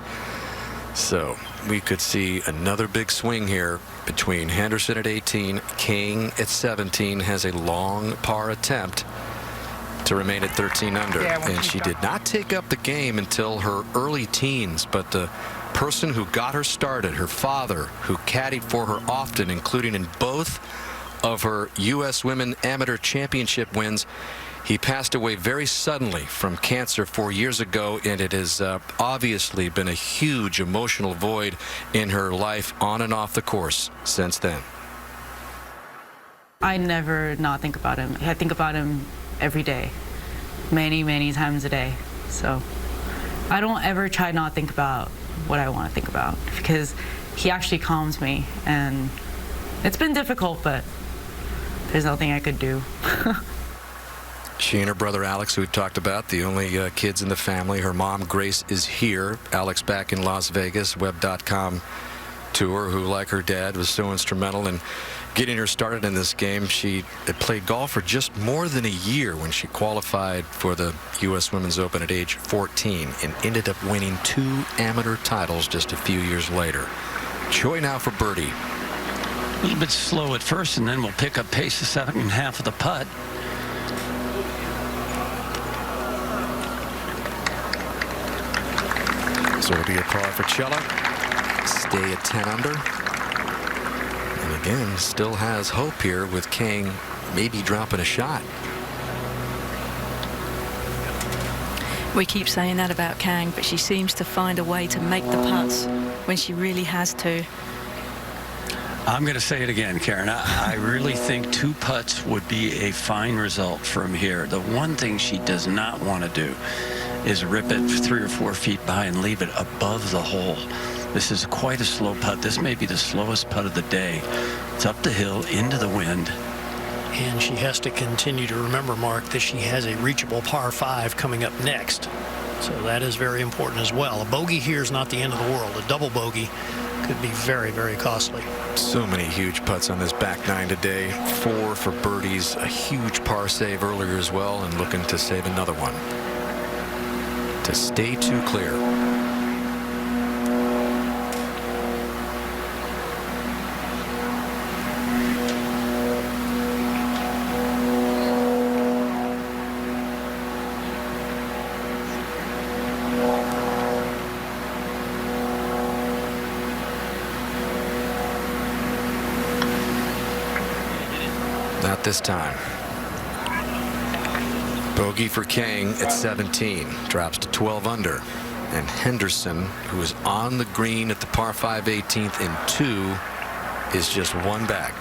So we could see another big swing here between Henderson at 18, Kang at 17 has a long par attempt to remain at 13 under. And she did not take up the game until her early teens, but the person who got her started, her father, who caddied for her often, including in both of her U.S. Women Amateur Championship wins, he passed away very suddenly from cancer 4 years ago, and it has obviously been a huge emotional void in her life on and off the course since then. I never not think about him. I think about him every day, many, many times a day. So I don't ever try not think about what I want to think about, because he actually calms me. And it's been difficult, but there's nothing I could do. She and her brother Alex, who we talked about, the only kids in the family. Her mom, Grace, is here. Alex back in Las Vegas, Web.com tour, who, like her dad, was so instrumental in getting her started in this game. She had played golf for just more than a year when she qualified for the U.S. Women's Open at age 14 and ended up winning 2 amateur titles just a few years later. Choi now for birdie. A little bit slow at first, and then we'll pick up pace the second half of the putt. So it'll be a par for Chella. Stay at 10 under. And again, still has hope here with Kang maybe dropping a shot. We keep saying that about Kang, but she seems to find a way to make the putts when she really has to. I'm going to say it again, Karen. I really think 2 putts would be a fine result from here. The one thing she does not want to do is rip it 3 or 4 feet by and leave it above the hole. This is quite a slow putt. This may be the slowest putt of the day. It's up the hill, into the wind. And she has to continue to remember, Mark, that she has a reachable par 5 coming up next. So that is very important as well. A bogey here is not the end of the world. A double bogey could be very, very costly. So many huge putts on this back 9 today. 4 for birdies, a huge par save earlier as well, and looking to save another one to stay 2 clear. Not this time. Bogey for Kang at 17, drops to 12 under. And Henderson, who is on the green at the par 5 18th in 2, is just 1 back.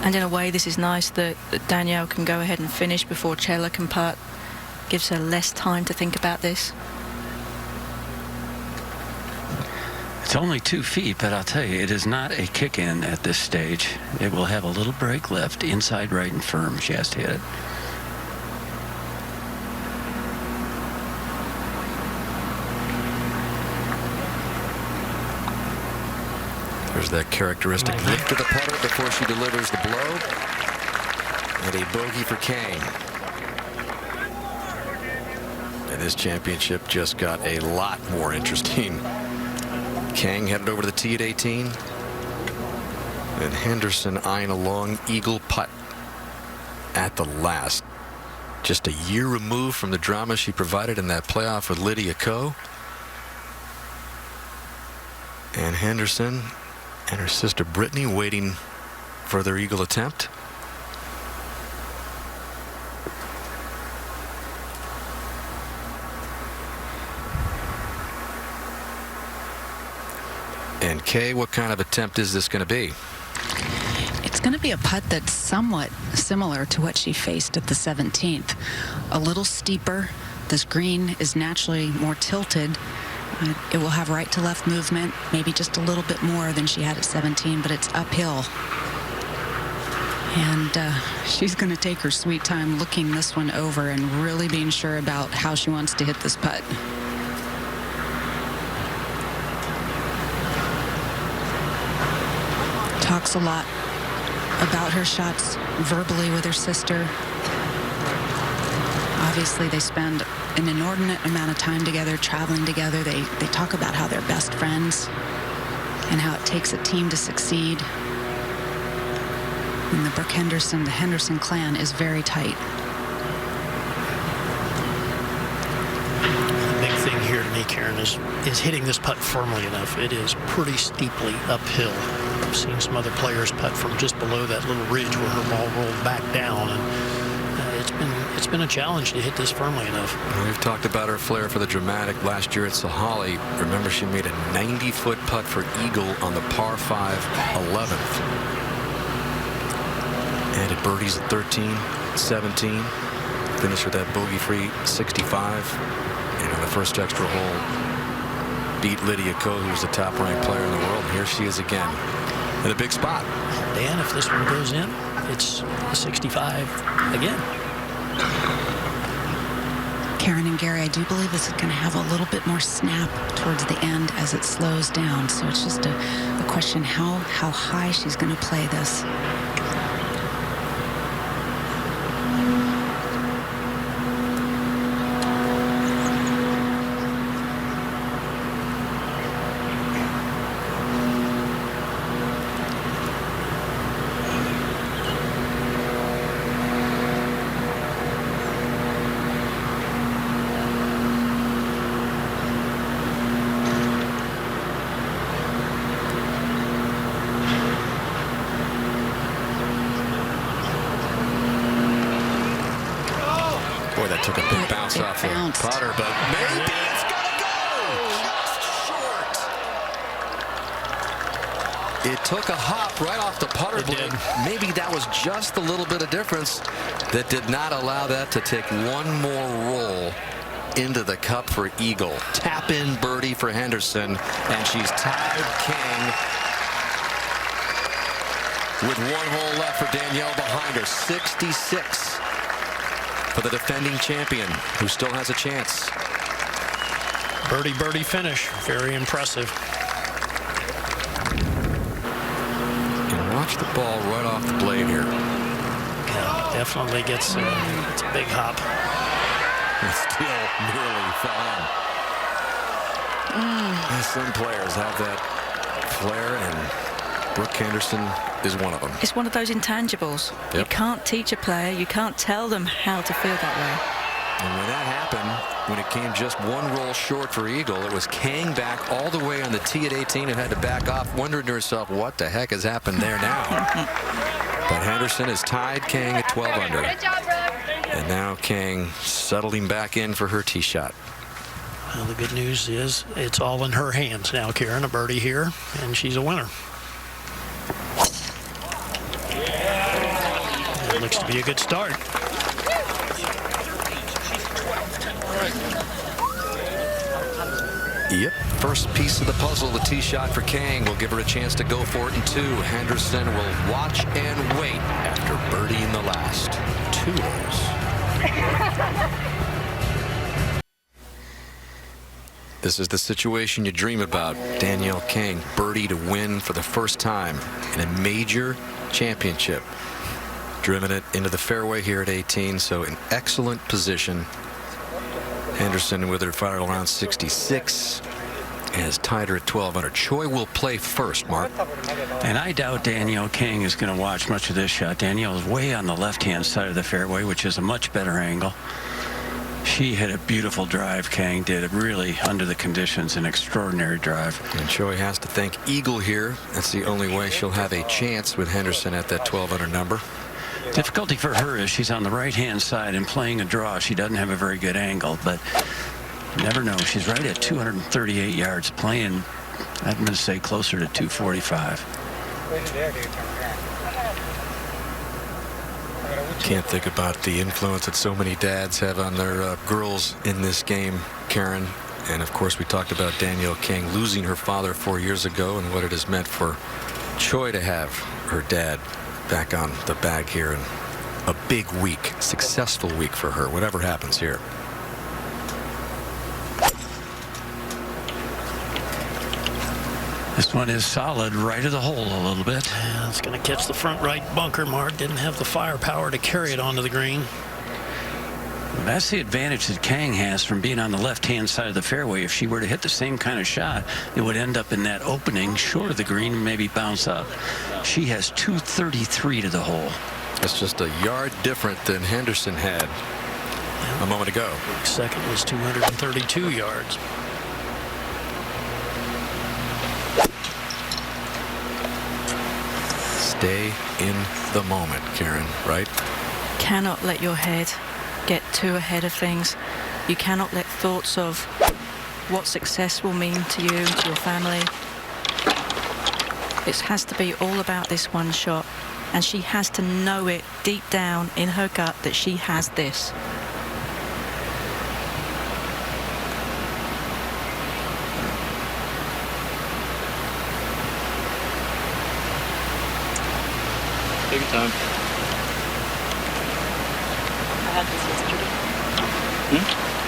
And in a way, this is nice that Danielle can go ahead and finish before Chella can putt. Gives her less time to think about this. It's only 2 feet, but I'll tell you, it is not a kick-in at this stage. It will have a little break left, inside right and firm. She has to hit it. There's that characteristic lift to the putter before she delivers the blow. And a bogey for Kang. And this championship just got a lot more interesting. Kang headed over to the tee at 18. And Henderson eyeing a long eagle putt at the last. Just a year removed from the drama she provided in that playoff with Lydia Ko. And Henderson and her sister Brittany waiting for their eagle attempt. And Kay, what kind of attempt is this going to be? It's going to be a putt that's somewhat similar to what she faced at the 17th. A little steeper. This green is naturally more tilted. It will have right to left movement, maybe just a little bit more than she had at 17, but it's uphill. And she's going to take her sweet time looking this one over and really being sure about how she wants to hit this putt. Talks a lot about her shots verbally with her sister. Obviously, they spend an inordinate amount of time together, traveling together. They talk about how they're best friends and how it takes a team to succeed. And the Brooke Henderson, the Henderson clan is very tight. The big thing here to me, Karen, is hitting this putt firmly enough. It is pretty steeply uphill. I've seen some other players putt from just below that little ridge where her ball rolled back down, and it's it's been a challenge to hit this firmly enough. We've talked about her flair for the dramatic last year at Sahali. Remember, she made a 90-foot putt for eagle on the par 5 11th. Added birdies at 13, 17. Finished with that bogey-free 65. And on the first extra hole, beat Lydia Ko, who's the top-ranked player in the world. And here she is again in a big spot. Dan, if this one goes in, it's a 65 again. Karen and Gary, I do believe this is going to have a little bit more snap towards the end as it slows down. So it's just a question how high she's going to play this. Boy, that took a big bounce off the putter, but maybe it's gonna go just short. It took a hop right off the putter blade. Maybe that was just a little bit of difference that did not allow that to take one more roll into the cup for eagle. Tap in birdie for Henderson, and she's tied King with one hole left for Danielle behind her. 66 for the defending champion, who still has a chance. Birdie finish. Very impressive. And watch the ball right off the blade here. Yeah, definitely gets it's a big hop. It still nearly fell in. Some players have that flair, and Brooke Henderson is one of them. It's one of those intangibles. Yep. You can't teach a player. You can't tell them how to feel that way. And when that happened, when it came just one roll short for eagle, it was Kang back all the way on the tee at 18 and had to back off, wondering to herself, what the heck has happened there now? But Henderson has tied Kang at 12 under. Good job, Brooke. And now Kang settling back in for her tee shot. Well, the good news is it's all in her hands now, Karen. A birdie here, and she's a winner. It looks to be a good start. Yep, first piece of the puzzle, the tee shot for Kang will give her a chance to go for it in 2. Henderson will watch and wait after birdieing the last 2 holes. This is the situation you dream about. Danielle Kang, birdie to win for the first time in a major championship. Driven it into the fairway here at 18, so in excellent position. Henderson with her fire around 66 has tied her at 12 under. Choi will play first, Mark. And I doubt Danielle Kang is going to watch much of this shot. Danielle is way on the left-hand side of the fairway, which is a much better angle. She hit a beautiful drive, Kang did. Really, under the conditions, an extraordinary drive. And Choi has to thank eagle here. That's the only way she'll have a chance with Henderson at that 12 under number. Difficulty for her is she's on the right-hand side and playing a draw. She doesn't have a very good angle, but you never know. She's right at 238 yards, playing, I'm going to say, closer to 245. Can't think about the influence that so many dads have on their girls in this game, Karen. And, of course, we talked about Danielle Kang losing her father 4 years ago and what it has meant for Choi to have her dad back on the bag here, and a big week, successful week for her, whatever happens here. This one is solid, right of the hole a little bit. Yeah, it's going to catch the front right bunker, Mark. Didn't have the firepower to carry it onto the green. That's the advantage that Kang has from being on the left-hand side of the fairway. If she were to hit the same kind of shot, it would end up in that opening short of the green and maybe bounce up. She has 233 to the hole. That's just a yard different than Henderson had a moment ago. Second was 232 yards. Stay in the moment, Karen, right? Cannot let your head get too ahead of things. You cannot let thoughts of what success will mean to you, to your family. It has to be all about this one shot, and she has to know it deep down in her gut that she has this. Take your time. I had this yesterday. I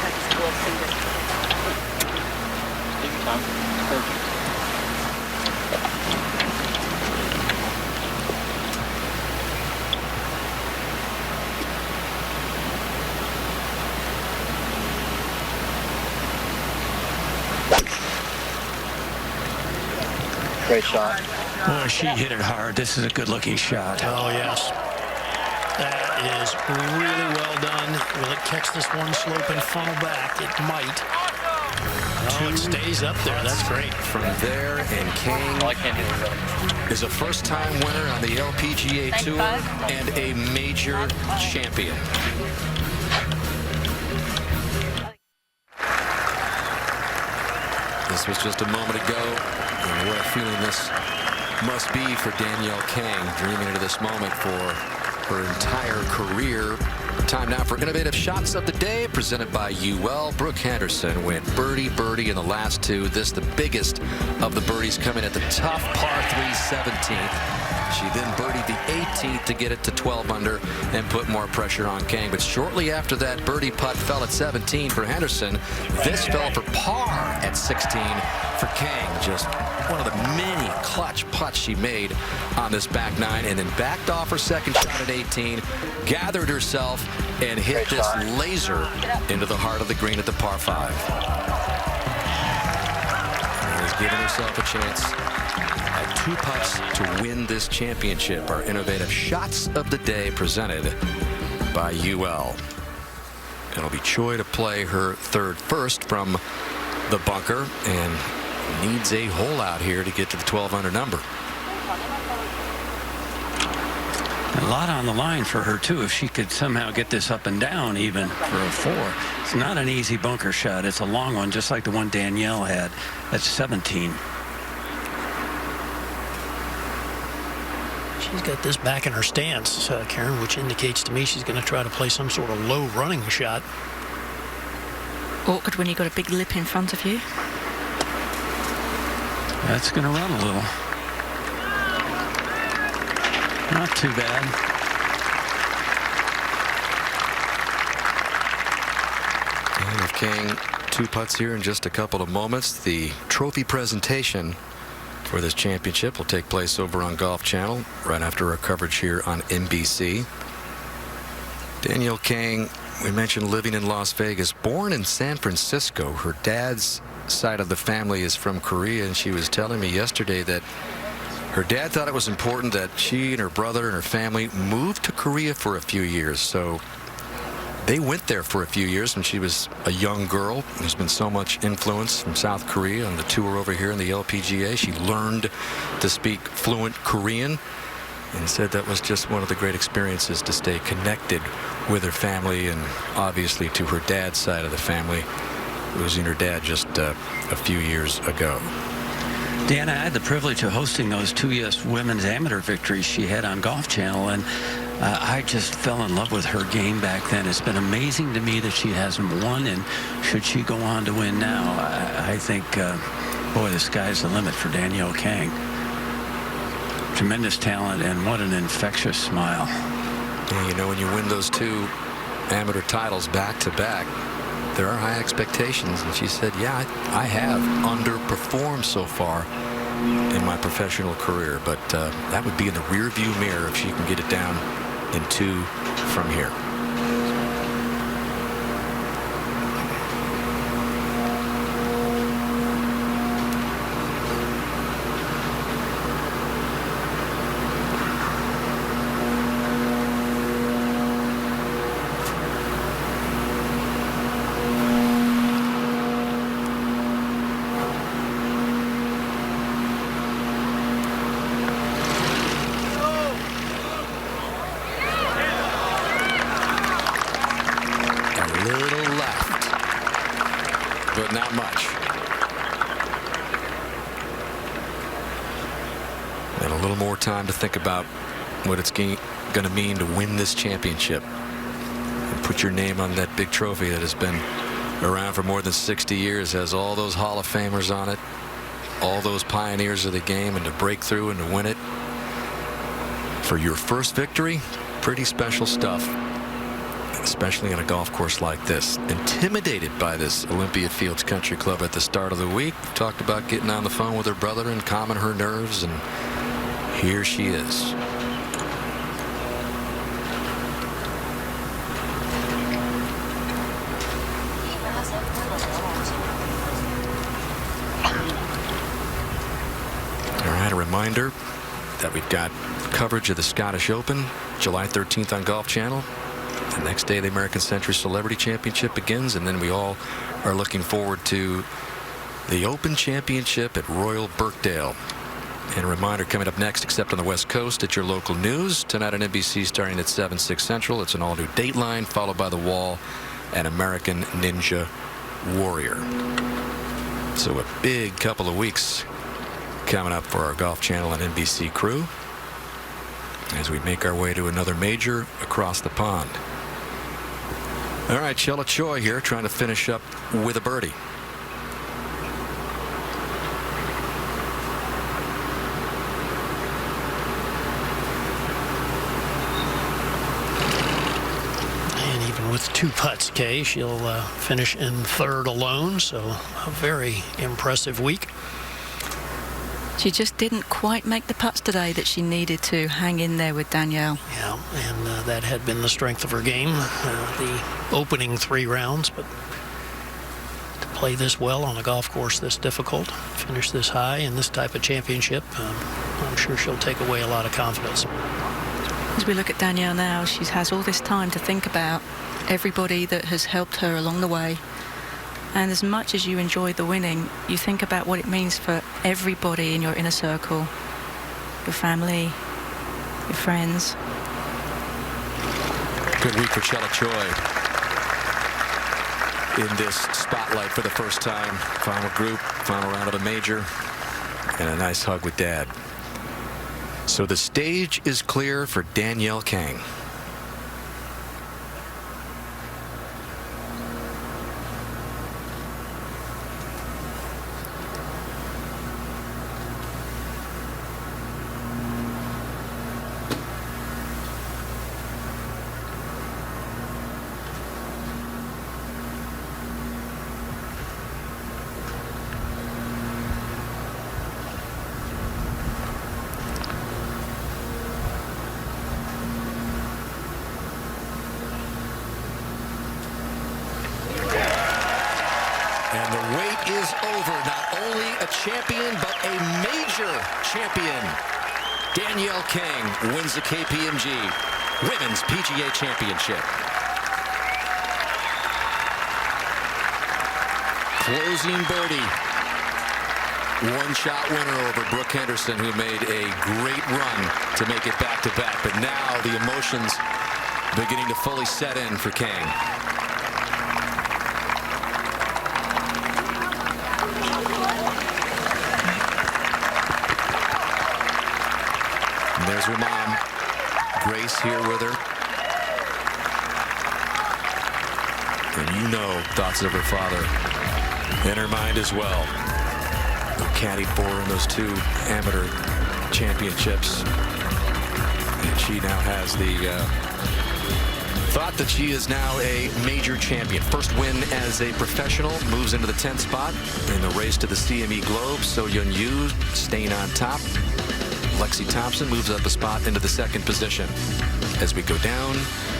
had this little finger. Take your time. Perfect. Great shot. Boy, she hit it hard. This is a good-looking shot. Oh, yes. That is really well done. Will it catch this one slope and funnel back? It might. Oh, it stays up there. That's great. From there, and Kang is a first-time winner on the LPGA Tour and a major champion. This was just a moment ago, and what a feeling this must be for Danielle Kang, dreaming into this moment for her entire career. Time now for Innovative Shots of the Day, presented by UL. Brooke Henderson went birdie in the last two. This the biggest of the birdies, coming at the tough par 3 17th. She then birdied the 18th to get it to 12 under and put more pressure on Kang. But shortly after that birdie putt fell at 17 for Henderson. This fell for par at 16 for Kang. Just one of the many clutch putts she made on this back nine, and then backed off her second shot at 18, gathered herself, and hit this laser into the heart of the green at the par 5. And has given herself a chance at 2 putts to win this championship. Our Innovative Shots of the Day, presented by UL. It'll be Choi to play her third first from the bunker, and needs a hole out here to get to the 12 under number. A lot on the line for her, too, if she could somehow get this up and down even for a 4. It's not an easy bunker shot. It's a long one, just like the one Danielle had at 17. She's got this back in her stance, Karen, which indicates to me she's going to try to play some sort of low running shot. Awkward when you've got a big lip in front of you. That's going to run a little. Not too bad. And if Kang 2 putts here in just a couple of moments. The trophy presentation for this championship will take place over on Golf Channel right after our coverage here on NBC. Danielle Kang, we mentioned living in Las Vegas, born in San Francisco. Her dad's side of the family is from Korea, and she was telling me yesterday that her dad thought it was important that she and her brother and her family moved to Korea for a few years. So they went there for a few years when she was a young girl. There's been so much influence from South Korea on the tour over here in the LPGA. She learned to speak fluent Korean and said that was just one of the great experiences to stay connected with her family, and obviously to her dad's side of the family, losing her dad just a few years ago. Dan, I had the privilege of hosting those 2 U.S. women's amateur victories she had on Golf Channel, and I just fell in love with her game back then. It's been amazing to me that she hasn't won, and should she go on to win now, I think, boy, the sky's the limit for Danielle Kang. Tremendous talent, and what an infectious smile. Yeah, you know, when you win those 2 amateur titles back-to-back, there are high expectations, and she said, yeah, I have underperformed so far in my professional career, but that would be in the rear-view mirror if she can get it down in 2 from here. And a little more time to think about what it's going to mean to win this championship. And put your name on that big trophy that has been around for more than 60 years, has all those Hall of Famers on it, all those pioneers of the game, and to break through and to win it for your first victory, pretty special stuff, especially on a golf course like this. Intimidated by this Olympia Fields Country Club at the start of the week. Talked about getting on the phone with her brother and calming her nerves, and here she is. A reminder that we've got coverage of the Scottish Open July 13th on Golf Channel. The next day the American Century Celebrity Championship begins, and then we all are looking forward to the Open Championship at Royal Birkdale. And a reminder, coming up next, except on the West Coast, at your local news tonight on NBC starting at 7, 6 Central. It's an all-new Dateline, followed by The Wall and American Ninja Warrior. So a big couple of weeks coming up for our Golf Channel and NBC crew as we make our way to another major across the pond. All right, Chella Choi here trying to finish up with a birdie. And even with 2 putts, Kay, she'll finish in 3rd alone, so a very impressive week. She just didn't quite make the putts today that she needed to hang in there with Danielle. Yeah, and that had been the strength of her game, the opening 3 rounds. But to play this well on a golf course this difficult, finish this high in this type of championship, I'm sure she'll take away a lot of confidence. As we look at Danielle now, she has all this time to think about everybody that has helped her along the way. And as much as you enjoy the winning, you think about what it means for everybody in your inner circle, your family, your friends. Good week for Chella Choi in this spotlight for the first time. Final group, final round of a major, and a nice hug with Dad. So the stage is clear for Danielle Kang. And the wait is over. Not only a champion, but a major champion. Danielle Kang wins the KPMG Women's PGA Championship. Closing birdie. One-shot winner over Brooke Henderson, who made a great run to make it back-to-back. But now the emotions beginning to fully set in for Kang. And there's her mom, Grace, here with her. And you know thoughts of her father in her mind as well. Who caddied for her in those 2 amateur championships. And she now has the thought that she is now a major champion. First win as a professional, moves into the 10th spot in the race to the CME Globe. So Yeon Yu staying on top. Lexie Thompson moves up a spot into the 2nd position as we go down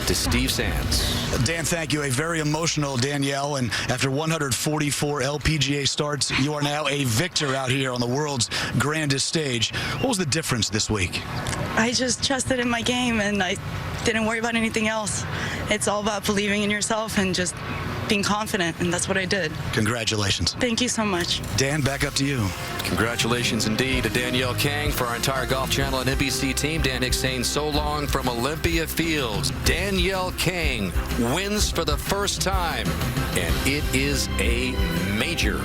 to Steve Sands. Dan, thank you. A very emotional Danielle, and after 144 LPGA starts, you are now a victor out here on the world's grandest stage. What was the difference this week? I just trusted in my game, and I didn't worry about anything else. It's all about believing in yourself and just being confident, and that's what I did. Congratulations. Thank you so much. Dan, back up to you. Congratulations indeed to Danielle Kang. For our entire Golf Channel and NBC team, Dan Hicks saying so long from Olympia Fields. Danielle Kang wins for the first time, and it is a major.